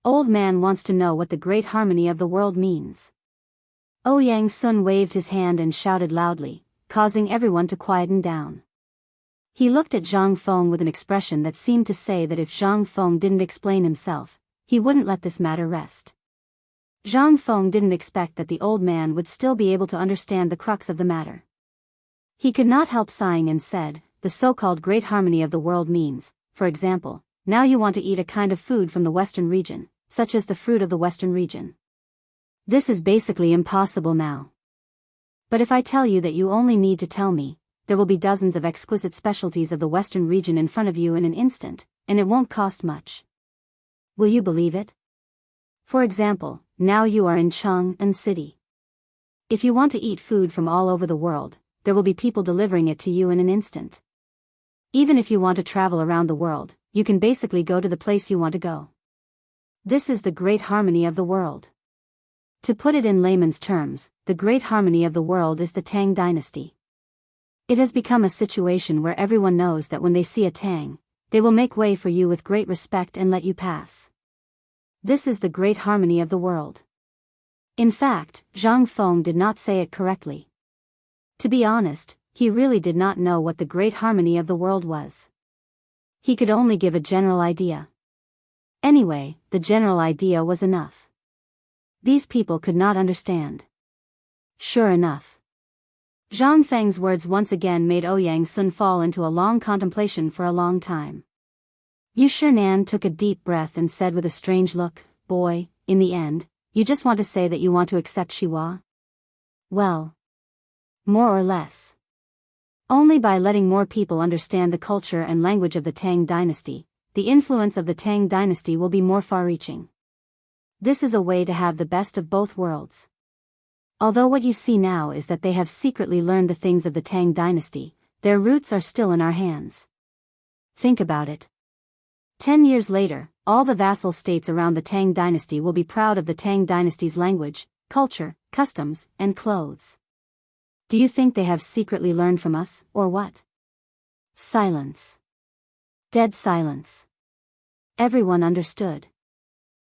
Old man wants to know what the great harmony of the world means. Ouyang Sun waved his hand and shouted loudly, causing everyone to quieten down. He looked at Zhang Feng with an expression that seemed to say that if Zhang Feng didn't explain himself, he wouldn't let this matter rest. Zhang Feng didn't expect that the old man would still be able to understand the crux of the matter. He could not help sighing and said, the so-called great harmony of the world means, for example, now you want to eat a kind of food from the Western region, such as the fruit of the Western region. This is basically impossible now. But if I tell you that you only need to tell me, there will be dozens of exquisite specialties of the Western region in front of you in an instant, and it won't cost much. Will you believe it? For example, now you are in Chang'an City. If you want to eat food from all over the world, there will be people delivering it to you in an instant. Even if you want to travel around the world, you can basically go to the place you want to go. This is the great harmony of the world. To put it in layman's terms, the great harmony of the world is the Tang dynasty. It has become a situation where everyone knows that when they see a Tang, they will make way for you with great respect and let you pass. This is the great harmony of the world. In fact, Zhang Feng did not say it correctly. To be honest, he really did not know what the great harmony of the world was. He could only give a general idea. Anyway, the general idea was enough. These people could not understand. Sure enough. Zhang Feng's words once again made Ouyang Sun fall into a long contemplation for a long time. Yu Shinan took a deep breath and said with a strange look, boy, in the end, you just want to say that you want to accept Shiwa? Well, more or less. Only by letting more people understand the culture and language of the Tang dynasty, the influence of the Tang dynasty will be more far-reaching. This is a way to have the best of both worlds. Although what you see now is that they have secretly learned the things of the Tang dynasty, their roots are still in our hands. Think about it. 10 years later, all the vassal states around the Tang dynasty will be proud of the Tang dynasty's language, culture, customs, and clothes. Do you think they have secretly learned from us, or what? Silence. Dead silence. Everyone understood.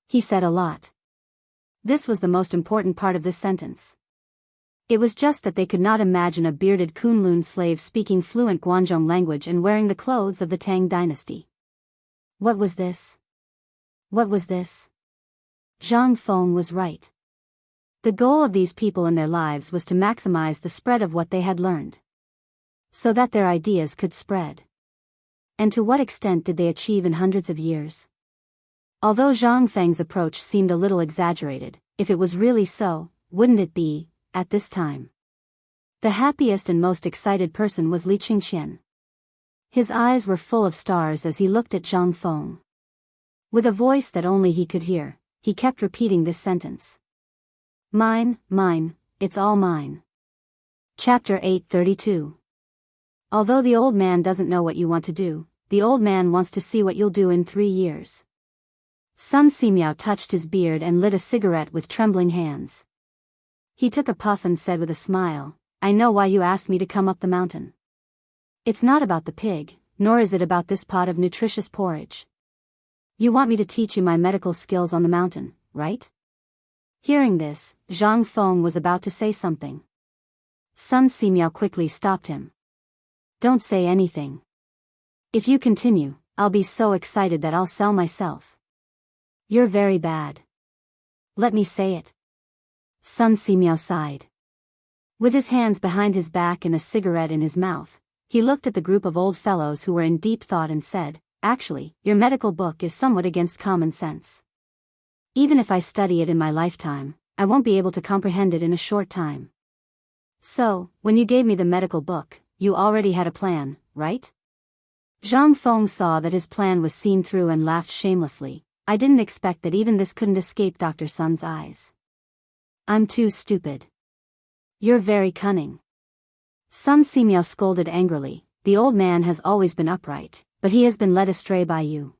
He said a lot. This was the most important part of this sentence. It was just that they could not imagine a bearded Kunlun slave speaking fluent Guanzhong language and wearing the clothes of the Tang dynasty. What was this? What was this? Zhang Feng was right. The goal of these people in their lives was to maximize the spread of what they had learned, so that their ideas could spread. And to what extent did they achieve in hundreds of years? Although Zhang Feng's approach seemed a little exaggerated, if it was really so, wouldn't it be, at this time? The happiest and most excited person was Li Qingqian. His eyes were full of stars as he looked at Zhang Feng. With a voice that only he could hear, he kept repeating this sentence. Mine, mine, it's all mine. Chapter 832. Although the old man doesn't know what you want to do, the old man wants to see what you'll do in 3 years. Sun Simiao touched his beard and lit a cigarette with trembling hands. He took a puff and said with a smile, I know why you asked me to come up the mountain. It's not about the pig, nor is it about this pot of nutritious porridge. You want me to teach you my medical skills on the mountain, right? Hearing this, Zhang Feng was about to say something. Sun Simiao quickly stopped him. Don't say anything. If you continue, I'll be so excited that I'll sell myself. You're very bad. Let me say it. Sun Simiao sighed. With his hands behind his back and a cigarette in his mouth, he looked at the group of old fellows who were in deep thought and said, actually, your medical book is somewhat against common sense. Even if I study it in my lifetime, I won't be able to comprehend it in a short time. So, when you gave me the medical book, you already had a plan, right? Zhang Feng saw that his plan was seen through and laughed shamelessly. I didn't expect that even this couldn't escape Dr. Sun's eyes. I'm too stupid. You're very cunning. Sun Simiao scolded angrily. The old man has always been upright, but he has been led astray by you.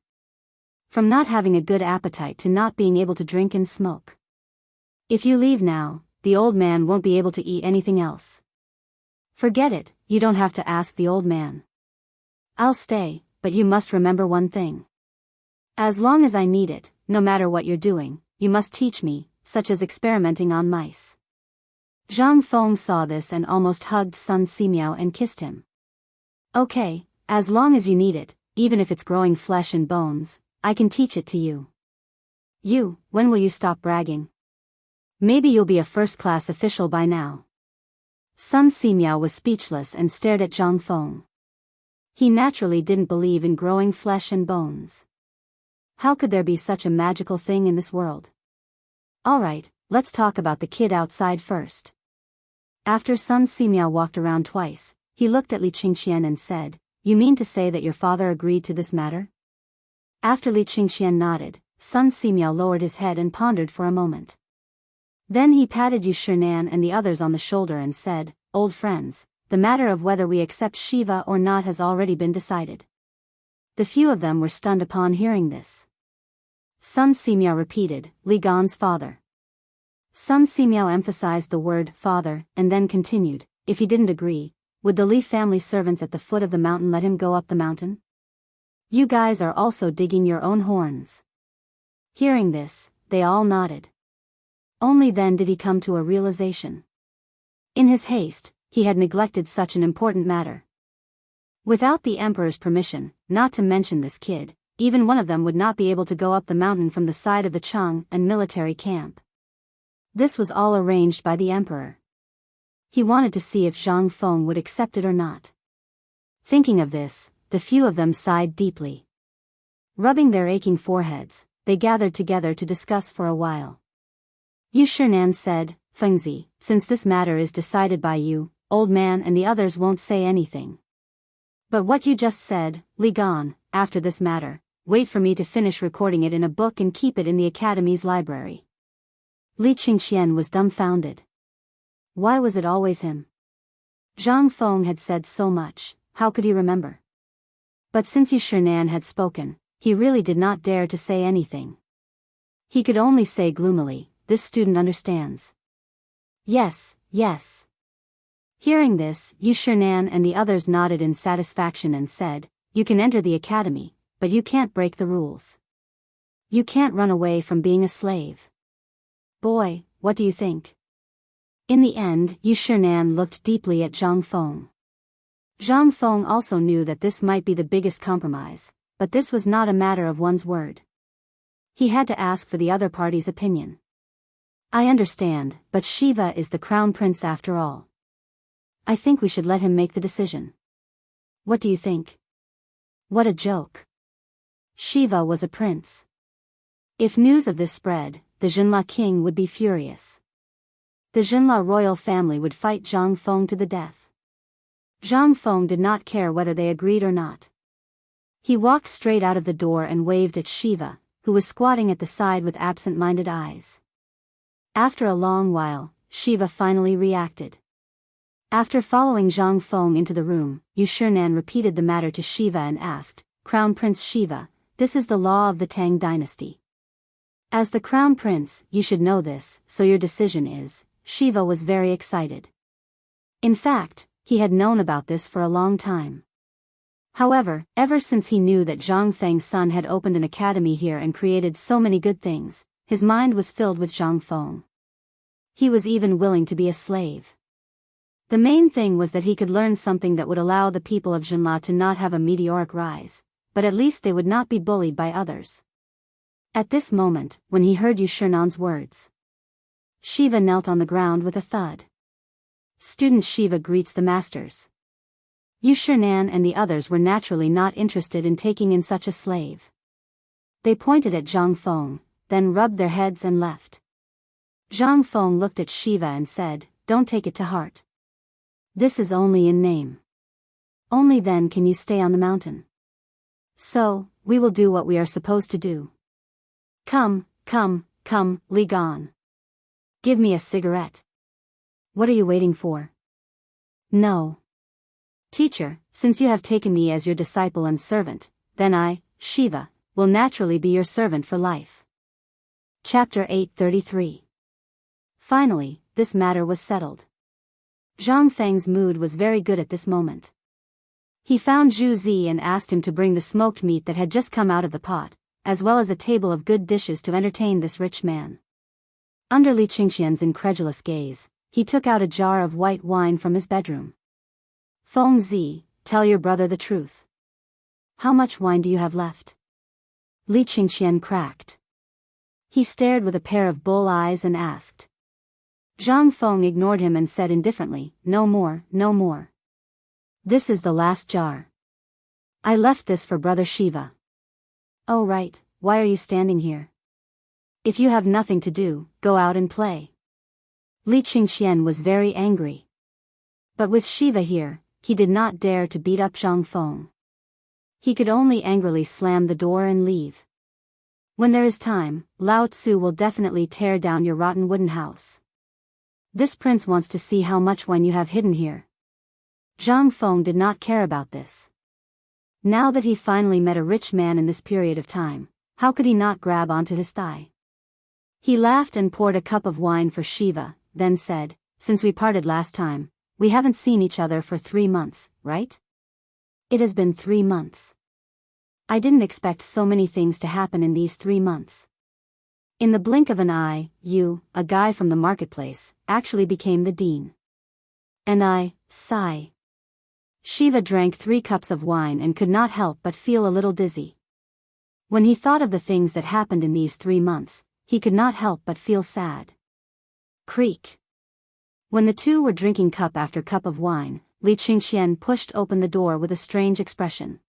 From not having a good appetite to not being able to drink and smoke. If you leave now, the old man won't be able to eat anything else. Forget it, you don't have to ask the old man. I'll stay, but you must remember one thing. As long as I need it, no matter what you're doing, you must teach me, such as experimenting on mice. Zhang Feng saw this and almost hugged Sun Simiao and kissed him. Okay, as long as you need it, even if it's growing flesh and bones, I can teach it to you. When will you stop bragging? Maybe you'll be a first-class official by now. Sun Simiao was speechless and stared at Zhang Feng. He naturally didn't believe in growing flesh and bones. How could there be such a magical thing in this world? Alright, let's talk about the kid outside first. After Sun Simiao walked around twice, he looked at Li Qingxian and said, You mean to say that your father agreed to this matter? After Li Qingxian nodded, Sun Simiao lowered his head and pondered for a moment. Then he patted Yu Shinan and the others on the shoulder and said, Old friends, the matter of whether we accept Shiva or not has already been decided. The few of them were stunned upon hearing this. Sun Simiao repeated, Li Gan's father. Sun Simiao emphasized the word father and then continued, if he didn't agree, would the Li family servants at the foot of the mountain let him go up the mountain? You guys are also digging your own horns. Hearing this, they all nodded. Only then did he come to a realization. In his haste, he had neglected such an important matter. Without the emperor's permission, not to mention this kid, even one of them would not be able to go up the mountain from the side of the Chang and military camp. This was all arranged by the emperor. He wanted to see if Zhang Feng would accept it or not. Thinking of this, the few of them sighed deeply. Rubbing their aching foreheads, they gathered together to discuss for a while. Yu Shinan said, Fengzi, since this matter is decided by you, old man and the others won't say anything. But what you just said, Li Gan, after this matter, wait for me to finish recording it in a book and keep it in the academy's library. Li Qingxian was dumbfounded. Why was it always him? Zhang Feng had said so much, how could he remember? But since Yu Shinan had spoken, he really did not dare to say anything. He could only say gloomily, this student understands. Yes, yes. Hearing this, Yu Shinan and the others nodded in satisfaction and said, You can enter the academy, but you can't break the rules. You can't run away from being a slave. Boy, what do you think? In the end, Yu Shinan looked deeply at Zhang Feng. Zhang Feng also knew that this might be the biggest compromise, but this was not a matter of one's word. He had to ask for the other party's opinion. I understand, but Shiva is the crown prince after all. I think we should let him make the decision. What do you think? What a joke. Shiva was a prince. If news of this spread, the Jinla king would be furious. The Jinla royal family would fight Zhang Feng to the death. Zhang Feng did not care whether they agreed or not. He walked straight out of the door and waved at Shiva, who was squatting at the side with absent-minded eyes. After a long while, Shiva finally reacted. After following Zhang Feng into the room, Yu Shinan repeated the matter to Shiva and asked, Crown Prince Shiva, this is the law of the Tang dynasty. As the Crown Prince, you should know this, so your decision is. Shiva was very excited. In fact, he had known about this for a long time. However, ever since he knew that Zhang Feng's son had opened an academy here and created so many good things, his mind was filled with Zhang Feng. He was even willing to be a slave. The main thing was that he could learn something that would allow the people of Jinla to not have a meteoric rise, but at least they would not be bullied by others. At this moment, when he heard Yu Shinan's words, Shiva knelt on the ground with a thud. Student Shiva greets the masters. Yu Shinan and the others were naturally not interested in taking in such a slave. They pointed at Zhang Feng, then rubbed their heads and left. Zhang Feng looked at Shiva and said, "Don't take it to heart. This is only in name. Only then can you stay on the mountain. So, we will do what we are supposed to do. Come, Li Gan. Give me a cigarette. What are you waiting for?" "No. Teacher, since you have taken me as your disciple and servant, then I, Shiva, will naturally be your servant for life." Chapter 833. Finally, this matter was settled. Zhang Feng's mood was very good at this moment. He found Zhu Zi and asked him to bring the smoked meat that had just come out of the pot, as well as a table of good dishes to entertain this rich man. Under Li Qingxian's incredulous gaze, he took out a jar of white wine from his bedroom. "Feng Zi, tell your brother the truth. How much wine do you have left?" Li Qingxian cracked. He stared with a pair of bull eyes and asked. Zhang Feng ignored him and said indifferently, "No more, no more. This is the last jar. I left this for Brother Shiva." "Oh right, why are you standing here? If you have nothing to do, go out and play." Li Qingxian was very angry. But with Shiva here, he did not dare to beat up Zhang Feng. He could only angrily slam the door and leave. When there is time, Lao Tzu will definitely tear down your rotten wooden house. This prince wants to see how much wine you have hidden here. Zhang Feng did not care about this. Now that he finally met a rich man in this period of time, how could he not grab onto his thigh? He laughed and poured a cup of wine for Shiva, then said, "Since we parted last time, we haven't seen each other for 3 months, right? It has been 3 months. I didn't expect so many things to happen in these 3 months. In the blink of an eye, you, a guy from the marketplace, actually became the dean. And I, sigh." Shiva drank 3 cups of wine and could not help but feel a little dizzy. When he thought of the things that happened in these 3 months, he could not help but feel sad. Creak. When the two were drinking cup after cup of wine, Li Qingxian pushed open the door with a strange expression.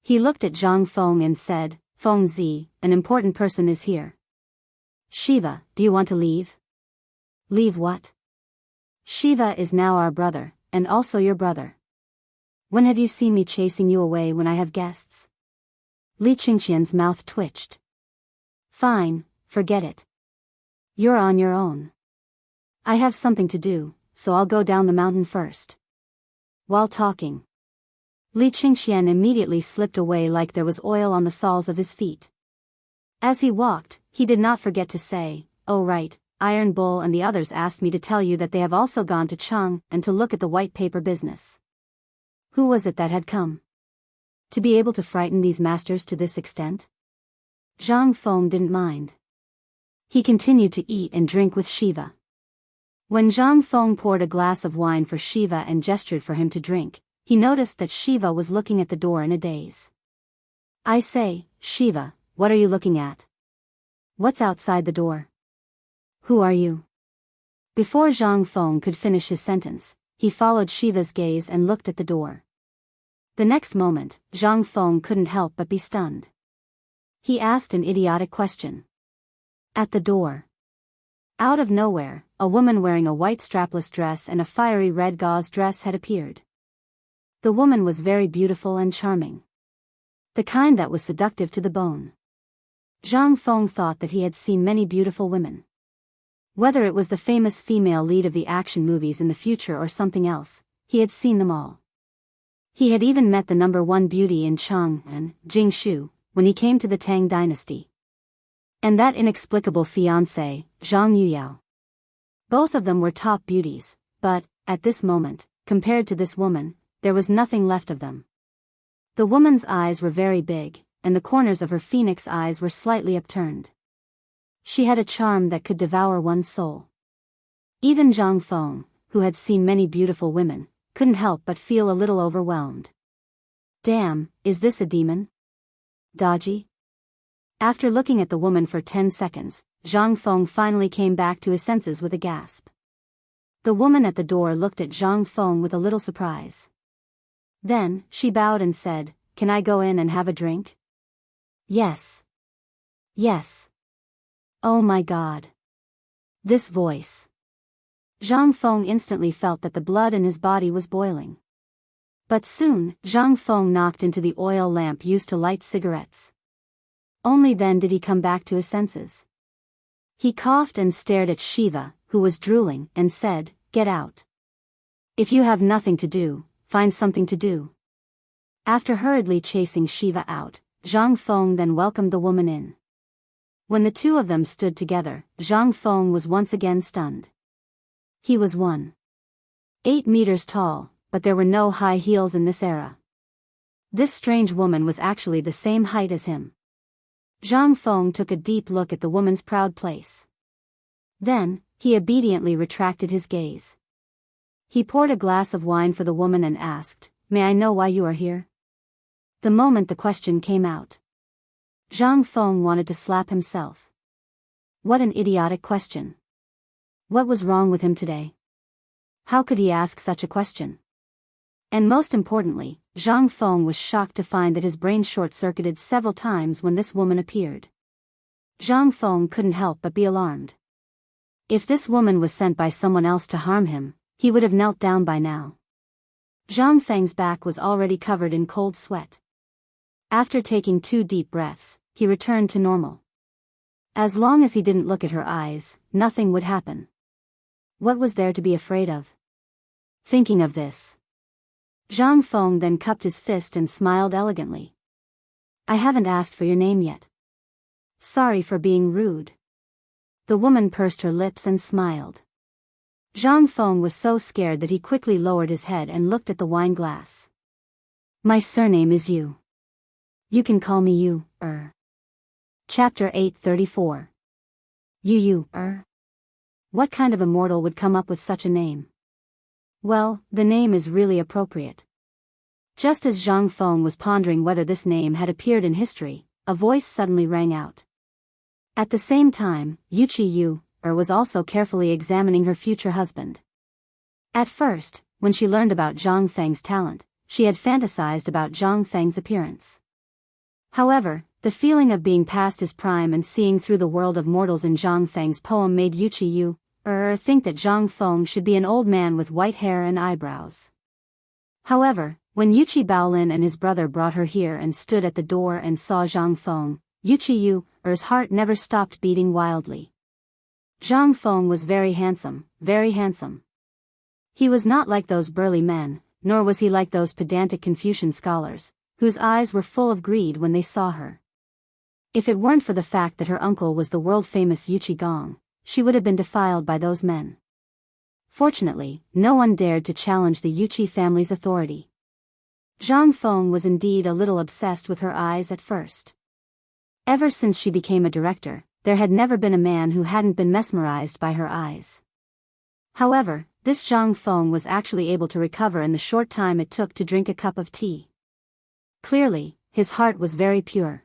He looked at Zhang Feng and said, "Feng Zi, an important person is here." "Shiva, do you want to leave?" "Leave what?" "Shiva is now our brother, and also your brother. When have you seen me chasing you away when I have guests?" Li Qingxian's mouth twitched. "Fine, forget it. You're on your own. I have something to do, so I'll go down the mountain first." While talking, Li Qingxian immediately slipped away like there was oil on the soles of his feet. As he walked, he did not forget to say, "Oh right, Iron Bull and the others asked me to tell you that they have also gone to Cheng and to look at the white paper business." Who was it that had come? To be able to frighten these masters to this extent? Zhang Feng didn't mind. He continued to eat and drink with Shiva. When Zhang Feng poured a glass of wine for Shiva and gestured for him to drink, he noticed that Shiva was looking at the door in a daze. "I say, Shiva, what are you looking at? What's outside the door? Who are you?" Before Zhang Feng could finish his sentence, he followed Shiva's gaze and looked at the door. The next moment, Zhang Feng couldn't help but be stunned. He asked an idiotic question. At the door, out of nowhere, a woman wearing a white strapless dress and a fiery red gauze dress had appeared. The woman was very beautiful and charming. The kind that was seductive to the bone. Zhang Feng thought that he had seen many beautiful women. Whether it was the famous female lead of the action movies in the future or something else, he had seen them all. He had even met the #1 beauty in Cheng and Jingshu when he came to the Tang dynasty. And that inexplicable fiancé, Zhang Yuyao. Both of them were top beauties, but, at this moment, compared to this woman, there was nothing left of them. The woman's eyes were very big, and the corners of her phoenix eyes were slightly upturned. She had a charm that could devour one's soul. Even Zhang Feng, who had seen many beautiful women, couldn't help but feel a little overwhelmed. Damn, is this a demon? Dodgy? After looking at the woman for 10 seconds, Zhang Feng finally came back to his senses with a gasp. The woman at the door looked at Zhang Feng with a little surprise. Then, she bowed and said, "Can I go in and have a drink?" "Yes. Yes." Oh my God. This voice. Zhang Feng instantly felt that the blood in his body was boiling. But soon, Zhang Feng knocked into the oil lamp used to light cigarettes. Only then did he come back to his senses. He coughed and stared at Shiva, who was drooling, and said, "Get out. If you have nothing to do, find something to do." After hurriedly chasing Shiva out, Zhang Feng then welcomed the woman in. When the two of them stood together, Zhang Feng was once again stunned. He was 1.8 meters tall, but there were no high heels in this era. This strange woman was actually the same height as him. Zhang Feng took a deep look at the woman's proud place. Then, he obediently retracted his gaze. He poured a glass of wine for the woman and asked, "May I know why you are here?" The moment the question came out, Zhang Feng wanted to slap himself. What an idiotic question. What was wrong with him today? How could he ask such a question? And most importantly, Zhang Feng was shocked to find that his brain short-circuited several times when this woman appeared. Zhang Feng couldn't help but be alarmed. If this woman was sent by someone else to harm him, he would have knelt down by now. Zhang Feng's back was already covered in cold sweat. After taking 2 deep breaths, he returned to normal. As long as he didn't look at her eyes, nothing would happen. What was there to be afraid of? Thinking of this, Zhang Feng then cupped his fist and smiled elegantly. "I haven't asked for your name yet. Sorry for being rude." The woman pursed her lips and smiled. Zhang Feng was so scared that he quickly lowered his head and looked at the wine glass. "My surname is Yu. You can call me Yu, Chapter 834. Yu. What kind of immortal would come up with such a name? Well, the name is really appropriate. Just as Zhang Feng was pondering whether this name had appeared in history, a voice suddenly rang out. At the same time, Yu was also carefully examining her future husband. At first, when she learned about Zhang Feng's talent, she had fantasized about Zhang Feng's appearance. However, the feeling of being past his prime and seeing through the world of mortals in Zhang Feng's poem made Yu think that Zhang Feng should be an old man with white hair and eyebrows. However, when Yuchi Baolin and his brother brought her here and stood at the door and saw Zhang Feng, Yu's heart never stopped beating wildly. Zhang Feng was very handsome, very handsome. He was not like those burly men, nor was he like those pedantic Confucian scholars, whose eyes were full of greed when they saw her. If it weren't for the fact that her uncle was the world-famous Yuchi Gong, she would have been defiled by those men. Fortunately, no one dared to challenge the Yuchi family's authority. Zhang Feng was indeed a little obsessed with her eyes at first. Ever since she became a director, there had never been a man who hadn't been mesmerized by her eyes. However, this Zhang Feng was actually able to recover in the short time it took to drink a cup of tea. Clearly, his heart was very pure.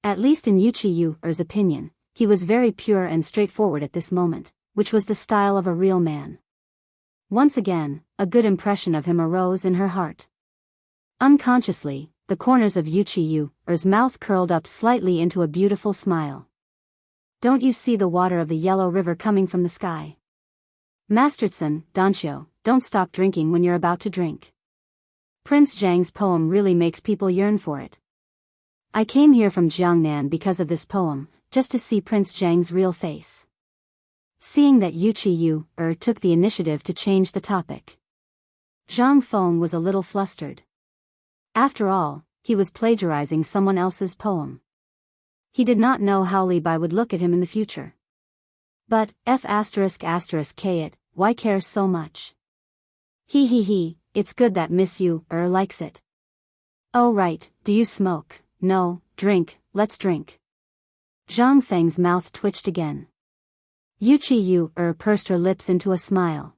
At least in Yu's opinion, he was very pure and straightforward at this moment, which was the style of a real man. Once again, a good impression of him arose in her heart. Unconsciously, the corners of Yu's mouth curled up slightly into a beautiful smile. "Don't you see the water of the yellow river coming from the sky? Masterson, Danshio, don't stop drinking when you're about to drink. Prince Zhang's poem really makes people yearn for it. I came here from Jiangnan because of this poem, just to see Prince Zhang's real face." Seeing that Yu took the initiative to change the topic, Zhang Feng was a little flustered. After all, he was plagiarizing someone else's poem. He did not know how Li Bai would look at him in the future. But, why care so much? It's good that Miss Yu likes it. Oh right, do you smoke? No, drink, let's drink. Zhang Feng's mouth twitched again. Yu pursed her lips into a smile.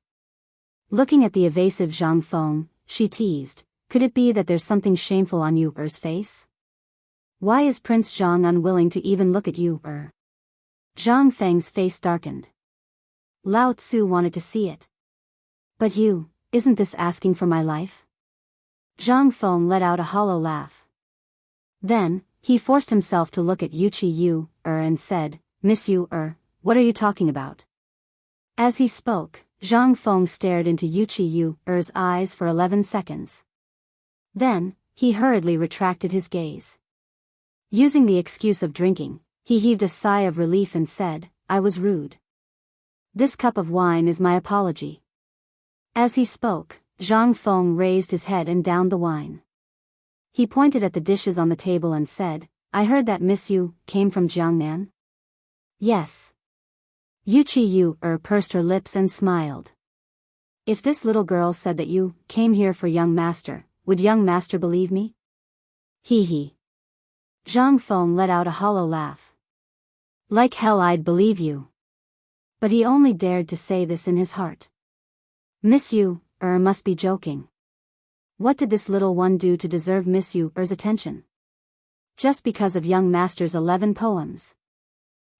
Looking at the evasive Zhang Feng, she teased, "Could it be that there's something shameful on Yu's face? Why is Prince Zhang unwilling to even look at Yu?" Zhang Feng's face darkened. Lao Tzu wanted to see it. "But isn't this asking for my life?" Zhang Feng let out a hollow laugh. Then, he forced himself to look at Yuqi Yu and said, Miss Yu what are you talking about? As he spoke, Zhang Feng stared into Yuqi Yu's eyes for 11 seconds. Then, he hurriedly retracted his gaze. Using the excuse of drinking, he heaved a sigh of relief and said, I was rude. This cup of wine is my apology. As he spoke, Zhang Feng raised his head and downed the wine. He pointed at the dishes on the table and said, I heard that Miss Yu came from Jiangnan? Yes. Yuqi Yu pursed her lips and smiled. If this little girl said that you came here for young master, would young master believe me? Hee hee. Zhang Feng let out a hollow laugh. Like hell I'd believe you. But he only dared to say this in his heart. Miss Yu must be joking. What did this little one do to deserve Miss Yu's attention? Just because of young master's 11 poems.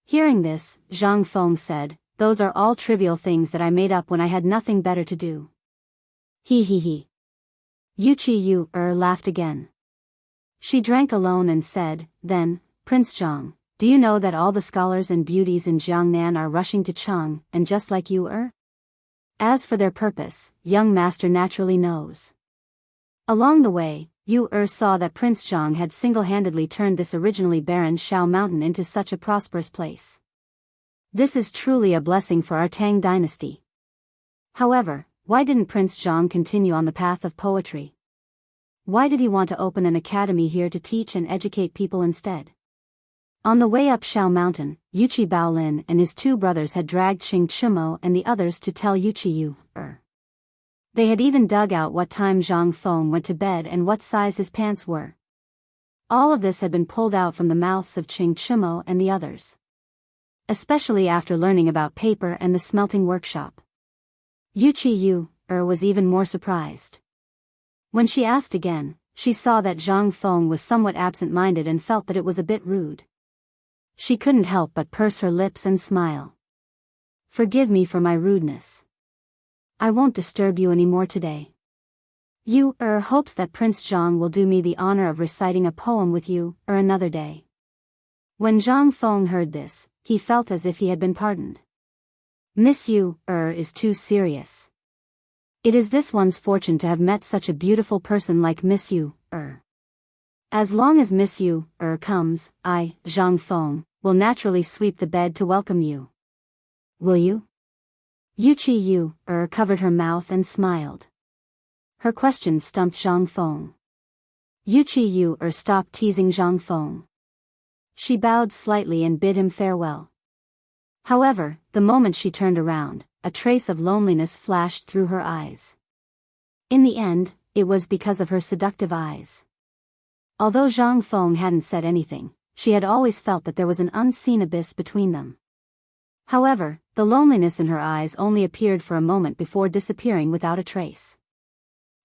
Hearing this, Zhang Feng said, those are all trivial things that I made up when I had nothing better to do. Hee hee hee. Yuqi Yu laughed again. She drank alone and said, then, Prince Zhang, do you know that all the scholars and beauties in Jiangnan are rushing to Cheng, and just like you As for their purpose, young master naturally knows. Along the way, Yu saw that Prince Zhang had single-handedly turned this originally barren Shao mountain into such a prosperous place. This is truly a blessing for our Tang dynasty. However, why didn't Prince Zhang continue on the path of poetry? Why did he want to open an academy here to teach and educate people instead? On the way up Shao Mountain, Yuqi Baolin and his 2 brothers had dragged Qing Chumo and the others to tell Yuqi Yu They had even dug out what time Zhang Feng went to bed and what size his pants were. All of this had been pulled out from the mouths of Qing Chumo and the others. Especially after learning about paper and the smelting workshop. Yuqi Yu was even more surprised. When she asked again, she saw that Zhang Feng was somewhat absent-minded and felt that it was a bit rude. She couldn't help but purse her lips and smile. Forgive me for my rudeness. I won't disturb you anymore today. Yu hopes that Prince Zhang will do me the honor of reciting a poem with you another day. When Zhang Feng heard this, he felt as if he had been pardoned. Miss Yu is too serious. It is this one's fortune to have met such a beautiful person like Miss Yu As long as Miss Yu comes, I, Zhang Feng, will naturally sweep the bed to welcome you. Will you? Yuqi Yu covered her mouth and smiled. Her question stumped Zhang Feng. Yuqi Yu stopped teasing Zhang Feng. She bowed slightly and bid him farewell. However, the moment she turned around, a trace of loneliness flashed through her eyes. In the end, it was because of her seductive eyes. Although Zhang Feng hadn't said anything, she had always felt that there was an unseen abyss between them. However, the loneliness in her eyes only appeared for a moment before disappearing without a trace.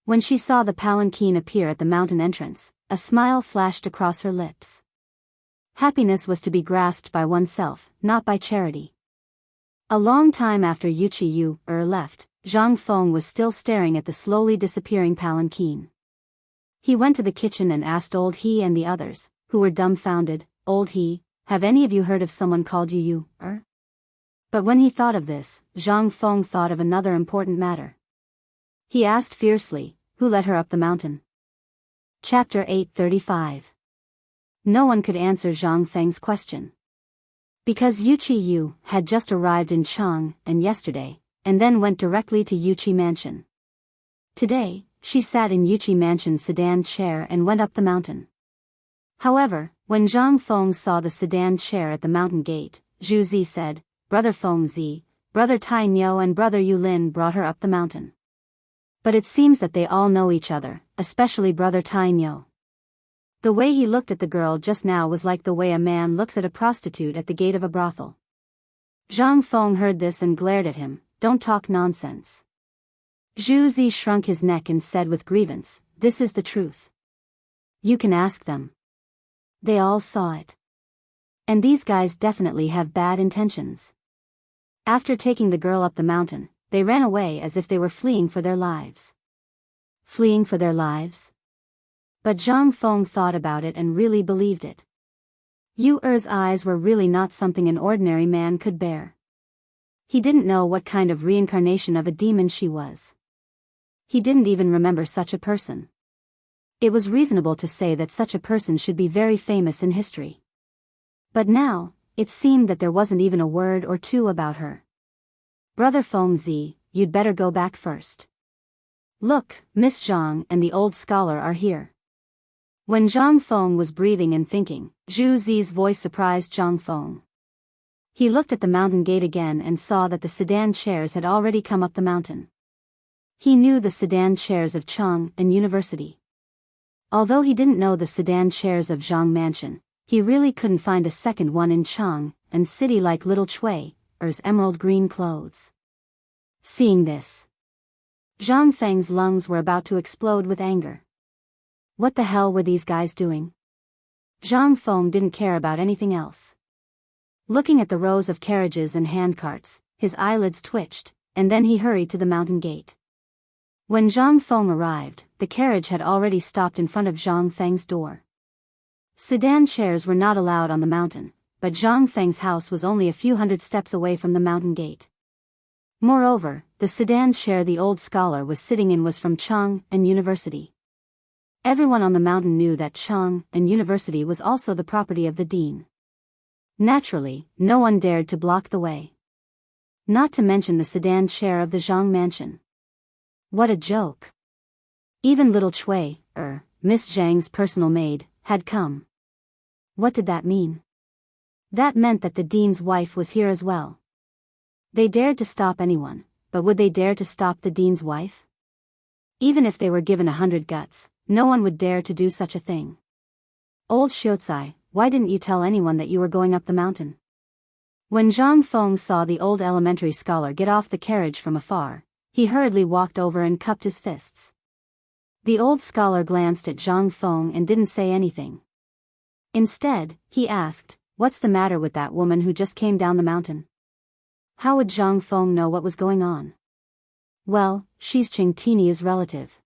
When she saw the palanquin appear at the mountain entrance, a smile flashed across her lips. Happiness was to be grasped by oneself, not by charity. A long time after Yuqi Yu left, Zhang Feng was still staring at the slowly disappearing palanquin. He went to the kitchen and asked Old He and the others, who were dumbfounded, Old He, have any of you heard of someone called Yu? But when he thought of this, Zhang Feng thought of another important matter. He asked fiercely, who led her up the mountain? Chapter 835. No one could answer Zhang Feng's question. Because Yuqi Yu had just arrived in Cheng and yesterday, and then went directly to Yuqi Mansion. Today, she sat in Yuqi Mansion's sedan chair and went up the mountain. However, when Zhang Feng saw the sedan chair at the mountain gate, Zhu Zi said, Brother Feng Zi, Brother Tai Niu and Brother Yu Lin brought her up the mountain. But it seems that they all know each other, especially Brother Tai Niu. The way he looked at the girl just now was like the way a man looks at a prostitute at the gate of a brothel. Zhang Feng heard this and glared at him, don't talk nonsense. Zhu Zi shrunk his neck and said with grievance, this is the truth. You can ask them. They all saw it. And these guys definitely have bad intentions. After taking the girl up the mountain, they ran away as if they were fleeing for their lives. Fleeing for their lives? But Zhang Feng thought about it and really believed it. Yu Er's eyes were really not something an ordinary man could bear. He didn't know what kind of reincarnation of a demon she was. He didn't even remember such a person. It was reasonable to say that such a person should be very famous in history. But now, it seemed that there wasn't even a word or two about her. Brother Feng Zi, you'd better go back first. Look, Miss Zhang and the old scholar are here. When Zhang Feng was breathing and thinking, Zhu Zi's voice surprised Zhang Feng. He looked at the mountain gate again and saw that the sedan chairs had already come up the mountain. He knew the sedan chairs of Cheng and University. Although he didn't know the sedan chairs of Zhang Mansion, he really couldn't find a second one in Cheng and City like little Cui Er's emerald green clothes. Seeing this, Zhang Feng's lungs were about to explode with anger. What the hell were these guys doing? Zhang Feng didn't care about anything else. Looking at the rows of carriages and handcarts, his eyelids twitched, and then he hurried to the mountain gate. When Zhang Feng arrived, the carriage had already stopped in front of Zhang Feng's door. Sedan chairs were not allowed on the mountain, but Zhang Feng's house was only a few hundred steps away from the mountain gate. Moreover, the sedan chair the old scholar was sitting in was from Cheng and University. Everyone on the mountain knew that Cheng and University was also the property of the dean. Naturally, no one dared to block the way. Not to mention the sedan chair of the Zhang mansion. What a joke. Even little Cui Miss Zhang's personal maid, had come. What did that mean? That meant that the dean's wife was here as well. They dared to stop anyone, but would they dare to stop the dean's wife? Even if they were given 100 guts, no one would dare to do such a thing. Old Xiuzai, why didn't you tell anyone that you were going up the mountain? When Zhang Feng saw the old elementary scholar get off the carriage from afar, he hurriedly walked over and cupped his fists. The old scholar glanced at Zhang Feng and didn't say anything. Instead, he asked, "What's the matter with that woman who just came down the mountain?" How would Zhang Feng know what was going on? Well, she's Qing Tinia's relative.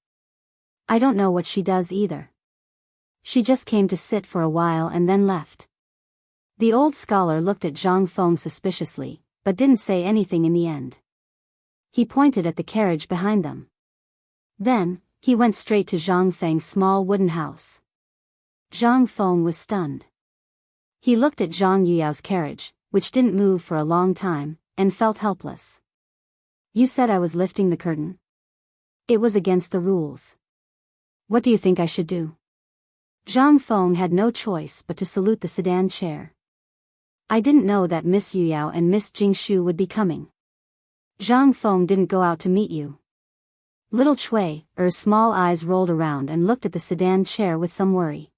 I don't know what she does either. She just came to sit for a while and then left. The old scholar looked at Zhang Feng suspiciously, but didn't say anything in the end. He pointed at the carriage behind them. Then, he went straight to Zhang Feng's small wooden house. Zhang Feng was stunned. He looked at Zhang Yuyao's carriage, which didn't move for a long time, and felt helpless. You said I was lifting the curtain? It was against the rules. What do you think I should do? Zhang Feng had no choice but to salute the sedan chair. I didn't know that Miss Yuyao and Miss Jingshu would be coming. Zhang Feng didn't go out to meet you. Little Cui Er's small eyes rolled around and looked at the sedan chair with some worry.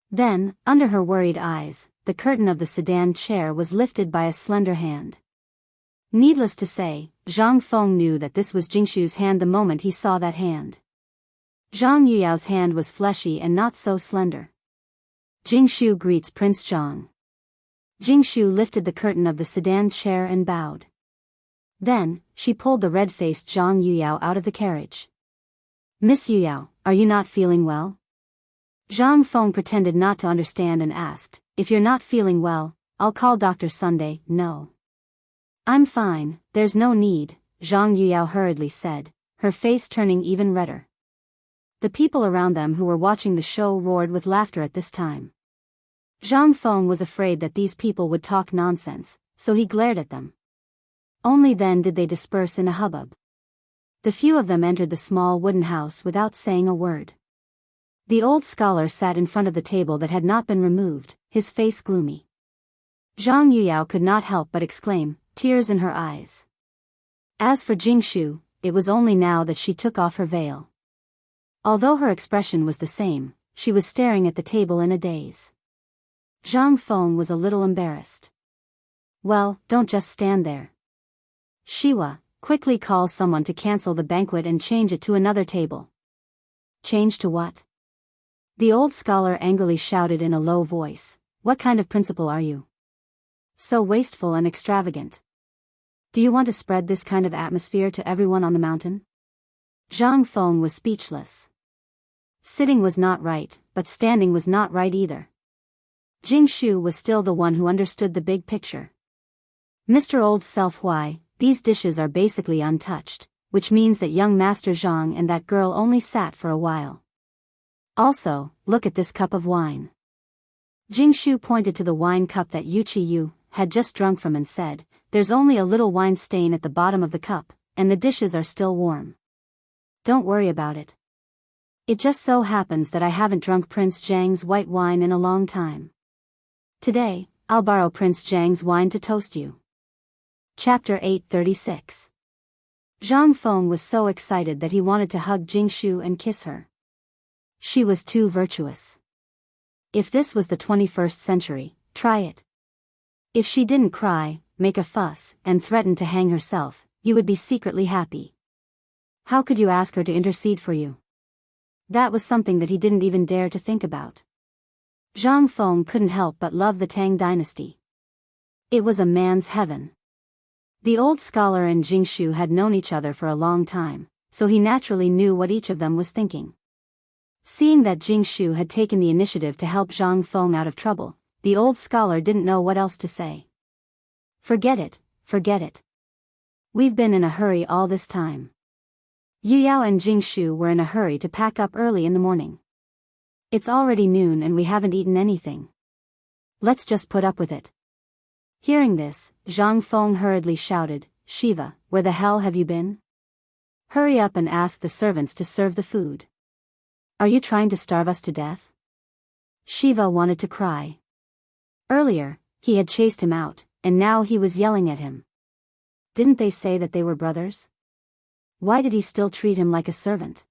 Then, under her worried eyes, the curtain of the sedan chair was lifted by a slender hand. Needless to say, Zhang Feng knew that this was Jingshu's hand the moment he saw that hand. Zhang Yuyao's hand was fleshy and not so slender. Jingshu greets Prince Zhang. Jingshu lifted the curtain of the sedan chair and bowed. Then, she pulled the red-faced Zhang Yuyao out of the carriage. Miss Yuyao, are you not feeling well? Zhang Feng pretended not to understand and asked, if you're not feeling well, I'll call Dr. Sunday. No. I'm fine, there's no need, Zhang Yuyao hurriedly said, her face turning even redder. The people around them who were watching the show roared with laughter at this time. Zhang Feng was afraid that these people would talk nonsense, so he glared at them. Only then did they disperse in a hubbub. The few of them entered the small wooden house without saying a word. The old scholar sat in front of the table that had not been removed, his face gloomy. Zhang Yuyao could not help but exclaim, tears in her eyes. As for Jingshu, it was only now that she took off her veil. Although her expression was the same, she was staring at the table in a daze. Zhang Feng was a little embarrassed. Well, don't just stand there. Shiwa, quickly call someone to cancel the banquet and change it to another table. Change to what? The old scholar angrily shouted in a low voice, what kind of principal are you? So wasteful and extravagant. Do you want to spread this kind of atmosphere to everyone on the mountain? Zhang Feng was speechless. Sitting was not right, but standing was not right either. Jingshu was still the one who understood the big picture. Mr. Old Self, why, these dishes are basically untouched, which means that young Master Zhang and that girl only sat for a while. Also, look at this cup of wine. Jingshu pointed to the wine cup that Yu had just drunk from and said, there's only a little wine stain at the bottom of the cup, and the dishes are still warm. Don't worry about it. It just so happens that I haven't drunk Prince Zhang's white wine in a long time. Today, I'll borrow Prince Zhang's wine to toast you. Chapter 836. Zhang Feng was so excited that he wanted to hug Jingshu and kiss her. She was too virtuous. If this was the 21st century, try it. If she didn't cry, make a fuss, and threaten to hang herself, you would be secretly happy. How could you ask her to intercede for you? That was something that he didn't even dare to think about. Zhang Feng couldn't help but love the Tang dynasty. It was a man's heaven. The old scholar and Jingshu had known each other for a long time, so he naturally knew what each of them was thinking. Seeing that Jingshu had taken the initiative to help Zhang Feng out of trouble, the old scholar didn't know what else to say. Forget it, forget it. We've been in a hurry all this time. Yu Yao and Jingshu were in a hurry to pack up early in the morning. It's already noon and we haven't eaten anything. Let's just put up with it. Hearing this, Zhang Feng hurriedly shouted, Shiva, where the hell have you been? Hurry up and ask the servants to serve the food. Are you trying to starve us to death? Shiva wanted to cry. Earlier, he had chased him out, and now he was yelling at him. Didn't they say that they were brothers? Why did he still treat him like a servant?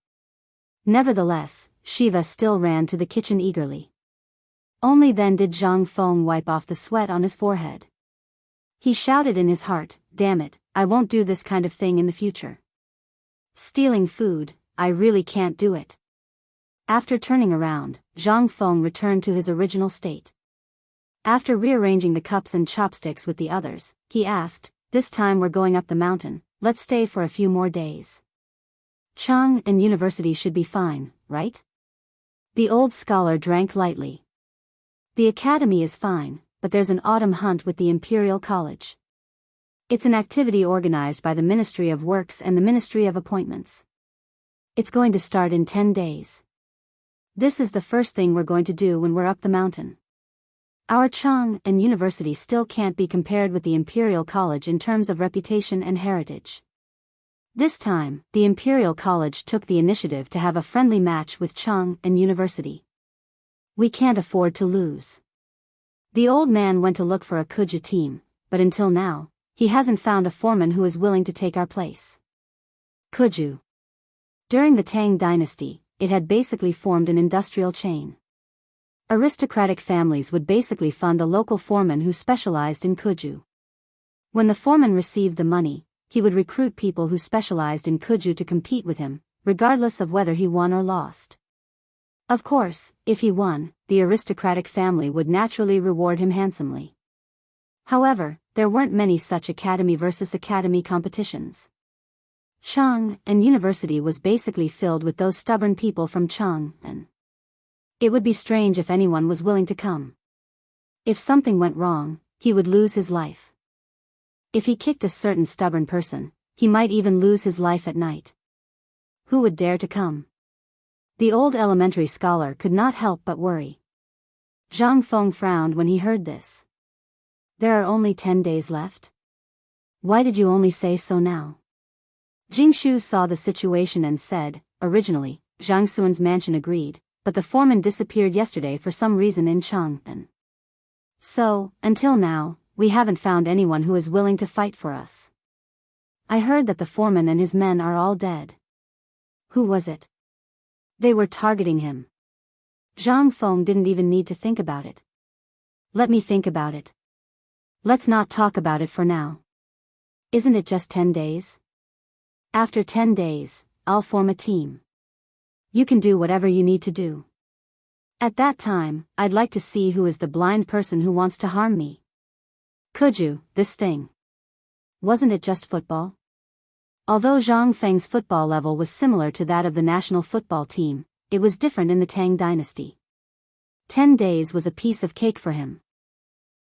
Nevertheless, Shiva still ran to the kitchen eagerly. Only then did Zhang Feng wipe off the sweat on his forehead. He shouted in his heart, damn it, I won't do this kind of thing in the future. Stealing food, I really can't do it. After turning around, Zhang Feng returned to his original state. After rearranging the cups and chopsticks with the others, he asked, this time we're going up the mountain, let's stay for a few more days. Chang and University should be fine, right? The old scholar drank lightly. The academy is fine, but there's an autumn hunt with the Imperial College. It's an activity organized by the Ministry of Works and the Ministry of Appointments. It's going to start in 10 days. This is the first thing we're going to do when we're up the mountain. Our Chang and University still can't be compared with the Imperial College in terms of reputation and heritage. This time, the Imperial College took the initiative to have a friendly match with Chang and University. We can't afford to lose. The old man went to look for a Kuja team, but until now, he hasn't found a foreman who is willing to take our place. Kuju. During the Tang dynasty, it had basically formed an industrial chain. Aristocratic families would basically fund a local foreman who specialized in Kuju. When the foreman received the money, he would recruit people who specialized in Kuju to compete with him, regardless of whether he won or lost. Of course, if he won, the aristocratic family would naturally reward him handsomely. However, there weren't many such academy versus academy competitions. Chang and University was basically filled with those stubborn people from Chang and it would be strange if anyone was willing to come. If something went wrong, he would lose his life. If he kicked a certain stubborn person, he might even lose his life at night. Who would dare to come? The old elementary scholar could not help but worry. Zhang Feng frowned when he heard this. There are only 10 days left? Why did you only say so now? Jingshu saw the situation and said, originally, Zhang Xuan's mansion agreed, but the foreman disappeared yesterday for some reason in Chang'an. So, until now, we haven't found anyone who is willing to fight for us. I heard that the foreman and his men are all dead. Who was it? They were targeting him. Zhang Feng didn't even need to think about it. Let me think about it. Let's not talk about it for now. Isn't it just 10 days? After 10 days, I'll form a team. You can do whatever you need to do. At that time, I'd like to see who is the blind person who wants to harm me. Kuju, this thing. Wasn't it just football? Although Zhang Feng's football level was similar to that of the national football team, it was different in the Tang dynasty. 10 days was a piece of cake for him.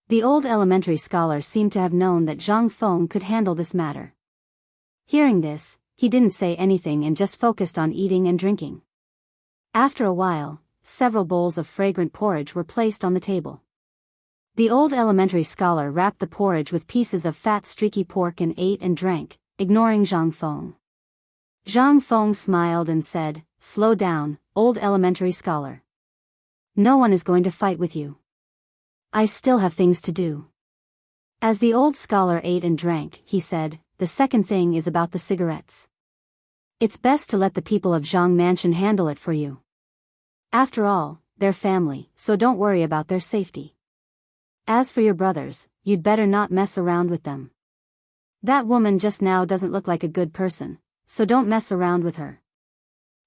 The old elementary scholar seemed to have known that Zhang Feng could handle this matter. Hearing this, he didn't say anything and just focused on eating and drinking. After a while, several bowls of fragrant porridge were placed on the table. The old elementary scholar wrapped the porridge with pieces of fat streaky pork and ate and drank, ignoring Zhang Feng. Zhang Feng smiled and said, "Slow down, old elementary scholar. No one is going to fight with you. I still have things to do." As the old scholar ate and drank, he said, "The second thing is about the cigarettes. It's best to let the people of Zhang Mansion handle it for you. After all, they're family, so don't worry about their safety. As for your brothers, you'd better not mess around with them. That woman just now doesn't look like a good person, so don't mess around with her."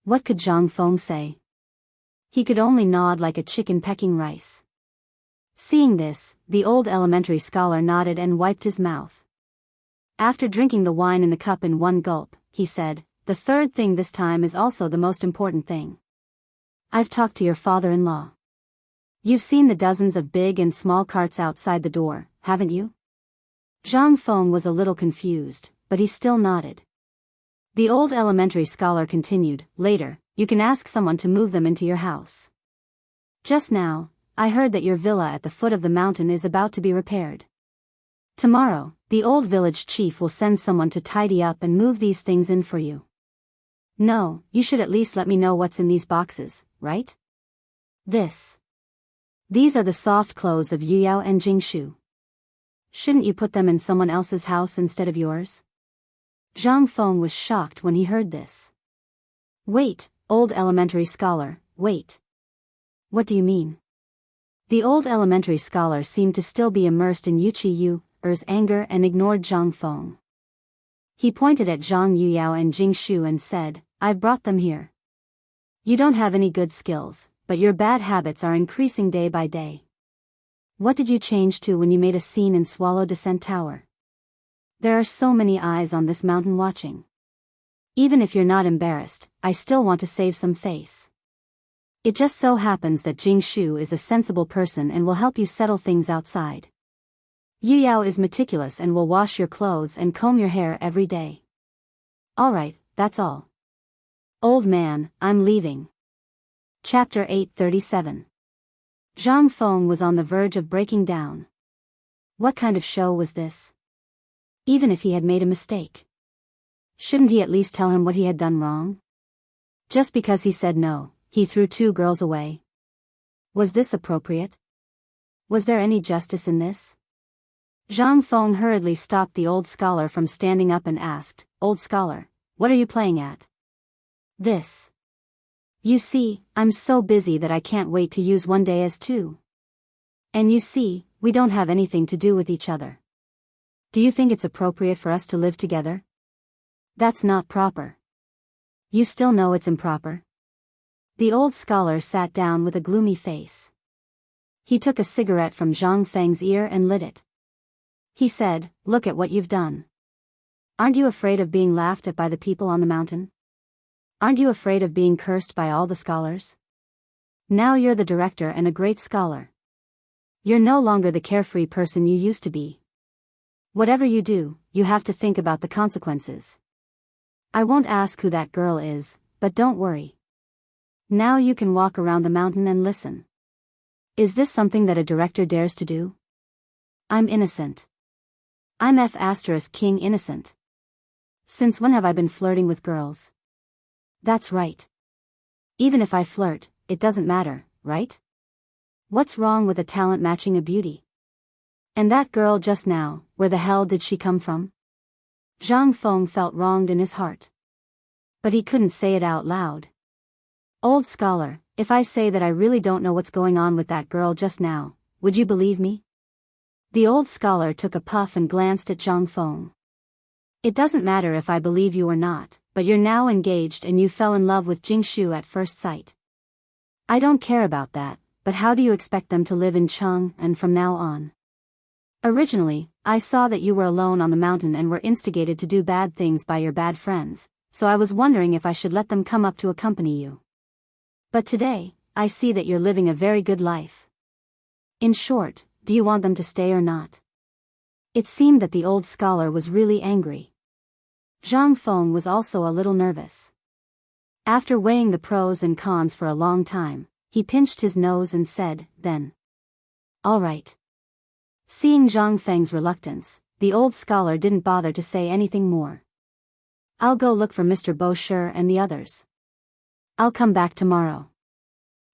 What could Zhang Feng say? He could only nod like a chicken pecking rice. Seeing this, the old elementary scholar nodded and wiped his mouth. After drinking the wine in the cup in one gulp, he said, "The third thing this time is also the most important thing. I've talked to your father-in-law. You've seen the dozens of big and small carts outside the door, haven't you?" Zhang Feng was a little confused, but he still nodded. The old elementary scholar continued, "Later, you can ask someone to move them into your house. Just now, I heard that your villa at the foot of the mountain is about to be repaired. Tomorrow, the old village chief will send someone to tidy up and move these things in for you. No, you should at least let me know what's in these boxes, right? These are the soft clothes of Yuyao and Jingshu. Shouldn't you put them in someone else's house instead of yours?" Zhang Feng was shocked when he heard this. "Wait, old elementary scholar, wait. What do you mean?" The old elementary scholar seemed to still be immersed in Yuer's anger and ignored Zhang Feng. He pointed at Zhang Yuyao and Jingshu and said, "I've brought them here. You don't have any good skills, but your bad habits are increasing day by day. What did you change to when you made a scene in Swallow Descent Tower? There are so many eyes on this mountain watching. Even if you're not embarrassed, I still want to save some face. It just so happens that Jingshu is a sensible person and will help you settle things outside. Yuyao is meticulous and will wash your clothes and comb your hair every day. Alright, that's all. Old man, I'm leaving." Chapter 837. Zhang Feng was on the verge of breaking down. What kind of show was this? Even if he had made a mistake, shouldn't he at least tell him what he had done wrong? Just because he said no, he threw 2 girls away. Was this appropriate? Was there any justice in this? Zhang Feng hurriedly stopped the old scholar from standing up and asked, "Old scholar, what are you playing at?" "This. You see, I'm so busy that I can't wait to use one day as 2. And you see, we don't have anything to do with each other. Do you think it's appropriate for us to live together? That's not proper. You still know it's improper?" The old scholar sat down with a gloomy face. He took a cigarette from Zhang Feng's ear and lit it. He said, "Look at what you've done. Aren't you afraid of being laughed at by the people on the mountain? Aren't you afraid of being cursed by all the scholars? Now you're the director and a great scholar. You're no longer the carefree person you used to be. Whatever you do, you have to think about the consequences. I won't ask who that girl is, but don't worry. Now you can walk around the mountain and listen. Is this something that a director dares to do? I'm innocent. I'm King innocent. Since when have I been flirting with girls? That's right. Even if I flirt, it doesn't matter, right? What's wrong with a talent matching a beauty? And that girl just now, where the hell did she come from?" Zhang Feng felt wronged in his heart. But he couldn't say it out loud. "Old scholar, if I say that I really don't know what's going on with that girl just now, would you believe me?" The old scholar took a puff and glanced at Zhang Feng. "It doesn't matter if I believe you or not, but you're now engaged and you fell in love with Jingshu at first sight. I don't care about that, but how do you expect them to live in Cheng and from now on? Originally, I saw that you were alone on the mountain and were instigated to do bad things by your bad friends, so I was wondering if I should let them come up to accompany you. But today, I see that you're living a very good life. In short, do you want them to stay or not? It seemed that the old scholar was really angry. Zhang Feng was also a little nervous. After weighing the pros and cons for a long time, he pinched his nose and said, then. All right. Seeing Zhang Feng's reluctance, the old scholar didn't bother to say anything more. I'll go look for Mr. Bosher and the others. I'll come back tomorrow.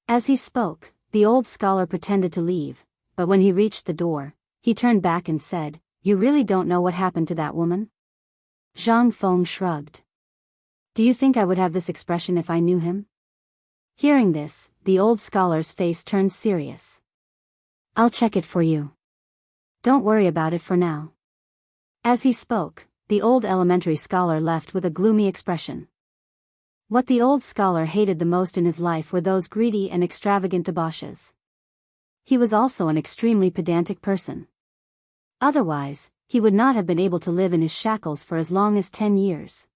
As he spoke, the old scholar pretended to leave, but when he reached the door, he turned back and said, You really don't know what happened to that woman? Zhang Feng shrugged. Do you think I would have this expression if I knew him? Hearing this, the old scholar's face turned serious. I'll check it for you. Don't worry about it for now. As he spoke, the old elementary scholar left with a gloomy expression. What the old scholar hated the most in his life were those greedy and extravagant debauches. He was also an extremely pedantic person. Otherwise, he would not have been able to live in his shackles for as long as 10 years.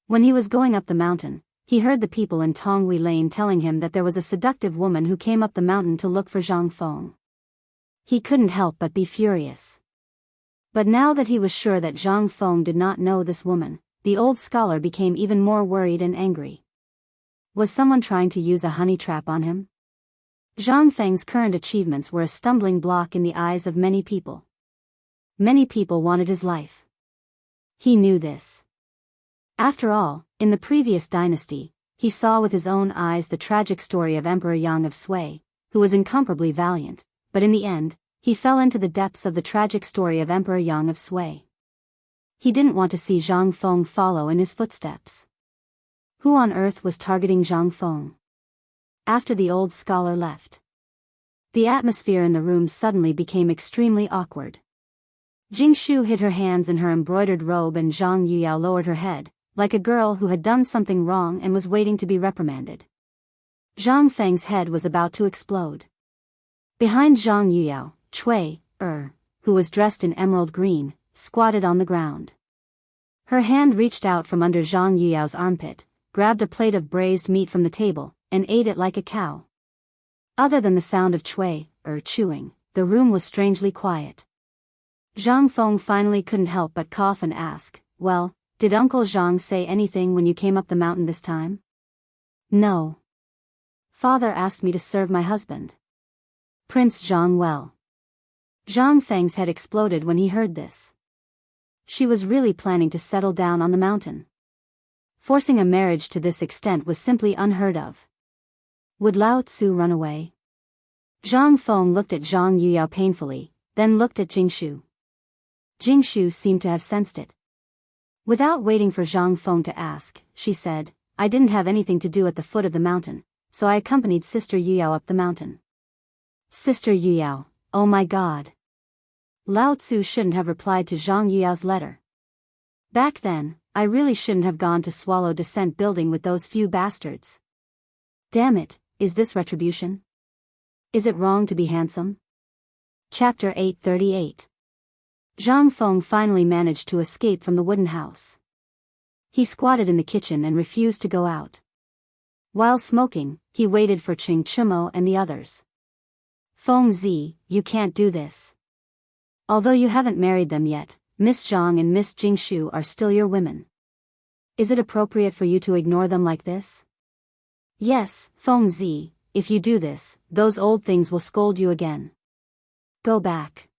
When he was going up the mountain, he heard the people in Tonghui Lane telling him that there was a seductive woman who came up the mountain to look for Zhang Feng. He couldn't help but be furious. But now that he was sure that Zhang Feng did not know this woman, the old scholar became even more worried and angry. Was someone trying to use a honey trap on him? Zhang Feng's current achievements were a stumbling block in the eyes of many people. Many people wanted his life. He knew this. After all, in the previous dynasty, he saw with his own eyes the tragic story of Emperor Yang of Sui, who was incomparably valiant, but in the end, he fell into the depths of the tragic story of Emperor Yang of Sui. He didn't want to see Zhang Feng follow in his footsteps. Who on earth was targeting Zhang Feng? After the old scholar left, the atmosphere in the room suddenly became extremely awkward. Jingshu hid her hands in her embroidered robe and Zhang Yuyao lowered her head, like a girl who had done something wrong and was waiting to be reprimanded. Zhang Feng's head was about to explode. Behind Zhang Yuyao, Cui, who was dressed in emerald green, squatted on the ground. Her hand reached out from under Zhang Yuyao's armpit, grabbed a plate of braised meat from the table, and ate it like a cow. Other than the sound of Cui, chewing, the room was strangely quiet. Zhang Feng finally couldn't help but cough and ask, Well, did Uncle Zhang say anything when you came up the mountain this time? No. Father asked me to serve my husband. Prince Zhang well. Zhang Feng's head exploded when he heard this. She was really planning to settle down on the mountain. Forcing a marriage to this extent was simply unheard of. Would Lao Tzu run away? Zhang Feng looked at Zhang Yuyao painfully, then looked at Jingshu. Jingshu seemed to have sensed it. Without waiting for Zhang Feng to ask, she said, I didn't have anything to do at the foot of the mountain, so I accompanied Sister Yuyao up the mountain. Sister Yuyao, oh my God. Lao Tzu shouldn't have replied to Zhang Yuyao's letter. Back then, I really shouldn't have gone to Swallow Descent building with those few bastards. Damn it, is this retribution? Is it wrong to be handsome? Chapter 838. Zhang Feng finally managed to escape from the wooden house. He squatted in the kitchen and refused to go out. While smoking, he waited for Ching Chumo and the others. Feng Zi, you can't do this. Although you haven't married them yet, Miss Zhang and Miss Jingshu are still your women. Is it appropriate for you to ignore them like this? Yes, Feng Zi, if you do this, those old things will scold you again. Go back.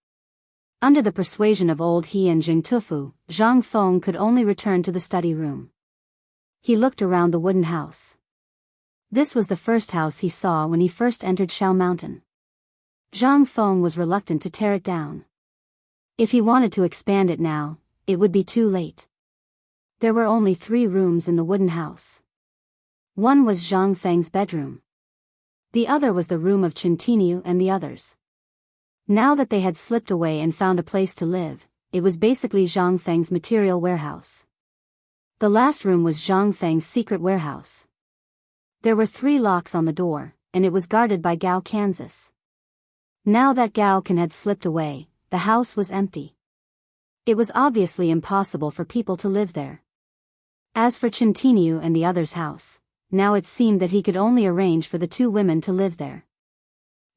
Under the persuasion of old He and Jing Tufu, Zhang Feng could only return to the study room. He looked around the wooden house. This was the first house he saw when he first entered Shao Mountain. Zhang Feng was reluctant to tear it down. If he wanted to expand it now, it would be too late. There were only 3 rooms in the wooden house. One was Zhang Feng's bedroom. The other was the room of Chintinu and the others. Now that they had slipped away and found a place to live, it was basically Zhang Feng's material warehouse. The last room was Zhang Feng's secret warehouse. There were 3 locks on the door, and it was guarded by Gao Kansas. Now that Gao Kan had slipped away, the house was empty. It was obviously impossible for people to live there. As for Chintinu and the others' house, now it seemed that he could only arrange for the two women to live there.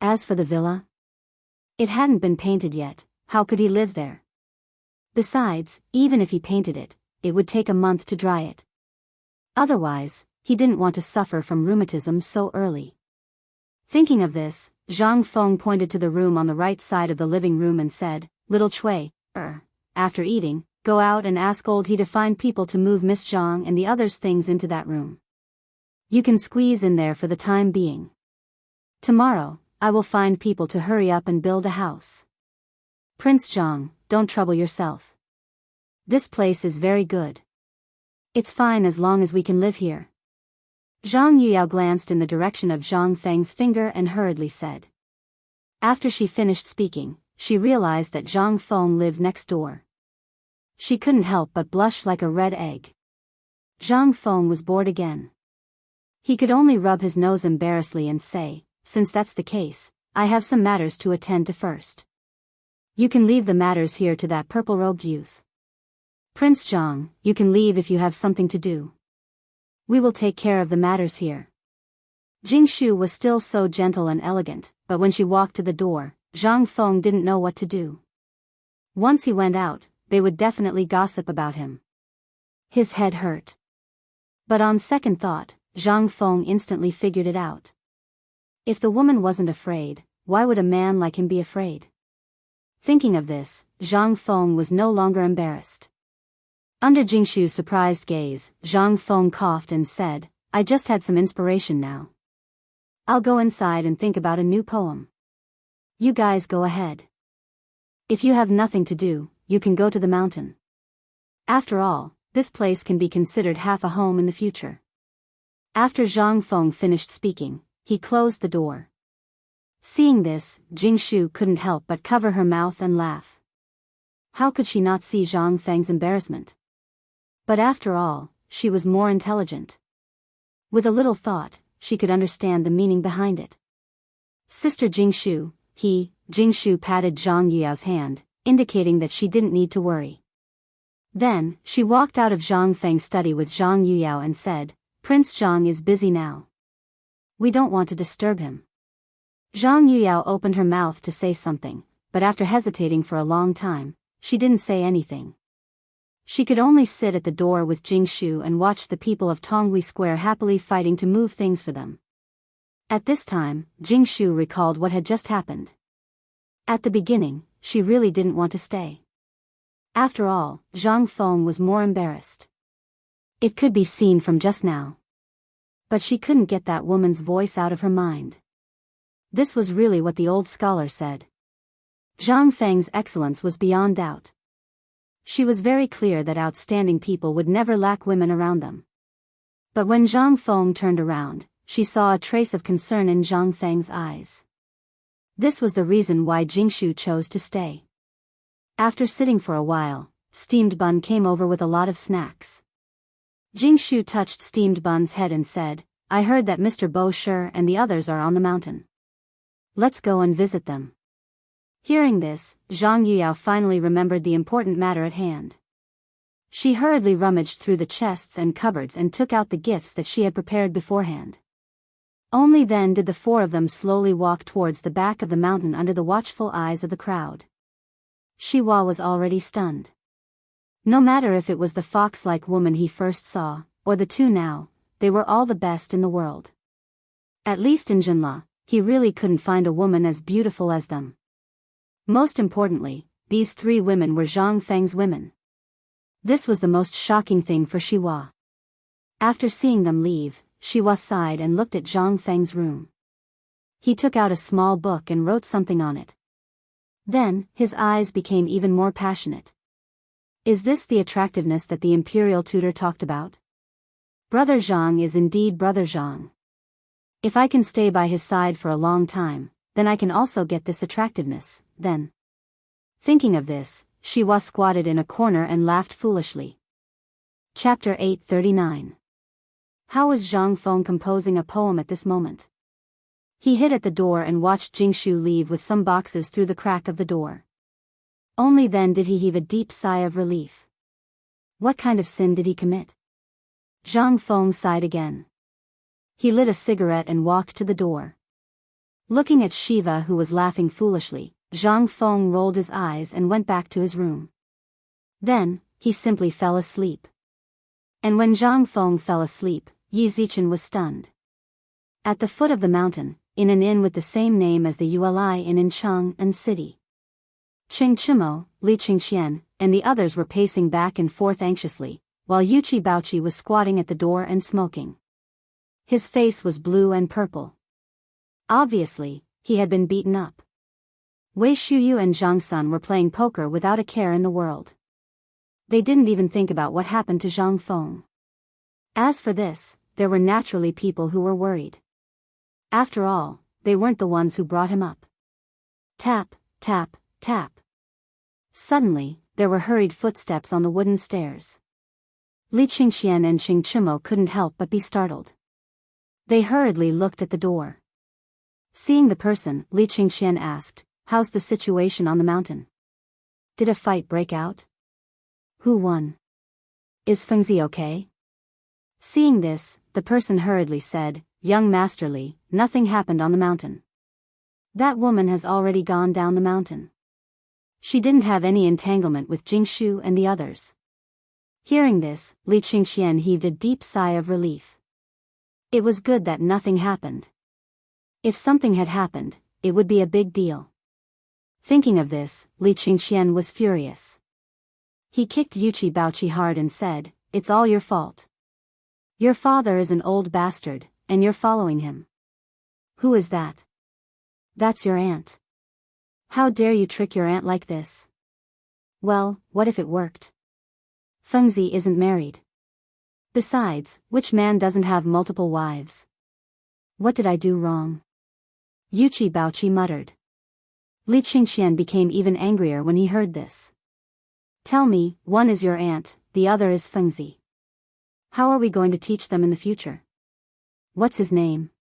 As for the villa, it hadn't been painted yet. How could he live there? Besides, even if he painted it, it would take a month to dry it. Otherwise, he didn't want to suffer from rheumatism so early. Thinking of this, Zhang Feng pointed to the room on the right side of the living room and said, "Little Cui, after eating, go out and ask old he to find people to move Miss Zhang and the others' things into that room. You can squeeze in there for the time being. Tomorrow, I will find people to hurry up and build a house. Prince Zhang, don't trouble yourself. This place is very good. It's fine as long as we can live here." Zhang Yuyao glanced in the direction of Zhang Feng's finger and hurriedly said. After she finished speaking, she realized that Zhang Feng lived next door. She couldn't help but blush like a red egg. Zhang Feng was bored again. He could only rub his nose embarrassedly and say, "Since that's the case, I have some matters to attend to first. You can leave the matters here to that purple-robed youth. Prince Zhang, you can leave if you have something to do. We will take care of the matters here." Jing Shu was still so gentle and elegant, but when she walked to the door, Zhang Feng didn't know what to do. Once he went out, they would definitely gossip about him. His head hurt. But on second thought, Zhang Feng instantly figured it out. If the woman wasn't afraid, why would a man like him be afraid? Thinking of this, Zhang Feng was no longer embarrassed. Under Jingshu's surprised gaze, Zhang Feng coughed and said, "I just had some inspiration now. I'll go inside and think about a new poem. You guys go ahead. If you have nothing to do, you can go to the mountain. After all, this place can be considered half a home in the future." After Zhang Feng finished speaking, he closed the door. Seeing this, Jingshu couldn't help but cover her mouth and laugh. How could she not see Zhang Feng's embarrassment? But after all, she was more intelligent. With a little thought, she could understand the meaning behind it. "Sister Jingshu," Jingshu patted Zhang Yuyao's hand, indicating that she didn't need to worry. Then, she walked out of Zhang Feng's study with Zhang Yuyao and said, "Prince Zhang is busy now. We don't want to disturb him." Zhang Yuyao opened her mouth to say something, but after hesitating for a long time, she didn't say anything. She could only sit at the door with Jingshu and watch the people of Tonghui Square happily fighting to move things for them. At this time, Jingshu recalled what had just happened. At the beginning, she really didn't want to stay. After all, Zhang Feng was more embarrassed. It could be seen from just now. But she couldn't get that woman's voice out of her mind. This was really what the old scholar said. Zhang Feng's excellence was beyond doubt. She was very clear that outstanding people would never lack women around them. But when Zhang Feng turned around, she saw a trace of concern in Zhang Feng's eyes. This was the reason why Jingshu chose to stay. After sitting for a while, Steamed Bun came over with a lot of snacks. Jingshu touched Steamed Bun's head and said, "I heard that Mr. Bo Shi and the others are on the mountain. Let's go and visit them." Hearing this, Zhang Yuyao finally remembered the important matter at hand. She hurriedly rummaged through the chests and cupboards and took out the gifts that she had prepared beforehand. Only then did the four of them slowly walk towards the back of the mountain under the watchful eyes of the crowd. Shiwa was already stunned. No matter if it was the fox-like woman he first saw, or the two now, they were all the best in the world. At least in Jinla, he really couldn't find a woman as beautiful as them. Most importantly, these three women were Zhang Feng's women. This was the most shocking thing for Shiwa. After seeing them leave, Shiwa sighed and looked at Zhang Feng's room. He took out a small book and wrote something on it. Then, his eyes became even more passionate. Is this the attractiveness that the imperial tutor talked about? Brother Zhang is indeed Brother Zhang. If I can stay by his side for a long time, then I can also get this attractiveness, then. Thinking of this, Shiwa squatted in a corner and laughed foolishly. Chapter 839. How was Zhang Feng composing a poem at this moment? He hid at the door and watched Jingshu leave with some boxes through the crack of the door. Only then did he heave a deep sigh of relief. What kind of sin did he commit? Zhang Feng sighed again. He lit a cigarette and walked to the door. Looking at Shiva, who was laughing foolishly, Zhang Feng rolled his eyes and went back to his room. Then, he simply fell asleep. And when Zhang Feng fell asleep, Yi Zichen was stunned. At the foot of the mountain, in an inn with the same name as the Uli Inn in Chang'an City, Qing Chimo, Li Qingxian, and the others were pacing back and forth anxiously, while Yuchi Baochi was squatting at the door and smoking. His face was blue and purple. Obviously, he had been beaten up. Wei Shuyu and Zhang Sun were playing poker without a care in the world. They didn't even think about what happened to Zhang Feng. As for this, there were naturally people who were worried. After all, they weren't the ones who brought him up. Tap, tap, tap. Suddenly, there were hurried footsteps on the wooden stairs. Li Qingxian and Qing Chimo couldn't help but be startled. They hurriedly looked at the door. Seeing the person, Li Qingxian asked, "How's the situation on the mountain? Did a fight break out? Who won? Is Fengzi okay?" Seeing this, the person hurriedly said, "Young Master Li, nothing happened on the mountain. That woman has already gone down the mountain. She didn't have any entanglement with Jingshu and the others." Hearing this, Li Qingxian heaved a deep sigh of relief. It was good that nothing happened. If something had happened, it would be a big deal. Thinking of this, Li Qingxian was furious. He kicked Yuchi Baochi hard and said, "It's all your fault. Your father is an old bastard, and you're following him. Who is that?" "That's your aunt. How dare you trick your aunt like this?" "Well, what if it worked? Fengzi isn't married. Besides, which man doesn't have multiple wives? What did I do wrong?" Yuchi Baochi muttered. Li Qingxian became even angrier when he heard this. "Tell me, one is your aunt, the other is Fengzi. How are we going to teach them in the future? What's his name?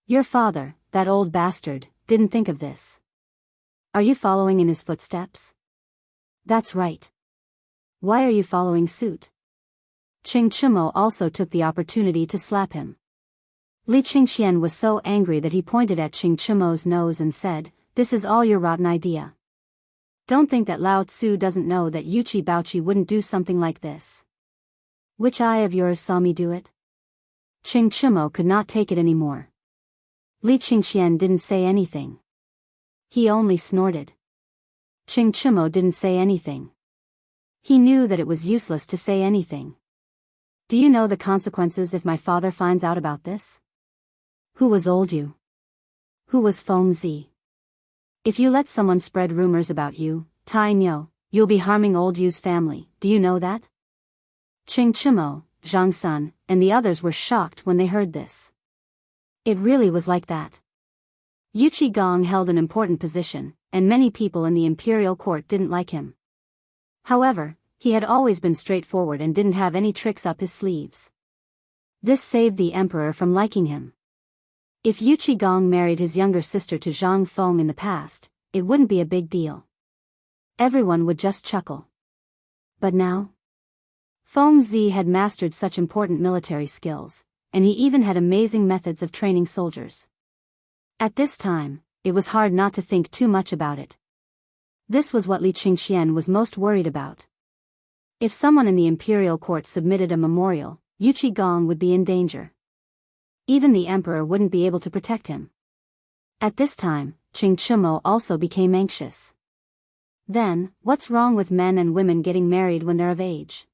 Your father, that old bastard, didn't think of this. Are you following in his footsteps?" "That's right. Why are you following suit?" Qing Chimo also took the opportunity to slap him. Li Qingxian was so angry that he pointed at Qing Chimo's nose and said, "This is all your rotten idea. Don't think that Lao Tzu doesn't know that Yuchi Baochi wouldn't do something like this. Which eye of yours saw me do it?" Qing Chimo could not take it anymore. Li Qingxian didn't say anything. He only snorted. Qing Chimo didn't say anything. He knew that it was useless to say anything. "Do you know the consequences if my father finds out about this? Who was old you? Who was Fengzi? If you let someone spread rumors about you, Tai Nyo, you'll be harming old Yu's family, do you know that?" Qing Chimo, Zhang Sun, and the others were shocked when they heard this. It really was like that. Yuchi Gong held an important position, and many people in the imperial court didn't like him. However, he had always been straightforward and didn't have any tricks up his sleeves. This saved the emperor from liking him. If Yuchi Gong married his younger sister to Zhang Feng in the past, it wouldn't be a big deal. Everyone would just chuckle. But now? Fengzi had mastered such important military skills, and he even had amazing methods of training soldiers. At this time, it was hard not to think too much about it. This was what Li Qingxian was most worried about. If someone in the imperial court submitted a memorial, Yuchi Gong would be in danger. Even the emperor wouldn't be able to protect him. At this time, Qing Chimo also became anxious. Then, what's wrong with men and women getting married when they're of age?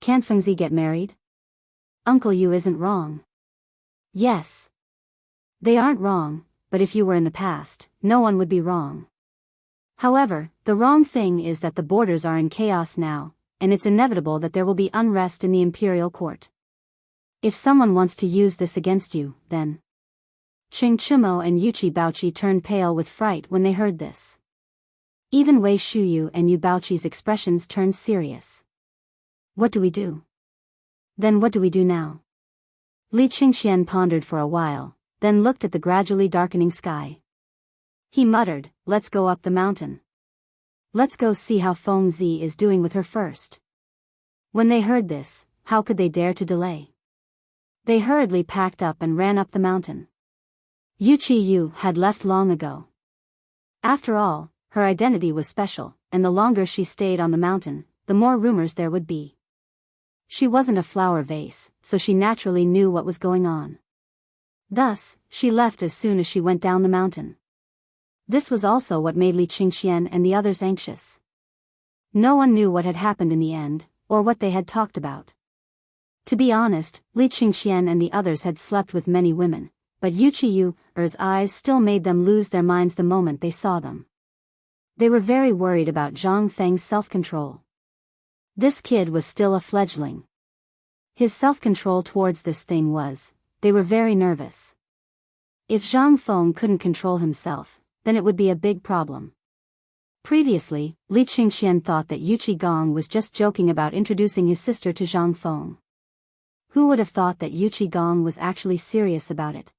Can't Fengzi get married? Uncle Yu isn't wrong. Yes. They aren't wrong, but if you were in the past, no one would be wrong. However, the wrong thing is that the borders are in chaos now, and it's inevitable that there will be unrest in the imperial court. If someone wants to use this against you, then... Qing Chimo and Yuchi Baochi turned pale with fright when they heard this. Even Wei Shuyu and Yu Baochi's expressions turned serious. What do we do? Then what do we do now? Li Qingxian pondered for a while, then looked at the gradually darkening sky. He muttered, "Let's go up the mountain. Let's go see how Fengzi is doing with her first." When they heard this, how could they dare to delay? They hurriedly packed up and ran up the mountain. Yu had left long ago. After all, her identity was special, and the longer she stayed on the mountain, the more rumors there would be. She wasn't a flower vase, so she naturally knew what was going on. Thus, she left as soon as she went down the mountain. This was also what made Li Qingxian and the others anxious. No one knew what had happened in the end, or what they had talked about. To be honest, Li Qingxian and the others had slept with many women, but Yu's eyes still made them lose their minds the moment they saw them. They were very worried about Zhang Feng's self-control. This kid was still a fledgling. His self-control towards this thing was, they were very nervous. If Zhang Feng couldn't control himself, then it would be a big problem. Previously, Li Qingxian thought that Yu Qigong was just joking about introducing his sister to Zhang Feng. Who would have thought that Yu Qigong was actually serious about it?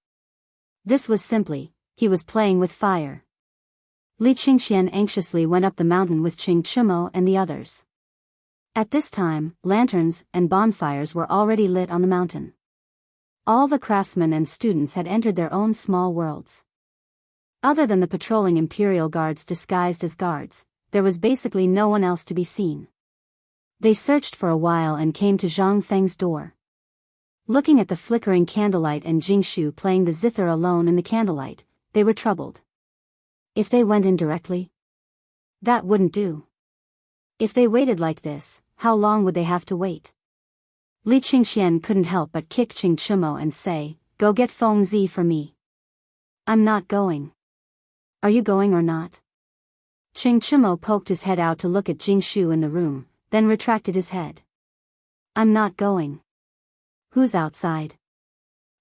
This was simply, he was playing with fire. Li Qingxian anxiously went up the mountain with Qing Chumo and the others. At this time, lanterns and bonfires were already lit on the mountain. All the craftsmen and students had entered their own small worlds. Other than the patrolling imperial guards disguised as guards, there was basically no one else to be seen. They searched for a while and came to Zhang Feng's door. Looking at the flickering candlelight and Jingshu playing the zither alone in the candlelight, they were troubled. If they went in directly? That wouldn't do. If they waited like this, how long would they have to wait? Li Qingxian couldn't help but kick Qing Chumo and say, "Go get Feng Zi for me." "I'm not going." "Are you going or not?" Qing Chumo poked his head out to look at Jingshu in the room, then retracted his head. "I'm not going." "Who's outside?"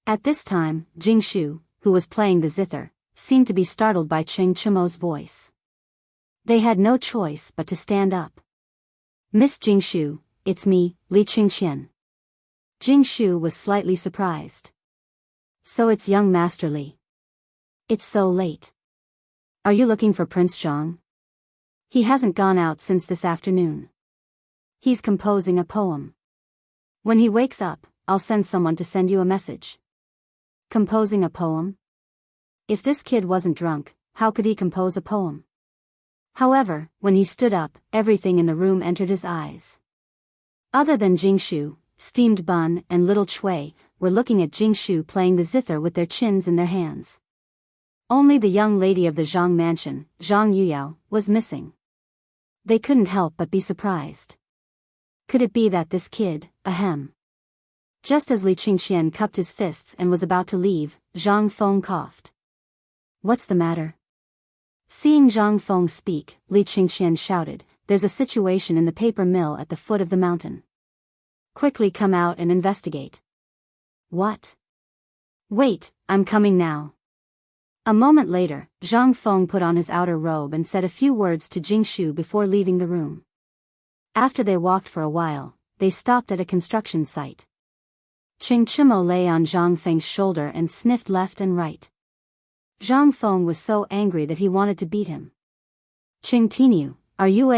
At this time, Jingshu, who was playing the zither, seemed to be startled by Qing Chumo's voice. They had no choice but to stand up. "Miss Jingshu, it's me, Li Qingxian." Jingshu was slightly surprised. "So it's young Master Li. It's so late. Are you looking for Prince Zhang?" "He hasn't gone out since this afternoon. He's composing a poem. When he wakes up, I'll send someone to send you a message." Composing a poem? If this kid wasn't drunk, how could he compose a poem? However, when he stood up, everything in the room entered his eyes. Other than Jingshu, Steamed Bun and Little Chui were looking at Jingshu playing the zither with their chins in their hands. Only the young lady of the Zhang mansion, Zhang Yuyao, was missing. They couldn't help but be surprised. Could it be that this kid, ahem? Just as Li Qingxian cupped his fists and was about to leave, Zhang Feng coughed. "What's the matter?" Seeing Zhang Feng speak, Li Qingxian shouted, "There's a situation in the paper mill at the foot of the mountain. Quickly come out and investigate." "What?" "Wait, I'm coming now." A moment later, Zhang Feng put on his outer robe and said a few words to Jingshu before leaving the room. After they walked for a while, they stopped at a construction site. Qing Chumo lay on Zhang Feng's shoulder and sniffed left and right. Zhang Feng was so angry that he wanted to beat him. "Qing Tinu, are you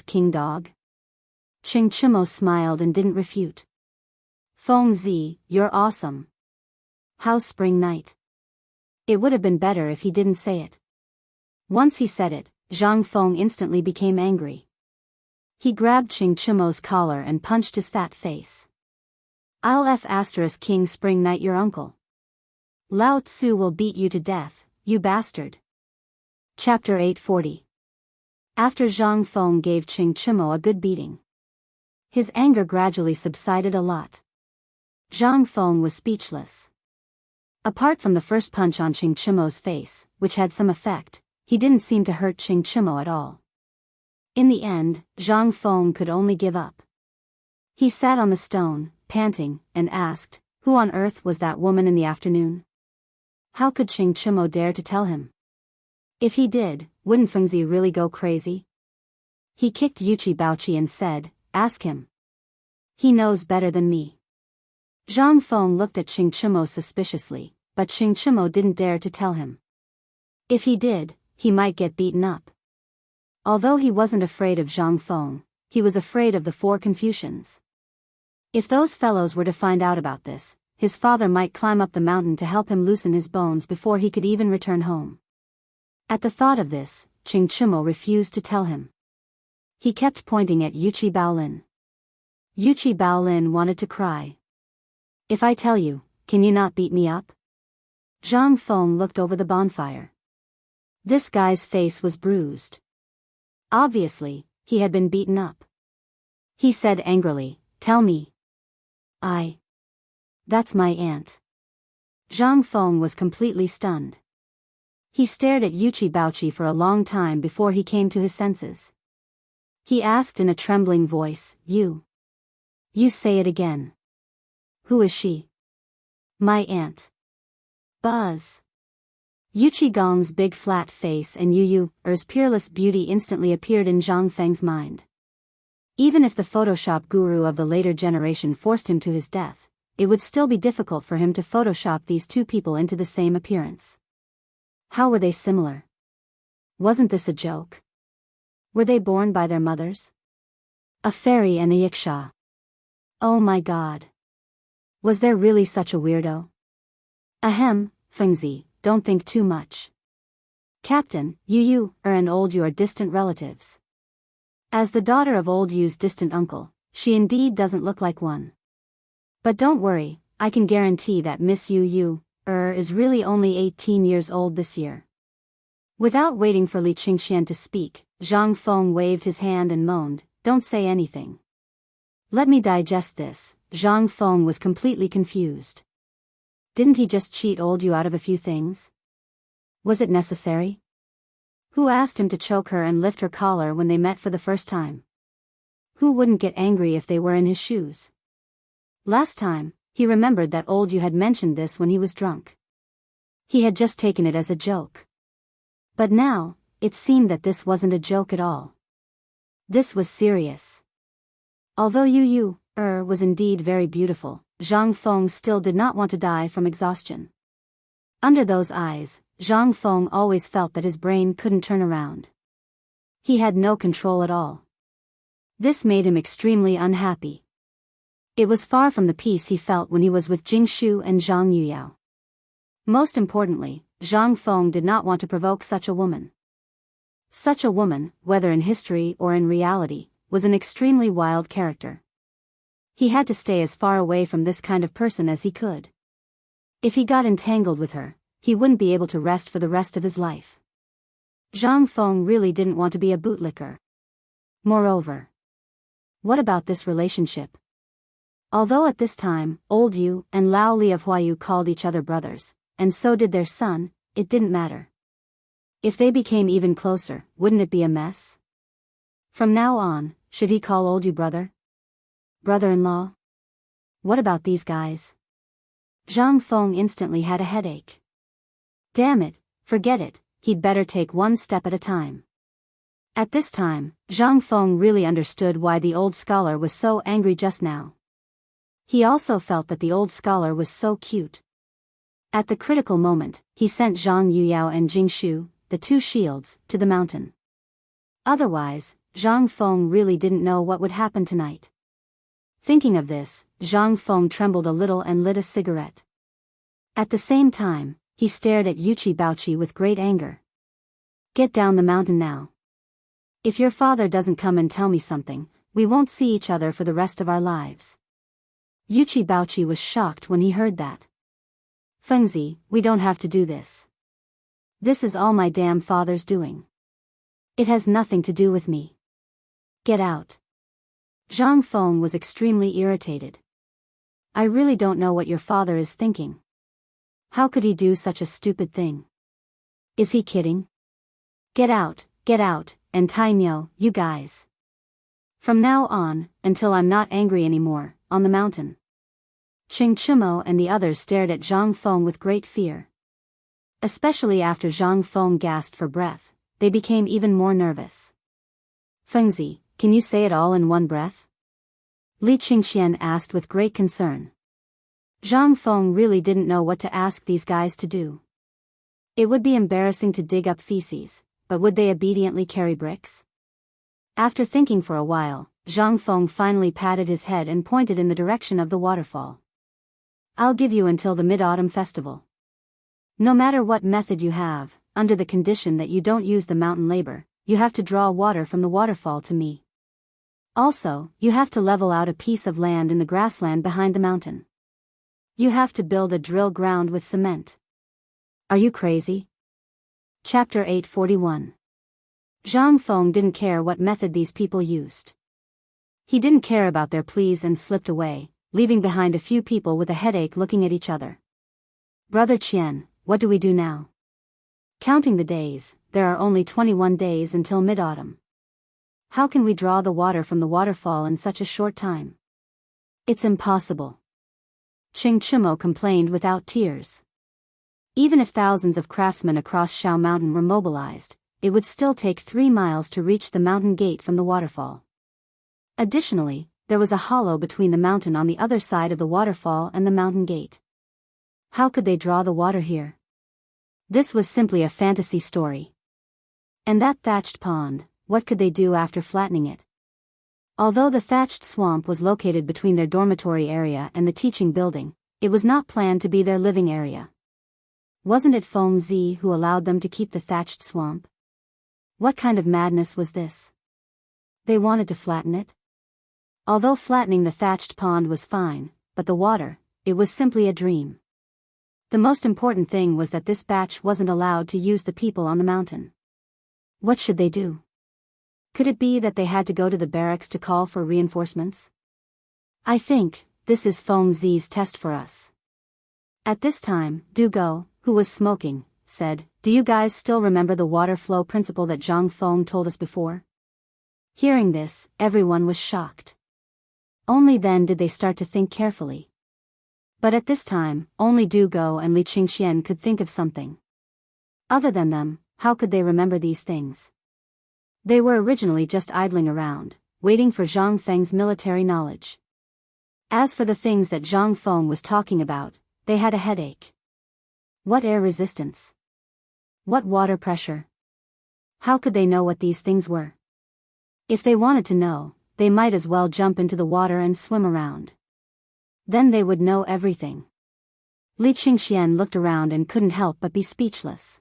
king dog?" Qing Chumo smiled and didn't refute. "Feng Zi, you're awesome. How's spring night?" It would have been better if he didn't say it. Once he said it, Zhang Feng instantly became angry. He grabbed Qing Chumo's collar and punched his fat face. "I'll king spring night your uncle. Lao Tzu will beat you to death, you bastard." Chapter 840. After Zhang Feng gave Qing Chumo a good beating, his anger gradually subsided a lot. Zhang Feng was speechless. Apart from the first punch on Qing Chumo's face, which had some effect, he didn't seem to hurt Qing Chumo at all. In the end, Zhang Feng could only give up. He sat on the stone, panting, and asked, who on earth was that woman in the afternoon? How could Qing Chumo dare to tell him? If he did, wouldn't Fengzi really go crazy? He kicked Yuchi Baochi and said, "Ask him. He knows better than me." Zhang Feng looked at Qing Chumo suspiciously, but Qing Chumo didn't dare to tell him. If he did, he might get beaten up. Although he wasn't afraid of Zhang Feng, he was afraid of the 4 Confucians. If those fellows were to find out about this, his father might climb up the mountain to help him loosen his bones before he could even return home. At the thought of this, Qing Chumo refused to tell him. He kept pointing at Yuchi Baolin. Yuchi Baolin wanted to cry. If I tell you, can you not beat me up? Zhang Feng looked over the bonfire. This guy's face was bruised. Obviously, he had been beaten up. He said angrily, tell me. That's my aunt. Zhang Feng was completely stunned. He stared at Yuchi Baochi for a long time before he came to his senses. He asked in a trembling voice, You say it again. Who is she? My aunt. Buzz. Yuchi Gong's big flat face and Er's peerless beauty instantly appeared in Zhang Feng's mind. Even if the Photoshop guru of the later generation forced him to his death, it would still be difficult for him to Photoshop these two people into the same appearance. How were they similar? Wasn't this a joke? Were they born by their mothers? A fairy and a yiksha. Oh my god. Was there really such a weirdo? Ahem, Fengzi, don't think too much. Captain, Yu and Old Yu are distant relatives. As the daughter of Old Yu's distant uncle, she indeed doesn't look like one. But don't worry, I can guarantee that Miss Yu is really only 18 years old this year. Without waiting for Li Qingxian to speak, Zhang Feng waved his hand and moaned, Don't say anything. Let me digest this. Zhang Feng was completely confused. Didn't he just cheat Old Yu out of a few things? Was it necessary? Who asked him to choke her and lift her collar when they met for the first time? Who wouldn't get angry if they were in his shoes? Last time, he remembered that Old Yu had mentioned this when he was drunk. He had just taken it as a joke. But now, it seemed that this wasn't a joke at all. This was serious. Although Yu was indeed very beautiful, Zhang Feng still did not want to die from exhaustion. Under those eyes, Zhang Feng always felt that his brain couldn't turn around. He had no control at all. This made him extremely unhappy. It was far from the peace he felt when he was with Jing Shu and Zhang Yuyao. Most importantly, Zhang Feng did not want to provoke such a woman. Such a woman, whether in history or in reality, was an extremely wild character. He had to stay as far away from this kind of person as he could. If he got entangled with her, he wouldn't be able to rest for the rest of his life. Zhang Feng really didn't want to be a bootlicker. Moreover, what about this relationship? Although at this time, Old Yu and Lao Li of Huayu called each other brothers, and so did their son, it didn't matter. If they became even closer, wouldn't it be a mess? From now on, should he call Old Yu brother? Brother-in-law? What about these guys? Zhang Feng instantly had a headache. Damn it, forget it, he'd better take one step at a time. At this time, Zhang Feng really understood why the old scholar was so angry just now. He also felt that the old scholar was so cute. At the critical moment, he sent Zhang Yuyao and Jing Shu, the two shields, to the mountain. Otherwise, Zhang Feng really didn't know what would happen tonight. Thinking of this, Zhang Feng trembled a little and lit a cigarette. At the same time, he stared at Yuchi Baochi with great anger. Get down the mountain now. If your father doesn't come and tell me something, we won't see each other for the rest of our lives. Yuchi Baochi was shocked when he heard that. Fengzi, we don't have to do this. This is all my damn father's doing. It has nothing to do with me. Get out. Zhang Feng was extremely irritated. I really don't know what your father is thinking. How could he do such a stupid thing? Is he kidding? Get out, and Taimyo, you guys. From now on, until I'm not angry anymore, on the mountain. Qing Chumo and the others stared at Zhang Feng with great fear. Especially after Zhang Feng gasped for breath, they became even more nervous. Fengzi, can you say it all in one breath? Li Qingxian asked with great concern. Zhang Feng really didn't know what to ask these guys to do. It would be embarrassing to dig up feces, but would they obediently carry bricks? After thinking for a while, Zhang Feng finally patted his head and pointed in the direction of the waterfall. I'll give you until the Mid-Autumn Festival. No matter what method you have, under the condition that you don't use the mountain labor, you have to draw water from the waterfall to me. Also, you have to level out a piece of land in the grassland behind the mountain. You have to build a drill ground with cement. Are you crazy? Chapter 841. Zhang Feng didn't care what method these people used. He didn't care about their pleas and slipped away, leaving behind a few people with a headache looking at each other. Brother Qian, what do we do now? Counting the days, there are only 21 days until mid-autumn. How can we draw the water from the waterfall in such a short time? It's impossible. Qing Chimo complained without tears. Even if thousands of craftsmen across Shao Mountain were mobilized, it would still take 3 miles to reach the mountain gate from the waterfall. Additionally, there was a hollow between the mountain on the other side of the waterfall and the mountain gate. How could they draw the water here? This was simply a fantasy story. And that thatched pond, what could they do after flattening it? Although the thatched swamp was located between their dormitory area and the teaching building, it was not planned to be their living area. Wasn't it Feng Zi who allowed them to keep the thatched swamp? What kind of madness was this? They wanted to flatten it? Although flattening the thatched pond was fine, but the water, it was simply a dream. The most important thing was that this batch wasn't allowed to use the people on the mountain. What should they do? Could it be that they had to go to the barracks to call for reinforcements? I think, this is Feng Zi's test for us. At this time, Du Go, who was smoking, said, "Do you guys still remember the water flow principle that Zhang Feng told us before?" Hearing this, everyone was shocked. Only then did they start to think carefully. But at this time, only Du Go and Li Qingxian could think of something. Other than them, how could they remember these things? They were originally just idling around, waiting for Zhang Feng's military knowledge. As for the things that Zhang Feng was talking about, they had a headache. What air resistance? What water pressure? How could they know what these things were? If they wanted to know, they might as well jump into the water and swim around. Then they would know everything. Li Qingxian looked around and couldn't help but be speechless.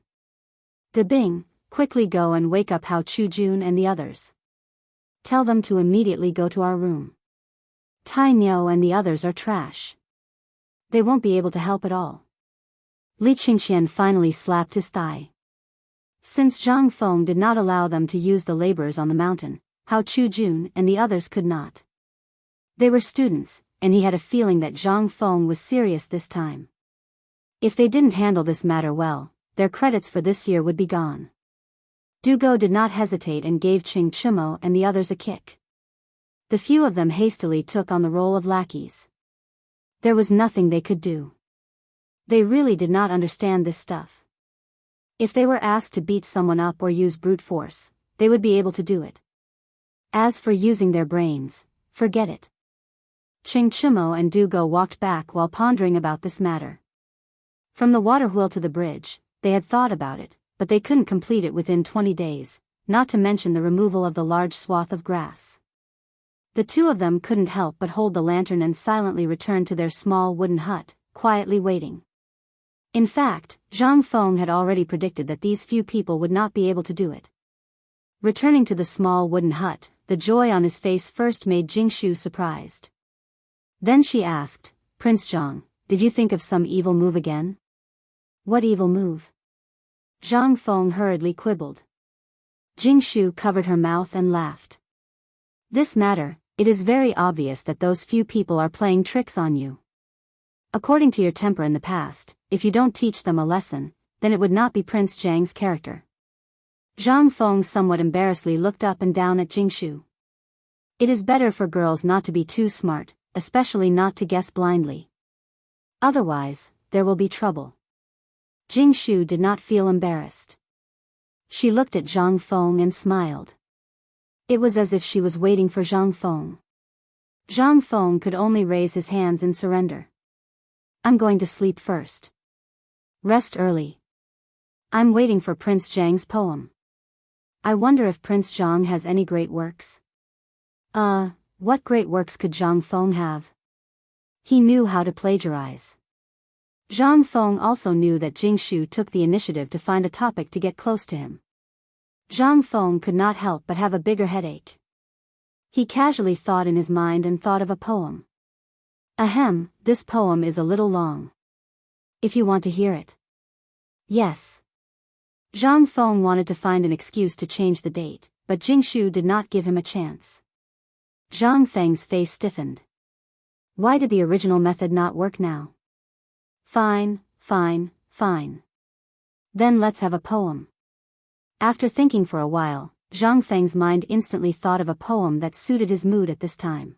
De Bing, quickly go and wake up Hao Chujun and the others. Tell them to immediately go to our room. Tai Niu and the others are trash. They won't be able to help at all. Li Qingxian finally slapped his thigh. Since Zhang Feng did not allow them to use the laborers on the mountain, Hao Chujun and the others could not. They were students, and he had a feeling that Zhang Feng was serious this time. If they didn't handle this matter well, their credits for this year would be gone. Du Go did not hesitate and gave Qing Chimo and the others a kick. The few of them hastily took on the role of lackeys. There was nothing they could do. They really did not understand this stuff. If they were asked to beat someone up or use brute force, they would be able to do it. As for using their brains, forget it. Qing Chimo and Du Go walked back while pondering about this matter. From the water wheel to the bridge, they had thought about it, but they couldn't complete it within 20 days, not to mention the removal of the large swath of grass. The two of them couldn't help but hold the lantern and silently return to their small wooden hut, quietly waiting. In fact, Zhang Feng had already predicted that these few people would not be able to do it. Returning to the small wooden hut, the joy on his face first made Jingshu surprised. Then she asked, "Prince Zhang, did you think of some evil move again?" "What evil move?" Zhang Feng hurriedly quibbled. Jingshu covered her mouth and laughed. "This matter, it is very obvious that those few people are playing tricks on you. According to your temper in the past, if you don't teach them a lesson, then it would not be Prince Zhang's character." Zhang Feng somewhat embarrassedly looked up and down at Jingshu. It is better for girls not to be too smart, especially not to guess blindly. Otherwise, there will be trouble. Jingshu did not feel embarrassed. She looked at Zhang Feng and smiled. It was as if she was waiting for Zhang Feng. Zhang Feng could only raise his hands in surrender. "I'm going to sleep first. Rest early. I'm waiting for Prince Zhang's poem. I wonder if Prince Zhang has any great works." What great works could Zhang Feng have? He knew how to plagiarize. Zhang Feng also knew that Jing Shu took the initiative to find a topic to get close to him. Zhang Feng could not help but have a bigger headache. He casually thought in his mind and thought of a poem. Ahem, this poem is a little long. If you want to hear it. Yes. Zhang Feng wanted to find an excuse to change the date, but Jing Shu did not give him a chance. Zhang Feng's face stiffened. Why did the original method not work now? Fine, fine, fine. Then let's have a poem. After thinking for a while, Zhang Feng's mind instantly thought of a poem that suited his mood at this time.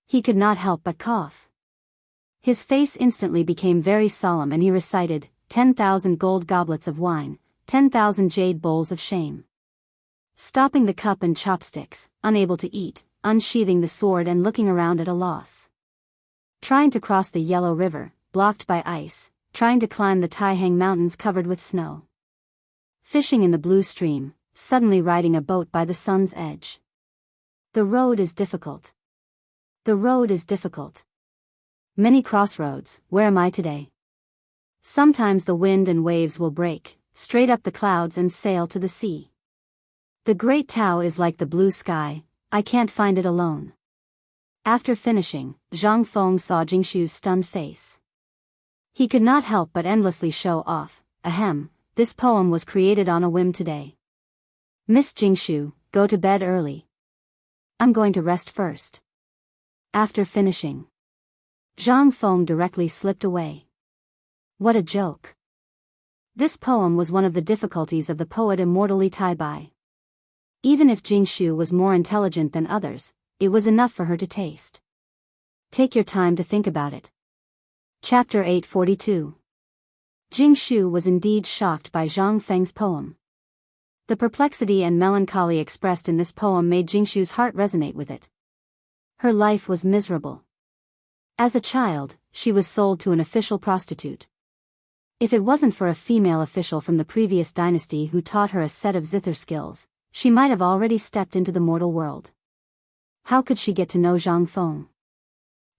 He could not help but cough. His face instantly became very solemn and he recited, 10,000 gold goblets of wine, 10,000 jade bowls of shame. Stopping the cup and chopsticks, unable to eat, unsheathing the sword and looking around at a loss. Trying to cross the Yellow River, blocked by ice, trying to climb the Taihang Mountains covered with snow. Fishing in the blue stream, suddenly riding a boat by the sun's edge. The road is difficult. The road is difficult. Many crossroads, where am I today? Sometimes the wind and waves will break, straight up the clouds and sail to the sea. The great Tao is like the blue sky, I can't find it alone. After finishing, Zhang Feng saw Jing Shu's stunned face. He could not help but endlessly show off, ahem, this poem was created on a whim today. Miss Jing Shu, go to bed early. I'm going to rest first. After finishing, Zhang Feng directly slipped away. What a joke. This poem was one of the difficulties of the poet immortally Tai Bai. Even if Jing Shu was more intelligent than others, it was enough for her to taste. Take your time to think about it. Chapter 842. Jing Shu was indeed shocked by Zhang Feng's poem. The perplexity and melancholy expressed in this poem made Jing Shu's heart resonate with it. Her life was miserable. As a child, she was sold to an official prostitute. If it wasn't for a female official from the previous dynasty who taught her a set of zither skills, she might have already stepped into the mortal world. How could she get to know Zhang Feng?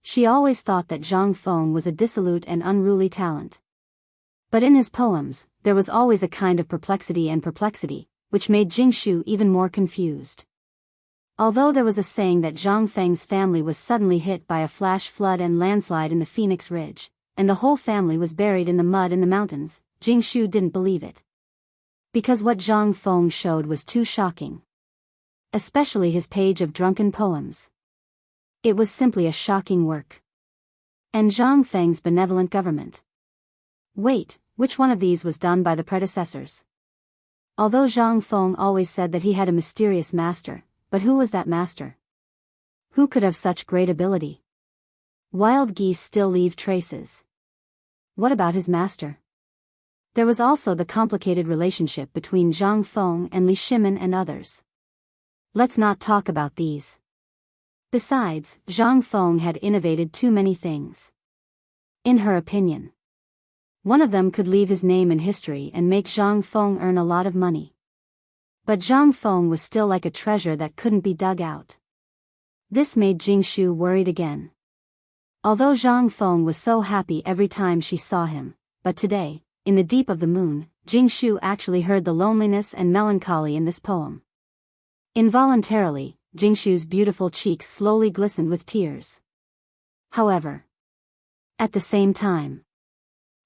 She always thought that Zhang Feng was a dissolute and unruly talent. But in his poems, there was always a kind of perplexity, which made Jing Shu even more confused. Although there was a saying that Zhang Feng's family was suddenly hit by a flash flood and landslide in the Phoenix Ridge, and the whole family was buried in the mud in the mountains, Jing Shu didn't believe it. Because what Zhang Feng showed was too shocking. Especially his page of drunken poems. It was simply a shocking work. And Zhang Feng's benevolent government. Wait, which one of these was done by the predecessors? Although Zhang Feng always said that he had a mysterious master, but who was that master? Who could have such great ability? Wild geese still leave traces. What about his master? There was also the complicated relationship between Zhang Feng and Li Shimin and others. Let's not talk about these. Besides, Zhang Feng had innovated too many things. In her opinion, one of them could leave his name in history and make Zhang Feng earn a lot of money. But Zhang Feng was still like a treasure that couldn't be dug out. This made Jing Shu worried again. Although Zhang Feng was so happy every time she saw him, but today, in the deep of the moon, Jing Shu actually heard the loneliness and melancholy in this poem. Involuntarily, Jing Shu's beautiful cheeks slowly glistened with tears. However, at the same time,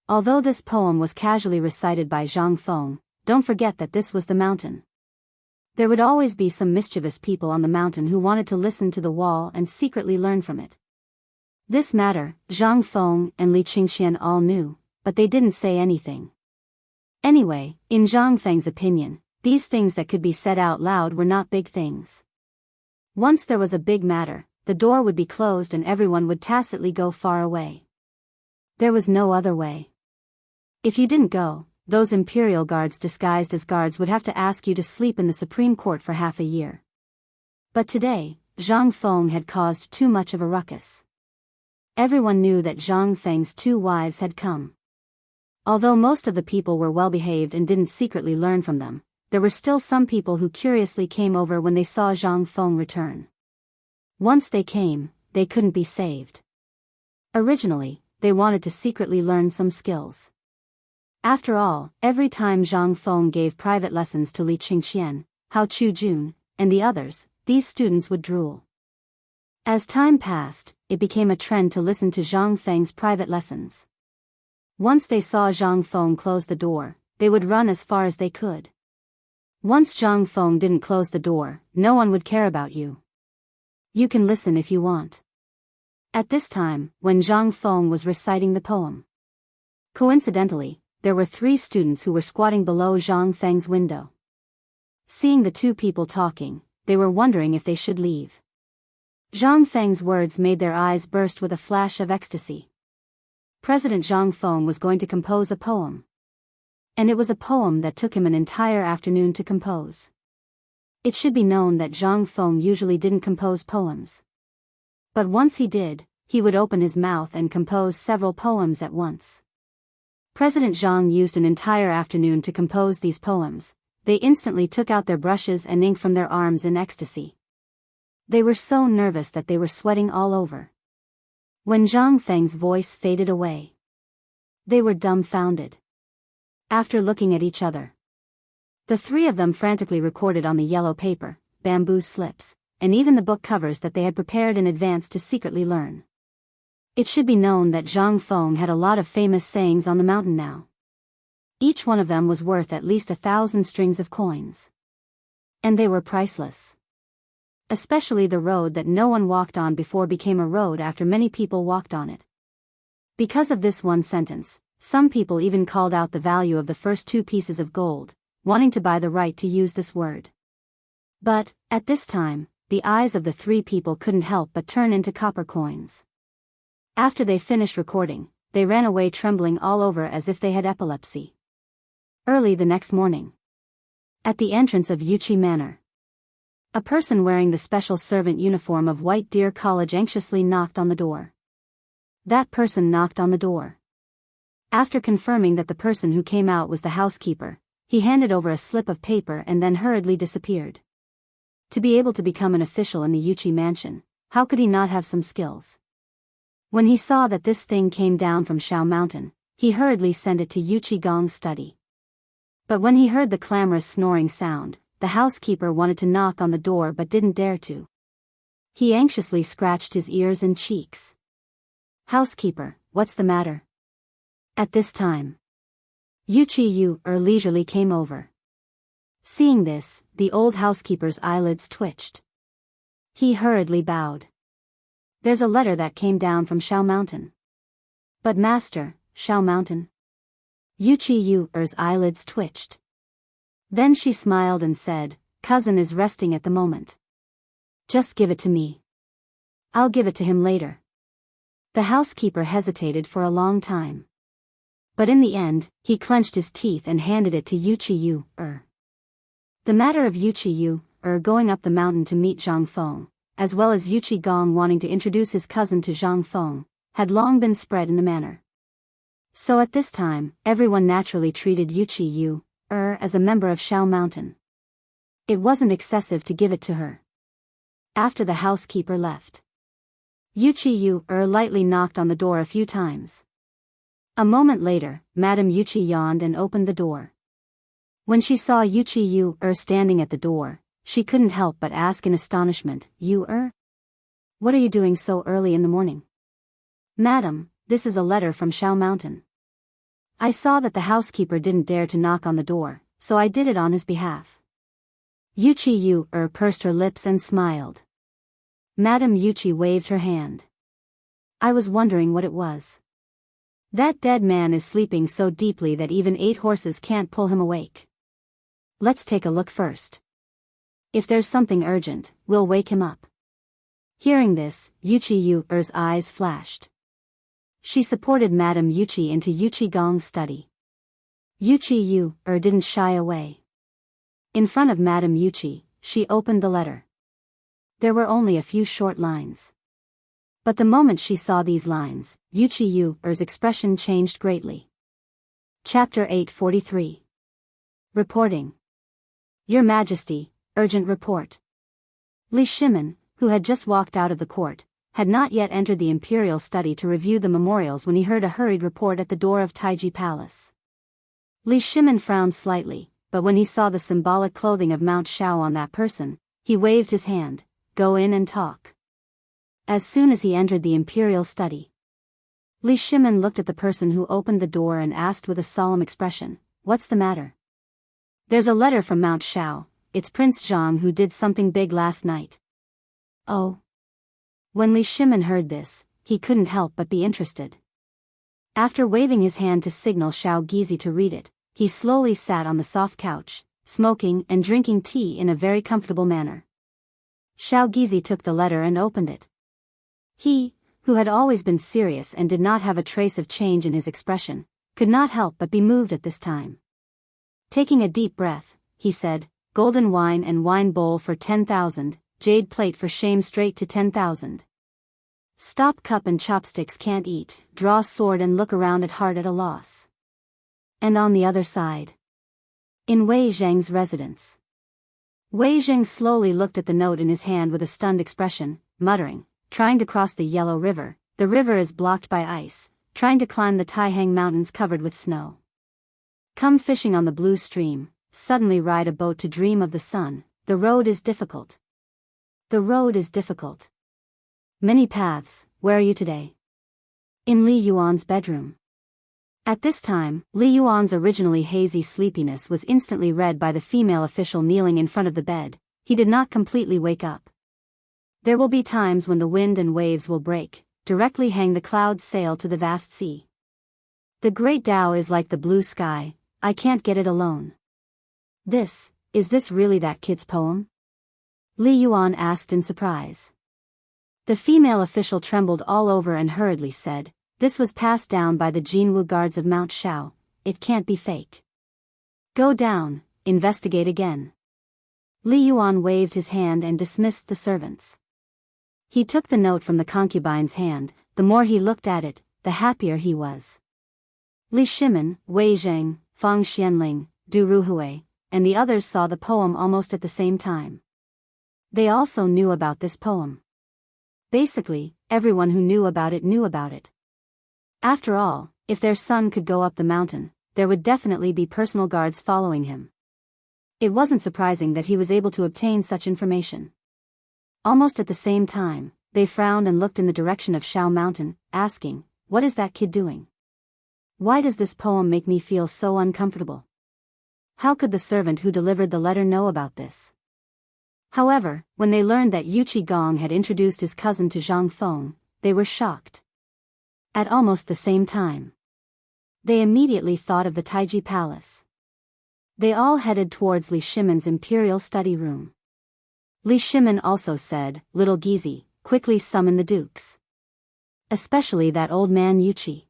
although this poem was casually recited by Zhang Feng, don't forget that this was the mountain. There would always be some mischievous people on the mountain who wanted to listen to the wall and secretly learn from it. This matter, Zhang Feng and Li Qingxian all knew, but they didn't say anything. Anyway, in Zhang Feng's opinion, these things that could be said out loud were not big things. Once there was a big matter, the door would be closed and everyone would tacitly go far away. There was no other way. If you didn't go, those imperial guards disguised as guards would have to ask you to sleep in the Supreme Court for half a year. But today, Zhang Feng had caused too much of a ruckus. Everyone knew that Zhang Feng's 2 wives had come. Although most of the people were well-behaved and didn't secretly learn from them, there were still some people who curiously came over when they saw Zhang Feng return. Once they came, they couldn't be saved. Originally, they wanted to secretly learn some skills. After all, every time Zhang Feng gave private lessons to Li Qingqian, Hao Qujun, and the others, these students would drool. As time passed, it became a trend to listen to Zhang Feng's private lessons. Once they saw Zhang Feng close the door, they would run as far as they could. Once Zhang Feng didn't close the door, no one would care about you. You can listen if you want. At this time, when Zhang Feng was reciting the poem, coincidentally, there were 3 students who were squatting below Zhang Feng's window. Seeing the 2 people talking, they were wondering if they should leave. Zhang Feng's words made their eyes burst with a flash of ecstasy. President Zhang Feng was going to compose a poem. And it was a poem that took him an entire afternoon to compose. It should be known that Zhang Feng usually didn't compose poems. But once he did, he would open his mouth and compose several poems at once. President Zhang used an entire afternoon to compose these poems. They instantly took out their brushes and ink from their arms in ecstasy. They were so nervous that they were sweating all over. When Zhang Feng's voice faded away, they were dumbfounded. After looking at each other, the 3 of them frantically recorded on the yellow paper, bamboo slips, and even the book covers that they had prepared in advance to secretly learn. It should be known that Zhang Feng had a lot of famous sayings on the mountain now. Each one of them was worth at least 1,000 strings of coins. And they were priceless. Especially the road that no one walked on before became a road after many people walked on it. Because of this one sentence, some people even called out the value of the first 2 pieces of gold, wanting to buy the right to use this word. But, at this time, the eyes of the 3 people couldn't help but turn into copper coins. After they finished recording, they ran away trembling all over as if they had epilepsy. Early the next morning, at the entrance of Yuqi Manor, a person wearing the special servant uniform of White Deer College anxiously knocked on the door. That person knocked on the door. After confirming that the person who came out was the housekeeper, he handed over a slip of paper and then hurriedly disappeared. To be able to become an official in the Yuqi mansion, how could he not have some skills? When he saw that this thing came down from Shao Mountain, he hurriedly sent it to Yuqi Gong's study. But when he heard the clamorous snoring sound, the housekeeper wanted to knock on the door but didn't dare to. He anxiously scratched his ears and cheeks. "Housekeeper, what's the matter?" At this time, Yuqi Yu leisurely came over. Seeing this, the old housekeeper's eyelids twitched. He hurriedly bowed. "There's a letter that came down from Shao Mountain." "But master, Shao Mountain?" Yuqi Yu's eyelids twitched. Then she smiled and said, "Cousin is resting at the moment. Just give it to me. I'll give it to him later." The housekeeper hesitated for a long time. But in the end, he clenched his teeth and handed it to Yuqi Yu. The matter of Yuqi Yu going up the mountain to meet Zhang Feng, as well as Yuqi Gong wanting to introduce his cousin to Zhang Feng, had long been spread in the manor. So at this time, everyone naturally treated Yuqi Yu as a member of Shao Mountain. It wasn't excessive to give it to her. After the housekeeper left, Yuqi Yu lightly knocked on the door a few times. A moment later, Madame Yuqi yawned and opened the door. When she saw Yuqi Yu standing at the door, she couldn't help but ask in astonishment, "You What are you doing so early in the morning?" "Madam, this is a letter from Shao Mountain. I saw that the housekeeper didn't dare to knock on the door, so I did it on his behalf." Yuqi Yu pursed her lips and smiled. Madame Yuqi waved her hand. "I was wondering what it was. That dead man is sleeping so deeply that even 8 horses can't pull him awake. Let's take a look first. If there's something urgent, we'll wake him up." Hearing this, Yuqi Yu's eyes flashed. She supported Madame Yuqi into Yuqi Gong's study. Yuqi Yu didn't shy away. In front of Madame Yuqi, she opened the letter. There were only a few short lines. But the moment she saw these lines, Yuqi Yu's expression changed greatly. Chapter 843. Reporting. Your Majesty, urgent report. Li Shimin, who had just walked out of the court, had not yet entered the imperial study to review the memorials when he heard a hurried report at the door of Taiji Palace. Li Shimin frowned slightly, but when he saw the symbolic clothing of Mount Shao on that person, he waved his hand. Go in and talk. As soon as he entered the imperial study, Li Shimin looked at the person who opened the door and asked with a solemn expression, "What's the matter?" "There's a letter from Mount Shao. It's Prince Zhang who did something big last night." "Oh." When Li Shimin heard this, he couldn't help but be interested. After waving his hand to signal Xiao Gizi to read it, he slowly sat on the soft couch, smoking and drinking tea in a very comfortable manner. Xiao Gizi took the letter and opened it. He, who had always been serious and did not have a trace of change in his expression, could not help but be moved at this time. Taking a deep breath, he said, "Golden wine and wine bowl for 10,000, jade plate for shame straight to 10,000. Stop cup and chopsticks can't eat, draw sword and look around at heart at a loss." And on the other side, in Wei Zheng's residence, Wei Zheng slowly looked at the note in his hand with a stunned expression, muttering, "Trying to cross the Yellow River, the river is blocked by ice, trying to climb the Taihang Mountains covered with snow. Come fishing on the blue stream, suddenly ride a boat to dream of the sun, the road is difficult. The road is difficult. Many paths, where are you today?" In Li Yuan's bedroom. At this time, Li Yuan's originally hazy sleepiness was instantly read by the female official kneeling in front of the bed. He did not completely wake up. "There will be times when the wind and waves will break, directly hang the clouds sail to the vast sea. The great Tao is like the blue sky, I can't get it alone." Is this really that kid's poem?" Li Yuan asked in surprise. The female official trembled all over and hurriedly said, "This was passed down by the Jinwu guards of Mount Shao, it can't be fake. Go down, investigate again." Li Yuan waved his hand and dismissed the servants. He took the note from the concubine's hand. The more he looked at it, the happier he was. Li Shimin, Wei Zheng, Fang Xianling, Du Ruhui, and the others saw the poem almost at the same time. They also knew about this poem. Basically, everyone who knew about it knew about it. After all, if their son could go up the mountain, there would definitely be personal guards following him. It wasn't surprising that he was able to obtain such information. Almost at the same time, they frowned and looked in the direction of Shao Mountain, asking, "What is that kid doing? Why does this poem make me feel so uncomfortable? How could the servant who delivered the letter know about this?" However, when they learned that Yu Qigong had introduced his cousin to Zhang Feng, they were shocked. At almost the same time, they immediately thought of the Taiji Palace. They all headed towards Li Shimin's imperial study room. Li Shimin also said, "Little Gizi, quickly summon the dukes. Especially that old man Yuchi.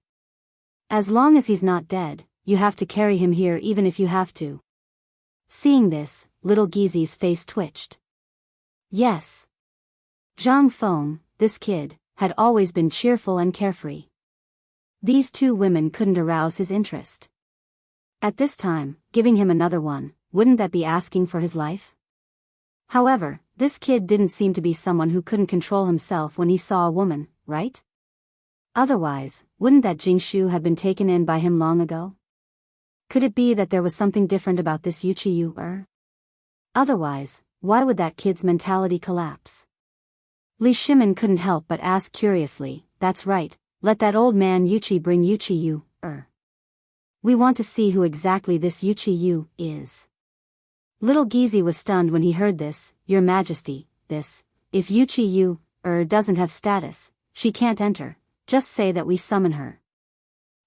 As long as he's not dead, you have to carry him here even if you have to." Seeing this, little Gizi's face twitched. Yes. Zhang Feng, this kid, had always been cheerful and carefree. These two women couldn't arouse his interest. At this time, giving him another one, wouldn't that be asking for his life? However, this kid didn't seem to be someone who couldn't control himself when he saw a woman, right? Otherwise, wouldn't that Jingshu have been taken in by him long ago? Could it be that there was something different about this Yuchi Yu? Otherwise, why would that kid's mentality collapse? Li Shimin couldn't help but ask curiously, "That's right, let that old man Yuchi bring Yuchi Yu. We want to see who exactly this Yuchi Yu is." Little Gizi was stunned when he heard this. "Your Majesty, if Yuchi Yu doesn't have status, she can't enter, just say that we summon her."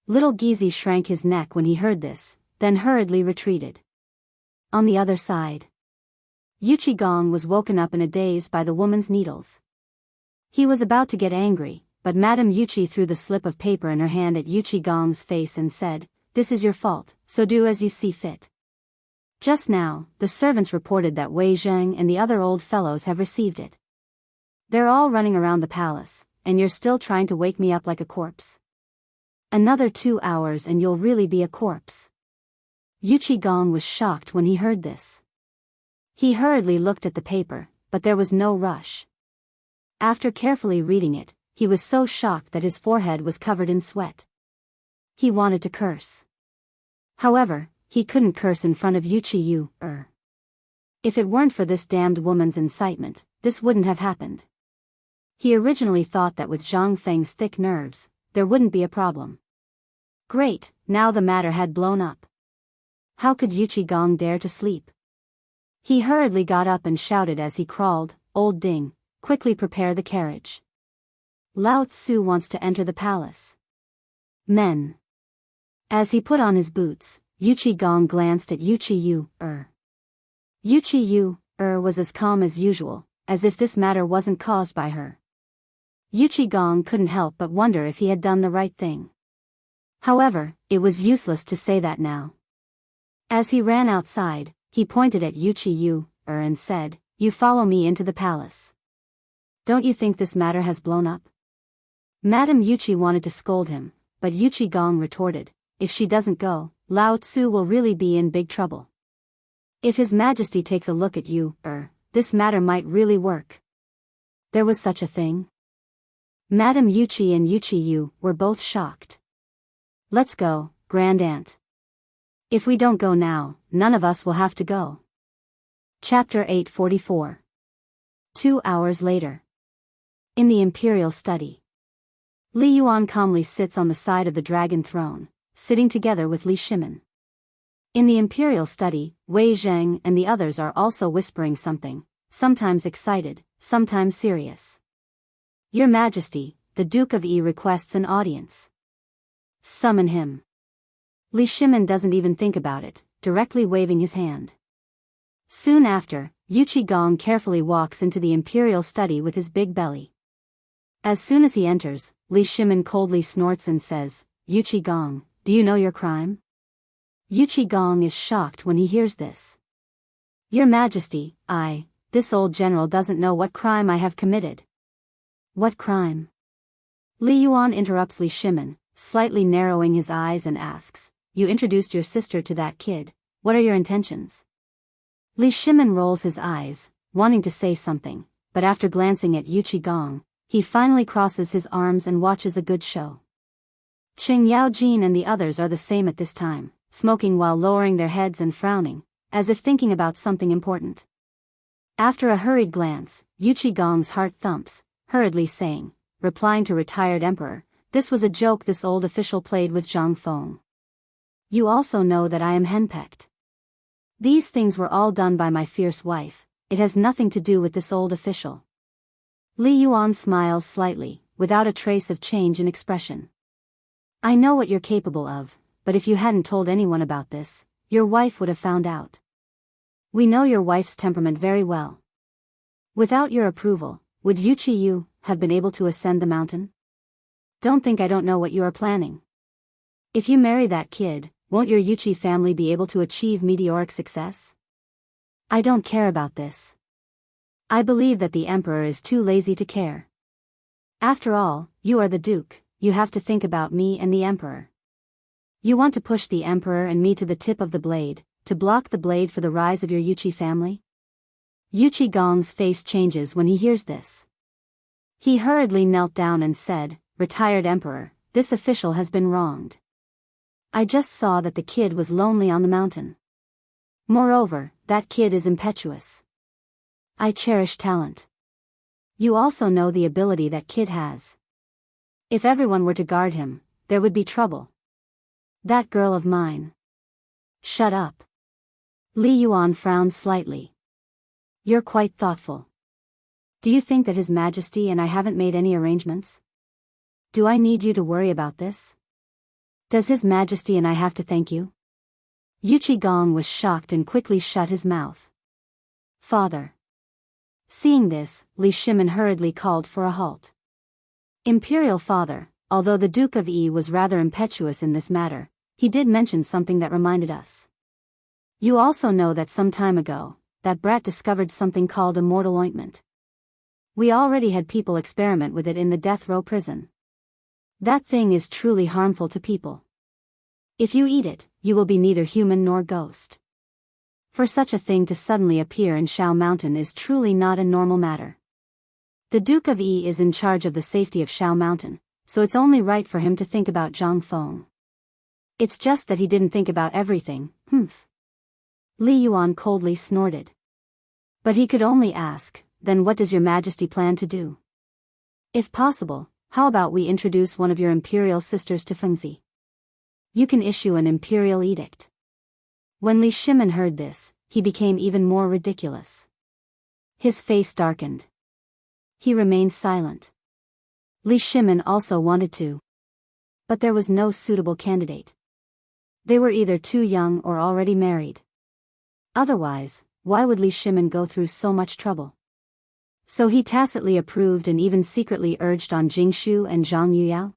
Little Gizi shrank his neck when he heard this, then hurriedly retreated. On the other side, Yu Qigong was woken up in a daze by the woman's needles. He was about to get angry, but Madame Yuchi threw the slip of paper in her hand at Yu Qigong's face and said, "This is your fault, so do as you see fit. Just now, the servants reported that Wei Zheng and the other old fellows have received it. They're all running around the palace, and you're still trying to wake me up like a corpse. Another 2 hours and you'll really be a corpse." Yu Qigong was shocked when he heard this. He hurriedly looked at the paper, but there was no rush. After carefully reading it, he was so shocked that his forehead was covered in sweat. He wanted to curse. However, he couldn't curse in front of Yuchi. If it weren't for this damned woman's incitement, this wouldn't have happened. He originally thought that with Zhang Feng's thick nerves, there wouldn't be a problem. Great, now the matter had blown up. How could Yuchi Gong dare to sleep? He hurriedly got up and shouted as he crawled, "Old Ding, quickly prepare the carriage. Lao Tzu wants to enter the palace." Men. As he put on his boots, Yuchi Gong glanced at Yuchi. Yuchi was as calm as usual, as if this matter wasn't caused by her. Yuchi Gong couldn't help but wonder if he had done the right thing. However, it was useless to say that now. As he ran outside, he pointed at Yuchi and said, "You follow me into the palace. Don't you think this matter has blown up?" Madame Yuchi wanted to scold him, but Yuchi Gong retorted, "If she doesn't go, Lao Tzu will really be in big trouble. If His Majesty takes a look at you, this matter might really work." There was such a thing? Madame Yuchi and Yuchi were both shocked. "Let's go, Grand Aunt. If we don't go now, none of us will have to go." Chapter 844. 2 hours later. In the imperial study. Li Yuan calmly sits on the side of the dragon throne, sitting together with Li Shimin. In the imperial study, Wei Zheng and the others are also whispering something, sometimes excited, sometimes serious. "Your Majesty, the Duke of Yi requests an audience." "Summon him." Li Shimin doesn't even think about it, directly waving his hand. Soon after, Yuchi Gong carefully walks into the imperial study with his big belly. As soon as he enters, Li Shimin coldly snorts and says, "Yuchi Gong, do you know your crime?" Yuchi Gong is shocked when he hears this. "Your Majesty, this old general doesn't know what crime I have committed." "What crime?" Li Yuan interrupts Li Shimin, slightly narrowing his eyes and asks, "You introduced your sister to that kid, what are your intentions?" Li Shimin rolls his eyes, wanting to say something, but after glancing at Yuchi Gong, he finally crosses his arms and watches a good show. Qing Yaojin and the others are the same at this time, smoking while lowering their heads and frowning, as if thinking about something important. After a hurried glance, Yuchi Gong's heart thumps, hurriedly saying, replying to retired emperor, "This was a joke this old official played with Zhang Feng. You also know that I am henpecked. These things were all done by my fierce wife, it has nothing to do with this old official." Li Yuan smiles slightly, without a trace of change in expression. "I know what you're capable of, but if you hadn't told anyone about this, your wife would have found out. We know your wife's temperament very well. Without your approval, would Yuchi have been able to ascend the mountain? Don't think I don't know what you are planning. If you marry that kid, won't your Yuchi family be able to achieve meteoric success? I don't care about this. I believe that the emperor is too lazy to care. After all, you are the duke, you have to think about me and the emperor. You want to push the emperor and me to the tip of the blade, to block the blade for the rise of your Yuchi family?" Yuchi Gong's face changes when he hears this. He hurriedly knelt down and said, "Retired emperor, this official has been wronged. I just saw that the kid was lonely on the mountain. Moreover, that kid is impetuous. I cherish talent. You also know the ability that kid has. If everyone were to guard him, there would be trouble. That girl of mine." "Shut up." Li Yuan frowned slightly. "You're quite thoughtful. Do you think that His Majesty and I haven't made any arrangements? Do I need you to worry about this? Does His Majesty and I have to thank you?" Yuchi Gong was shocked and quickly shut his mouth. "Father." Seeing this, Li Shimin hurriedly called for a halt. "Imperial father, although the Duke of Yi was rather impetuous in this matter, he did mention something that reminded us. You also know that some time ago, that brat discovered something called immortal ointment. We already had people experiment with it in the death row prison. That thing is truly harmful to people. If you eat it, you will be neither human nor ghost. For such a thing to suddenly appear in Shao Mountain is truly not a normal matter. The Duke of Yi is in charge of the safety of Shao Mountain, so it's only right for him to think about Zhang Feng. It's just that he didn't think about everything, humph. Li Yuan coldly snorted. But he could only ask, then what does your majesty plan to do? If possible, how about we introduce one of your imperial sisters to Fengzi? You can issue an imperial edict. When Li Shimin heard this, he became even more ridiculous. His face darkened. He remained silent. Li Shimin also wanted to. But there was no suitable candidate. They were either too young or already married. Otherwise, why would Li Shimin go through so much trouble? So he tacitly approved and even secretly urged on Jingshu and Zhang Yuyao.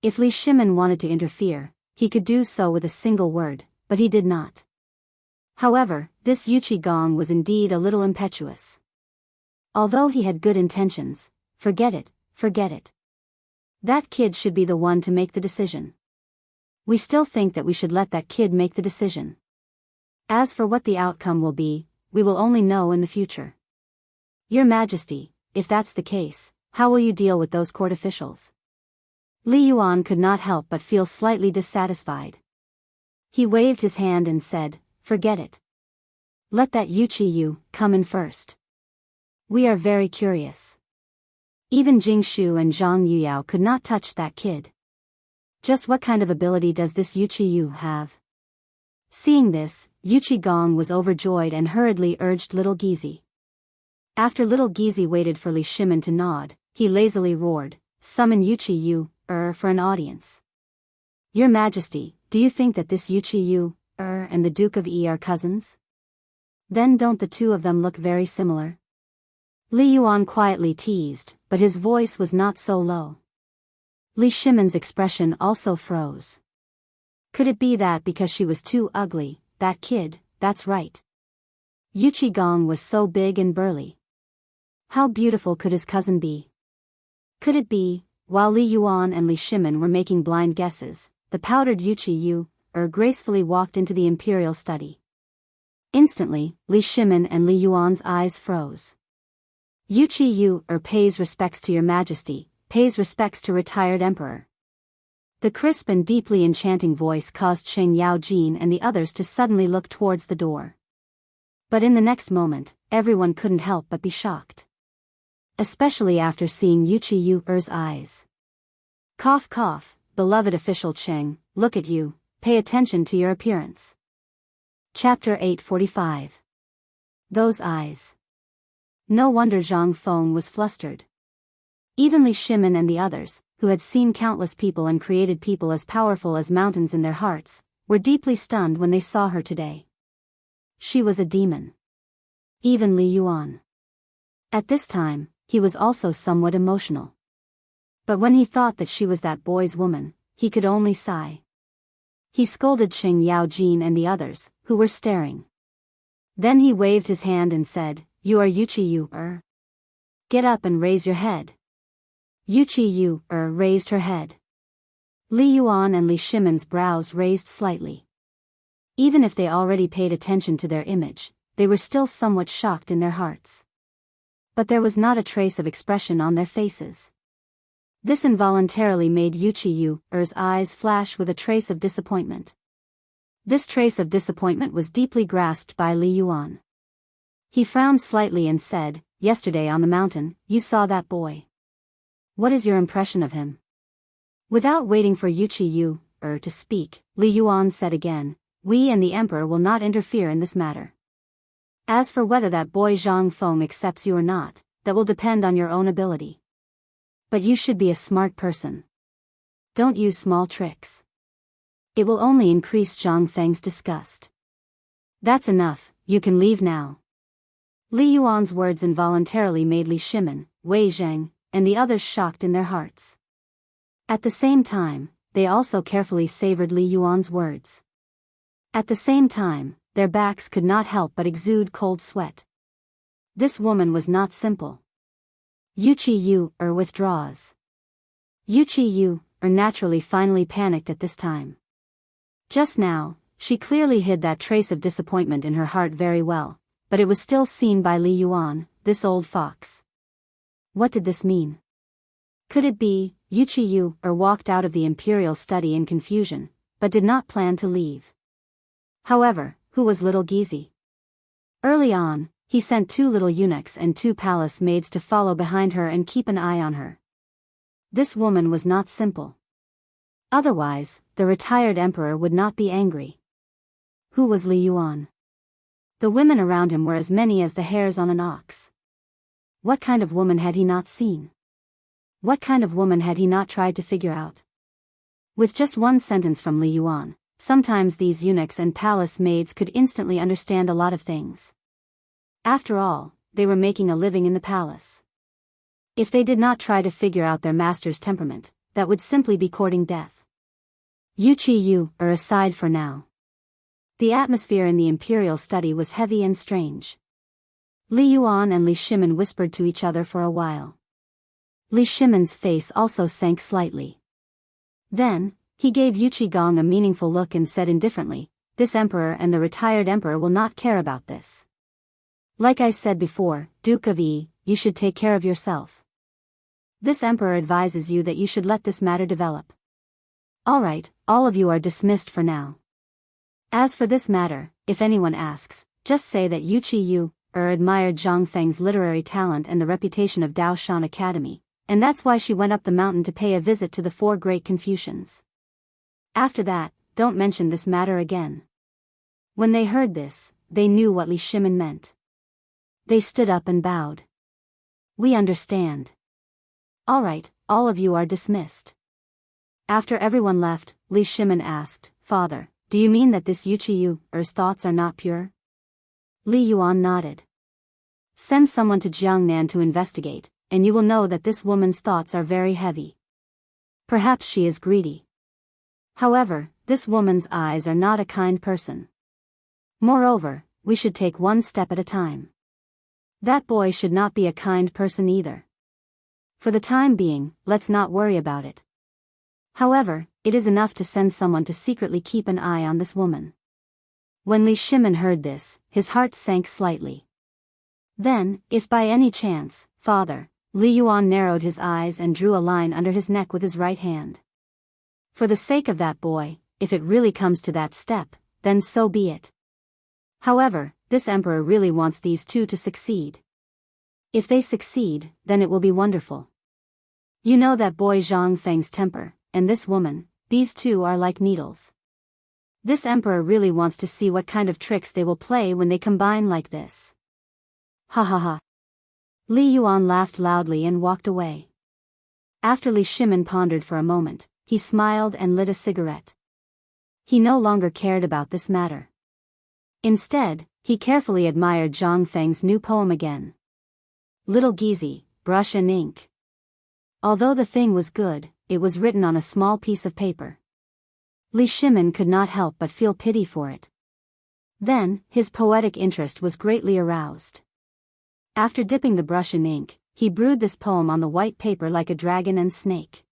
If Li Shimin wanted to interfere, he could do so with a single word, but he did not. However, this Yuqi Gong was indeed a little impetuous. Although he had good intentions, forget it. That kid should be the one to make the decision. We still think that we should let that kid make the decision. As for what the outcome will be, we will only know in the future. Your Majesty, if that's the case, how will you deal with those court officials? Li Yuan could not help but feel slightly dissatisfied. He waved his hand and said, forget it. Let that Yuqi Yu come in first. We are very curious. Even Jingshu and Zhang Yuyao could not touch that kid. Just what kind of ability does this Yuqi Yu have? Seeing this, Yuqi Gong was overjoyed and hurriedly urged little Gizi. After little Gizi waited for Li Shimin to nod, he lazily roared, summon Yuqi Yu, for an audience. Your Majesty, do you think that this Yuqi Yu, and the Duke of Yi are cousins? Then don't the two of them look very similar? Li Yuan quietly teased, but his voice was not so low. Li Shimin's expression also froze. Could it be that because she was too ugly, that kid, that's right. Yuqi Gong was so big and burly. How beautiful could his cousin be? Could it be, while Li Yuan and Li Shimin were making blind guesses, the powdered Yuqi Yu, gracefully walked into the imperial study. Instantly, Li Shimin and Li Yuan's eyes froze. Yuqi Yu, pays respects to your Majesty, pays respects to retired emperor. The crisp and deeply enchanting voice caused Cheng Yaojin and the others to suddenly look towards the door. But in the next moment, everyone couldn't help but be shocked. Especially after seeing Yuqi Yu's eyes. Cough cough, beloved official Cheng, look at you, pay attention to your appearance. Chapter 845. Those eyes. No wonder Zhang Feng was flustered. Even Li Shimin and the others, who had seen countless people and created people as powerful as mountains in their hearts, were deeply stunned when they saw her today. She was a demon. Even Li Yuan. At this time, he was also somewhat emotional. But when he thought that she was that boy's woman, he could only sigh. He scolded Cheng Yaojin and the others, who were staring. Then he waved his hand and said, you are Yuqi Yu, Get up and raise your head. Yuqi Yu, raised her head. Li Yuan and Li Shimin's brows raised slightly. Even if they already paid attention to their image, they were still somewhat shocked in their hearts. But there was not a trace of expression on their faces. This involuntarily made Yuqi Yu's eyes flash with a trace of disappointment. This trace of disappointment was deeply grasped by Li Yuan. He frowned slightly and said, yesterday on the mountain, you saw that boy. What is your impression of him? Without waiting for Yuqi Yu to speak, Li Yuan said again, we and the emperor will not interfere in this matter. As for whether that boy Zhang Feng accepts you or not, that will depend on your own ability. But you should be a smart person. Don't use small tricks. It will only increase Zhang Feng's disgust. That's enough, you can leave now. Li Yuan's words involuntarily made Li Shimin, Wei Zheng, and the others shocked in their hearts. At the same time, they also carefully savored Li Yuan's words. At the same time, their backs could not help but exude cold sweat. This woman was not simple. Yuqi Yu withdraws. Yuqi Yu naturally finally panicked at this time. Just now, she clearly hid that trace of disappointment in her heart very well, but it was still seen by Li Yuan, this old fox. What did this mean? Could it be, Yuchi walked out of the imperial study in confusion, but did not plan to leave? However, who was little Gizi? Early on, he sent 2 little eunuchs and 2 palace maids to follow behind her and keep an eye on her. This woman was not simple. Otherwise, the retired emperor would not be angry. Who was Li Yuan? The women around him were as many as the hairs on an ox. What kind of woman had he not seen? What kind of woman had he not tried to figure out? With just one sentence from Li Yuan, sometimes these eunuchs and palace maids could instantly understand a lot of things. After all, they were making a living in the palace. If they did not try to figure out their master's temperament, that would simply be courting death. Yuchi aside for now. The atmosphere in the imperial study was heavy and strange. Li Yuan and Li Shimin whispered to each other for a while. Li Shimin's face also sank slightly. Then, he gave Yuchi Gong a meaningful look and said indifferently, "This emperor and the retired emperor will not care about this. Like I said before, Duke of Yi, you should take care of yourself. This emperor advises you that you should let this matter develop. Alright, all of you are dismissed for now. As for this matter, if anyone asks, just say that Yuchi admired Zhang Feng's literary talent and the reputation of Dao Shan Academy, and that's why she went up the mountain to pay a visit to the 4 great Confucians. After that, don't mention this matter again." When they heard this, they knew what Li Shimin meant. They stood up and bowed. "We understand. Alright, all of you are dismissed." After everyone left, Li Shimin asked, "Father, do you mean that this Yuchi's thoughts are not pure?" Li Yuan nodded. "Send someone to Jiangnan to investigate, and you will know that this woman's thoughts are very heavy. Perhaps she is greedy. However, this woman's eyes are not a kind person. Moreover, we should take one step at a time. That boy should not be a kind person either. For the time being, let's not worry about it. However, it is enough to send someone to secretly keep an eye on this woman." When Li Shimin heard this, his heart sank slightly. Then, if by any chance, "Father," Li Yuan narrowed his eyes and drew a line under his neck with his right hand. "For the sake of that boy, if it really comes to that step, then so be it. However, this emperor really wants these 2 to succeed. If they succeed, then it will be wonderful. You know that boy Zhang Feng's temper, and this woman, these 2 are like needles. This emperor really wants to see what kind of tricks they will play when they combine like this." Ha ha ha. Li Yuan laughed loudly and walked away. After Li Shimin pondered for a moment, he smiled and lit a cigarette. He no longer cared about this matter. Instead, he carefully admired Zhang Feng's new poem again. Little Gizi, Brush and Ink. Although the thing was good, it was written on a small piece of paper. Li Shimin could not help but feel pity for it. Then, his poetic interest was greatly aroused. After dipping the brush in ink, he brewed this poem on the white paper like a dragon and snake.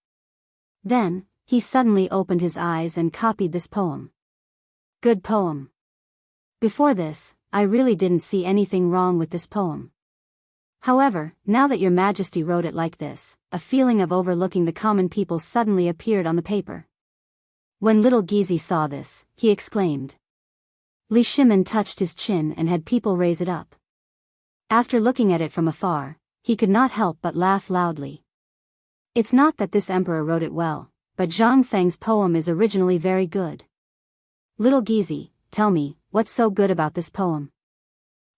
Then, he suddenly opened his eyes and copied this poem. Good poem. Before this, I really didn't see anything wrong with this poem. However, now that your majesty wrote it like this, a feeling of overlooking the common people suddenly appeared on the paper. When little Gizi saw this, he exclaimed. Li Shimin touched his chin and had people raise it up. After looking at it from afar, he could not help but laugh loudly. It's not that this emperor wrote it well, but Zhang Feng's poem is originally very good. Little Gizi, tell me, what's so good about this poem?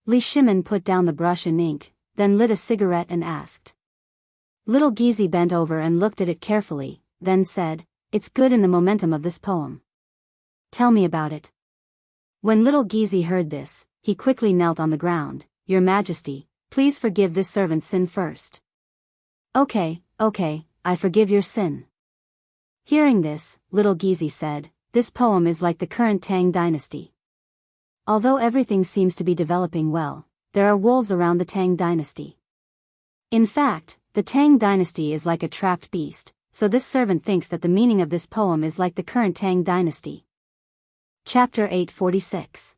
Li Shimin put down the brush and ink, then lit a cigarette and asked. Little Gizi bent over and looked at it carefully, then said, "It's good in the momentum of this poem. Tell me about it." When little Gizi heard this, he quickly knelt on the ground. "Your Majesty, please forgive this servant's sin first." Okay, I forgive your sin." Hearing this, little Gizi said, "This poem is like the current Tang dynasty. Although everything seems to be developing well, there are wolves around the Tang dynasty. In fact, the Tang dynasty is like a trapped beast, so this servant thinks that the meaning of this poem is like the current Tang dynasty." Chapter 846.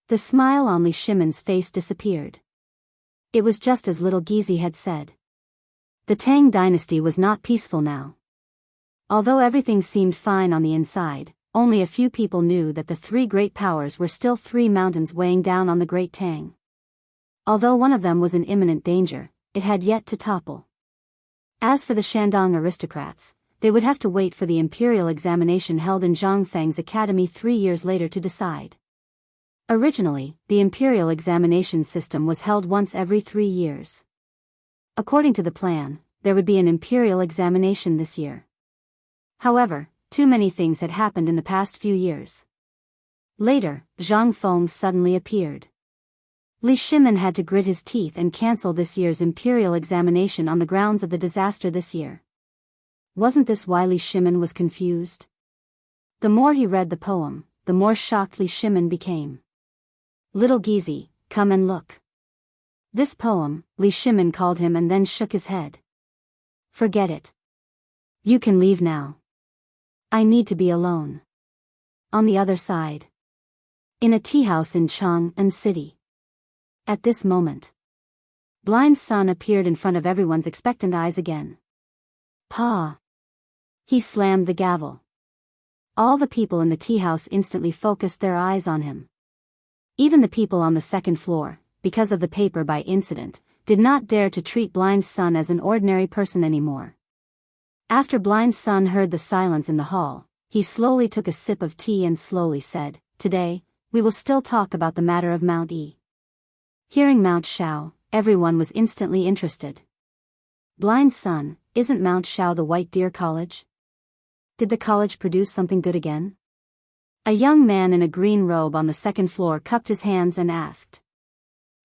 The smile on Li Shimin's face disappeared. It was just as little Gizi had said. The Tang dynasty was not peaceful now. Although everything seemed fine on the inside, only a few people knew that the three great powers were still three mountains weighing down on the Great Tang. Although one of them was in imminent danger, it had yet to topple. As for the Shandong aristocrats, they would have to wait for the imperial examination held in Zhongfeng's academy 3 years later to decide. Originally, the imperial examination system was held once every 3 years. According to the plan, there would be an imperial examination this year. However, too many things had happened in the past few years. Later, Zhang Feng suddenly appeared. Li Shimin had to grit his teeth and cancel this year's imperial examination on the grounds of the disaster this year. Wasn't this why Li Shimin was confused? The more he read the poem, the more shocked Li Shimin became. Little Geezy, come and look. This poem, Li Shimin called him and then shook his head. Forget it. You can leave now. I need to be alone. On the other side. In a tea house in Chang'an City. At this moment, Blind Sun appeared in front of everyone's expectant eyes again. Pa! He slammed the gavel. All the people in the tea house instantly focused their eyes on him. Even the people on the second floor, because of the paper by incident, did not dare to treat Blind Sun as an ordinary person anymore. After Blind Sun heard the silence in the hall, he slowly took a sip of tea and slowly said, "Today, we will still talk about the matter of Mount E." Hearing Mount Shao, everyone was instantly interested. Blind Sun, isn't Mount Shao the White Deer College? Did the college produce something good again? A young man in a green robe on the second floor cupped his hands and asked.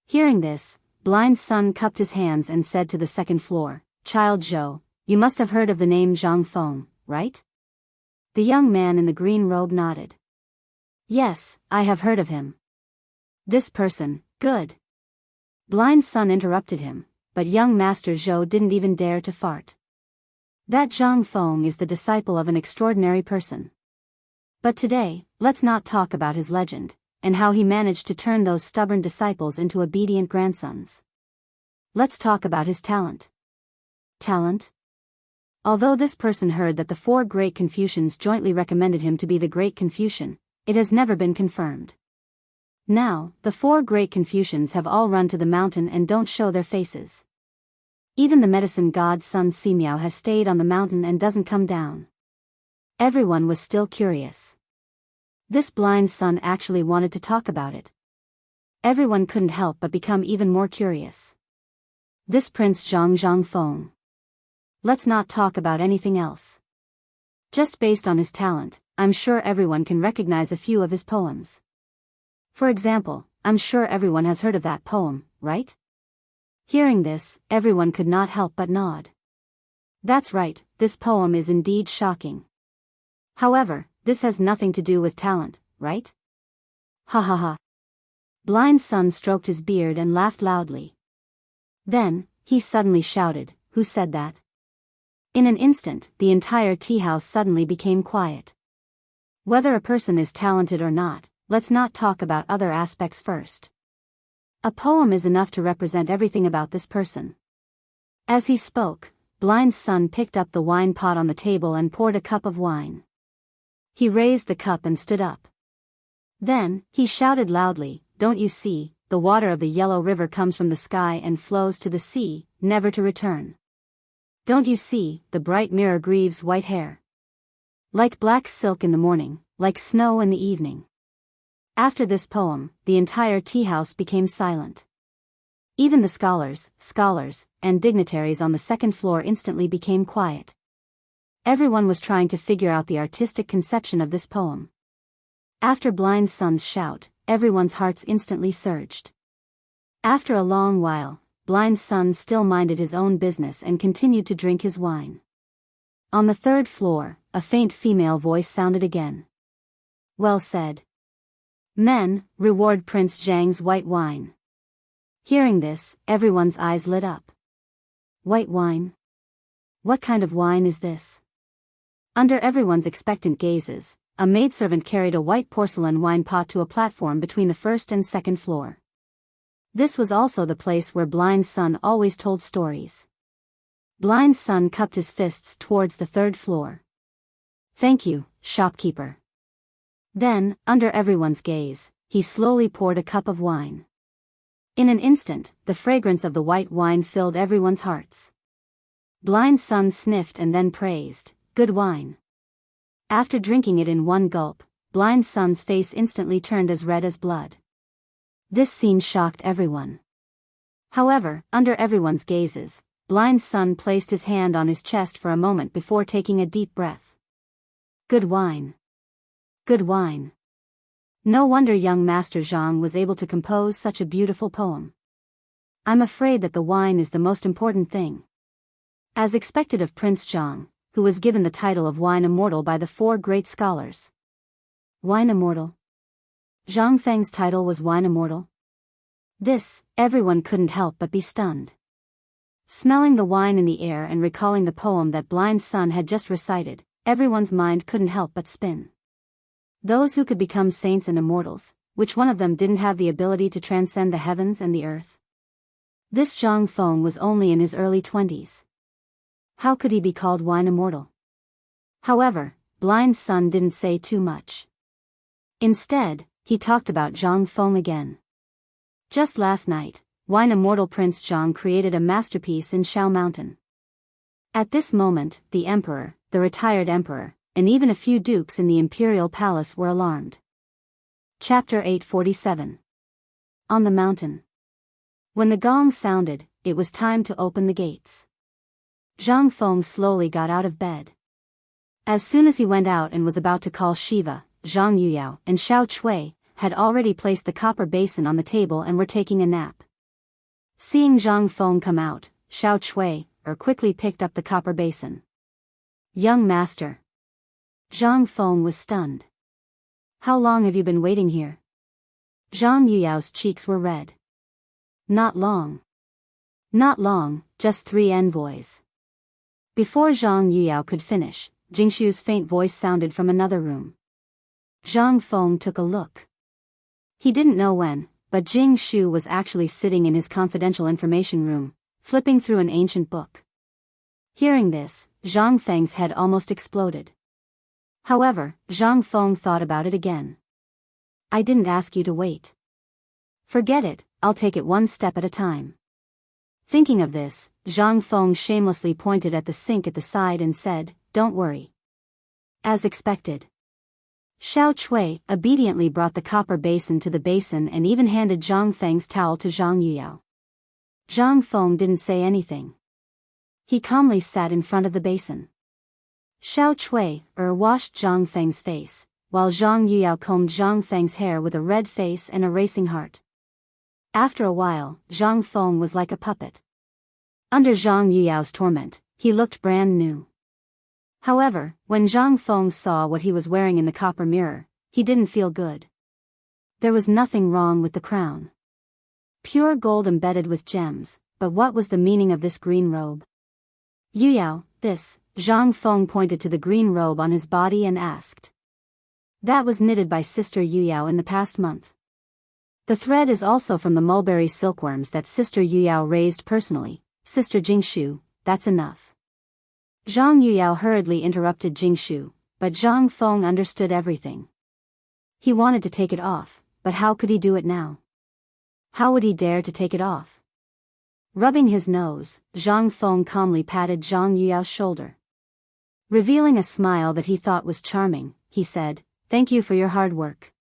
Hearing this, Blind Sun cupped his hands and said to the second floor, "Child Zhou, you must have heard of the name Zhang Feng, right?" The young man in the green robe nodded. "Yes, I have heard of him." "This person, good." Blind Sun interrupted him, but young Master Zhou didn't even dare to fart. That Zhang Feng is the disciple of an extraordinary person. But today, let's not talk about his legend, and how he managed to turn those stubborn disciples into obedient grandsons. Let's talk about his talent. Talent? Although this person heard that the 4 great Confucians jointly recommended him to be the great Confucian, it has never been confirmed. Now, the 4 great Confucians have all run to the mountain and don't show their faces. Even the medicine god Sun Simiao has stayed on the mountain and doesn't come down. Everyone was still curious. This Blind Sun actually wanted to talk about it. Everyone couldn't help but become even more curious. This Prince Zhang Feng. Let's not talk about anything else. Just based on his talent, I'm sure everyone can recognize a few of his poems. For example, I'm sure everyone has heard of that poem, right? Hearing this, everyone could not help but nod. That's right, this poem is indeed shocking. However, this has nothing to do with talent, right? Ha ha ha. Blind Sun stroked his beard and laughed loudly. Then, he suddenly shouted, "Who said that?" In an instant, the entire tea house suddenly became quiet. Whether a person is talented or not, let's not talk about other aspects first. A poem is enough to represent everything about this person. As he spoke, Blind Sun picked up the wine pot on the table and poured a cup of wine. He raised the cup and stood up. Then, he shouted loudly, "Don't you see, the water of the yellow river comes from the sky and flows to the sea, never to return. Don't you see, the bright mirror grieves white hair. Like black silk in the morning, like snow in the evening." After this poem, the entire tea house became silent. Even the scholars, and dignitaries on the second floor instantly became quiet. Everyone was trying to figure out the artistic conception of this poem. After Blind Sun's shout, everyone's hearts instantly surged. After a long while, Blind Sun still minded his own business and continued to drink his wine. On the third floor, a faint female voice sounded again. "Well said. Men, reward Prince Zhang's white wine." Hearing this, everyone's eyes lit up. White wine? What kind of wine is this? Under everyone's expectant gazes, a maidservant carried a white porcelain wine pot to a platform between the first and second floor. This was also the place where Blind Sun always told stories. Blind Sun cupped his fists towards the third floor. "Thank you, shopkeeper." Then, under everyone's gaze, he slowly poured a cup of wine. In an instant, the fragrance of the white wine filled everyone's hearts. Blind Sun sniffed and then praised, "Good wine." After drinking it in one gulp, Blind Sun's face instantly turned as red as blood. This scene shocked everyone. However, under everyone's gazes, Blind Sun placed his hand on his chest for a moment before taking a deep breath. Good wine. Good wine. No wonder young Master Zhang was able to compose such a beautiful poem. I'm afraid that the wine is the most important thing. As expected of Prince Zhang, who was given the title of Wine Immortal by the four great scholars. Wine Immortal? Zhang Feng's title was Wine Immortal? This, everyone couldn't help but be stunned. Smelling the wine in the air and recalling the poem that Blind Sun had just recited, everyone's mind couldn't help but spin. Those who could become saints and immortals, which one of them didn't have the ability to transcend the heavens and the earth? This Zhang Feng was only in his early 20s. How could he be called Wine Immortal? However, Blind Sun didn't say too much. Instead, he talked about Zhang Feng again. Just last night, Wine Immortal Prince Zhang created a masterpiece in Shao Mountain. At this moment, the emperor, the retired emperor, and even a few dukes in the imperial palace were alarmed. Chapter 847. On the Mountain. When the gong sounded, it was time to open the gates. Zhang Feng slowly got out of bed. As soon as he went out and was about to call Shiva, Zhang Yuyao and Xiao Chui had already placed the copper basin on the table and were taking a nap. Seeing Zhang Feng come out, Xiao Chui quickly picked up the copper basin. Young master. Zhang Feng was stunned. How long have you been waiting here? Zhang Yuyao's cheeks were red. Not long. Not long, just 3 envoys. Before Zhang Yuyao could finish, Jingshu's faint voice sounded from another room. Zhang Feng took a look. He didn't know when, but Jing Shu was actually sitting in his confidential information room, flipping through an ancient book. Hearing this, Zhang Feng's head almost exploded. However, Zhang Feng thought about it again. I didn't ask you to wait. Forget it, I'll take it one step at a time. Thinking of this, Zhang Feng shamelessly pointed at the sink at the side and said, Don't worry. As expected. Xiao Chui obediently brought the copper basin to the basin and even handed Zhang Feng's towel to Zhang Yuyao. Zhang Feng didn't say anything. He calmly sat in front of the basin. Xiao Chui washed Zhang Feng's face, while Zhang Yuyao combed Zhang Feng's hair with a red face and a racing heart. After a while, Zhang Feng was like a puppet. Under Zhang Yuyao's torment, he looked brand new. However, when Zhang Feng saw what he was wearing in the copper mirror, he didn't feel good. There was nothing wrong with the crown. Pure gold embedded with gems, but what was the meaning of this green robe? Yuyao, this, Zhang Feng pointed to the green robe on his body and asked. That was knitted by Sister Yuyao in the past month. The thread is also from the mulberry silkworms that Sister Yuyao raised personally. Sister Jingshu, that's enough. Zhang Yuyao hurriedly interrupted Jingshu, but Zhang Feng understood everything. He wanted to take it off, but how could he do it now? How would he dare to take it off? Rubbing his nose, Zhang Feng calmly patted Zhang Yuyao's shoulder. Revealing a smile that he thought was charming, he said, Thank you for your hard work.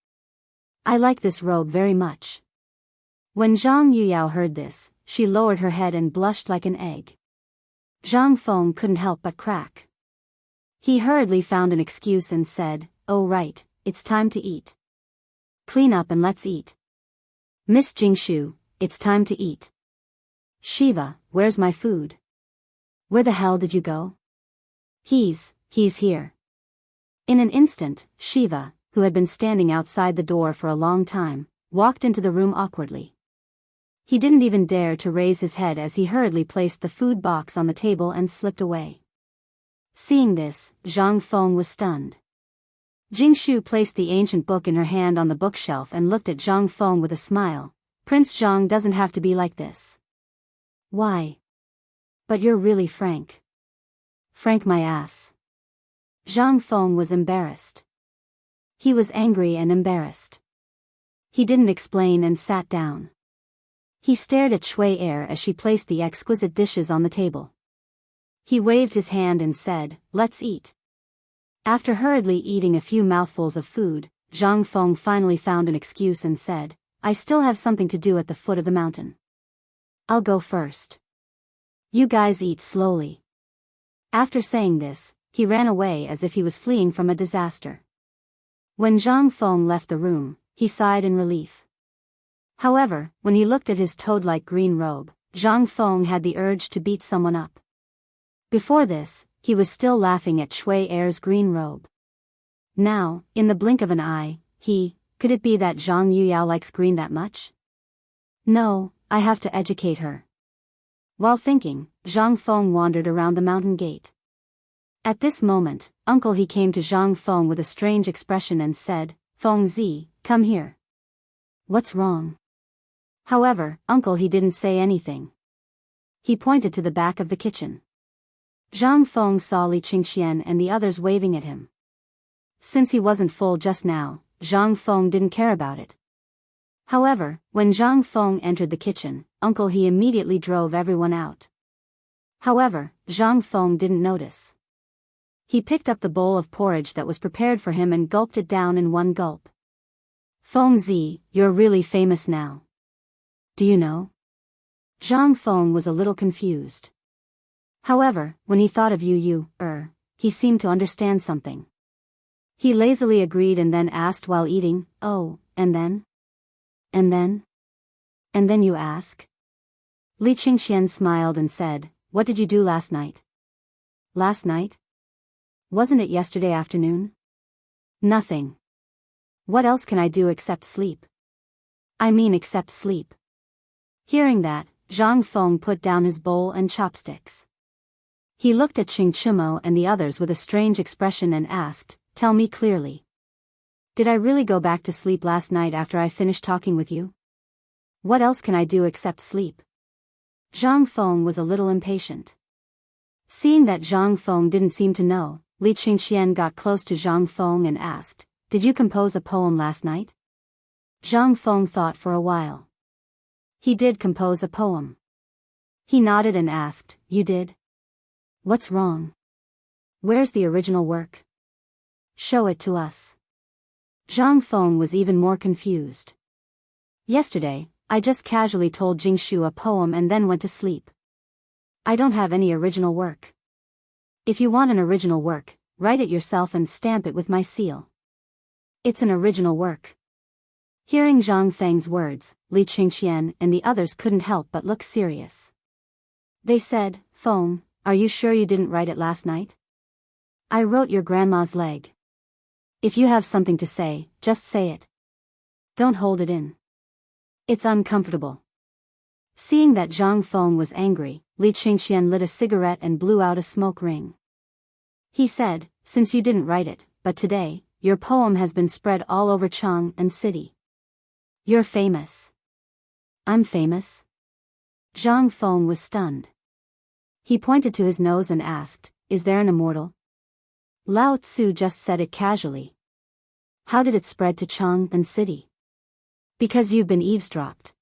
I like this robe very much. When Zhang Yuyao heard this, she lowered her head and blushed like an egg. Zhang Feng couldn't help but crack. He hurriedly found an excuse and said, Oh right, it's time to eat. Clean up and let's eat. Miss Jingshu, it's time to eat. Shiva, where's my food? Where the hell did you go? He's here. In an instant, Shiva, who had been standing outside the door for a long time, walked into the room awkwardly. He didn't even dare to raise his head as he hurriedly placed the food box on the table and slipped away. Seeing this, Zhang Feng was stunned. Jingshu placed the ancient book in her hand on the bookshelf and looked at Zhang Feng with a smile. Prince Zhang doesn't have to be like this. Why? But you're really frank. Frank my ass. Zhang Feng was embarrassed. He was angry and embarrassed. He didn't explain and sat down. He stared at Shui Er as she placed the exquisite dishes on the table. He waved his hand and said, "Let's eat." After hurriedly eating a few mouthfuls of food, Zhang Feng finally found an excuse and said, "I still have something to do at the foot of the mountain. I'll go first. You guys eat slowly." After saying this, he ran away as if he was fleeing from a disaster. When Zhang Feng left the room, he sighed in relief. However, when he looked at his toad-like green robe, Zhang Feng had the urge to beat someone up. Before this, he was still laughing at Shui Er's green robe. Now, in the blink of an eye, could it be that Zhang Yuyao likes green that much? No, I have to educate her. While thinking, Zhang Feng wandered around the mountain gate. At this moment, Uncle He came to Zhang Feng with a strange expression and said, "Feng Zi, come here." "What's wrong?" However, Uncle He didn't say anything. He pointed to the back of the kitchen. Zhang Feng saw Li Qingxian and the others waving at him. Since he wasn't full just now, Zhang Feng didn't care about it. However, when Zhang Feng entered the kitchen, Uncle He immediately drove everyone out. However, Zhang Feng didn't notice. He picked up the bowl of porridge that was prepared for him and gulped it down in one gulp. "Feng Zi, you're really famous now. Do you know?" Zhang Feng was a little confused. However, when he thought of he seemed to understand something. He lazily agreed and then asked while eating, "Oh, and then? And then? And then you ask?" Li Qingxian smiled and said, "What did you do last night?" "Last night? Wasn't it yesterday afternoon?" "Nothing. What else can I do except sleep? I mean except sleep." Hearing that, Zhang Feng put down his bowl and chopsticks. He looked at Qing Chumo and the others with a strange expression and asked, "Tell me clearly. Did I really go back to sleep last night after I finished talking with you? What else can I do except sleep?" Zhang Feng was a little impatient. Seeing that Zhang Feng didn't seem to know, Li Qingxian got close to Zhang Feng and asked, "Did you compose a poem last night?" Zhang Feng thought for a while. He did compose a poem. He nodded and asked, "You did? What's wrong? Where's the original work? Show it to us." Zhang Feng was even more confused. "Yesterday, I just casually told Jingshu a poem and then went to sleep. I don't have any original work. If you want an original work, write it yourself and stamp it with my seal. It's an original work." Hearing Zhang Feng's words, Li Qingxian and the others couldn't help but look serious. They said, "Feng, are you sure you didn't write it last night? I wrote your grandma's leg. If you have something to say, just say it. Don't hold it in. It's uncomfortable." Seeing that Zhang Feng was angry, Li Qingxian lit a cigarette and blew out a smoke ring. He said, "Since you didn't write it, but today, your poem has been spread all over Chang and city. You're famous." "I'm famous?" Zhang Feng was stunned. He pointed to his nose and asked, "Is there an immortal?" Lao Tzu just said it casually. "How did it spread to Chang and city?" "Because you've been eavesdropped."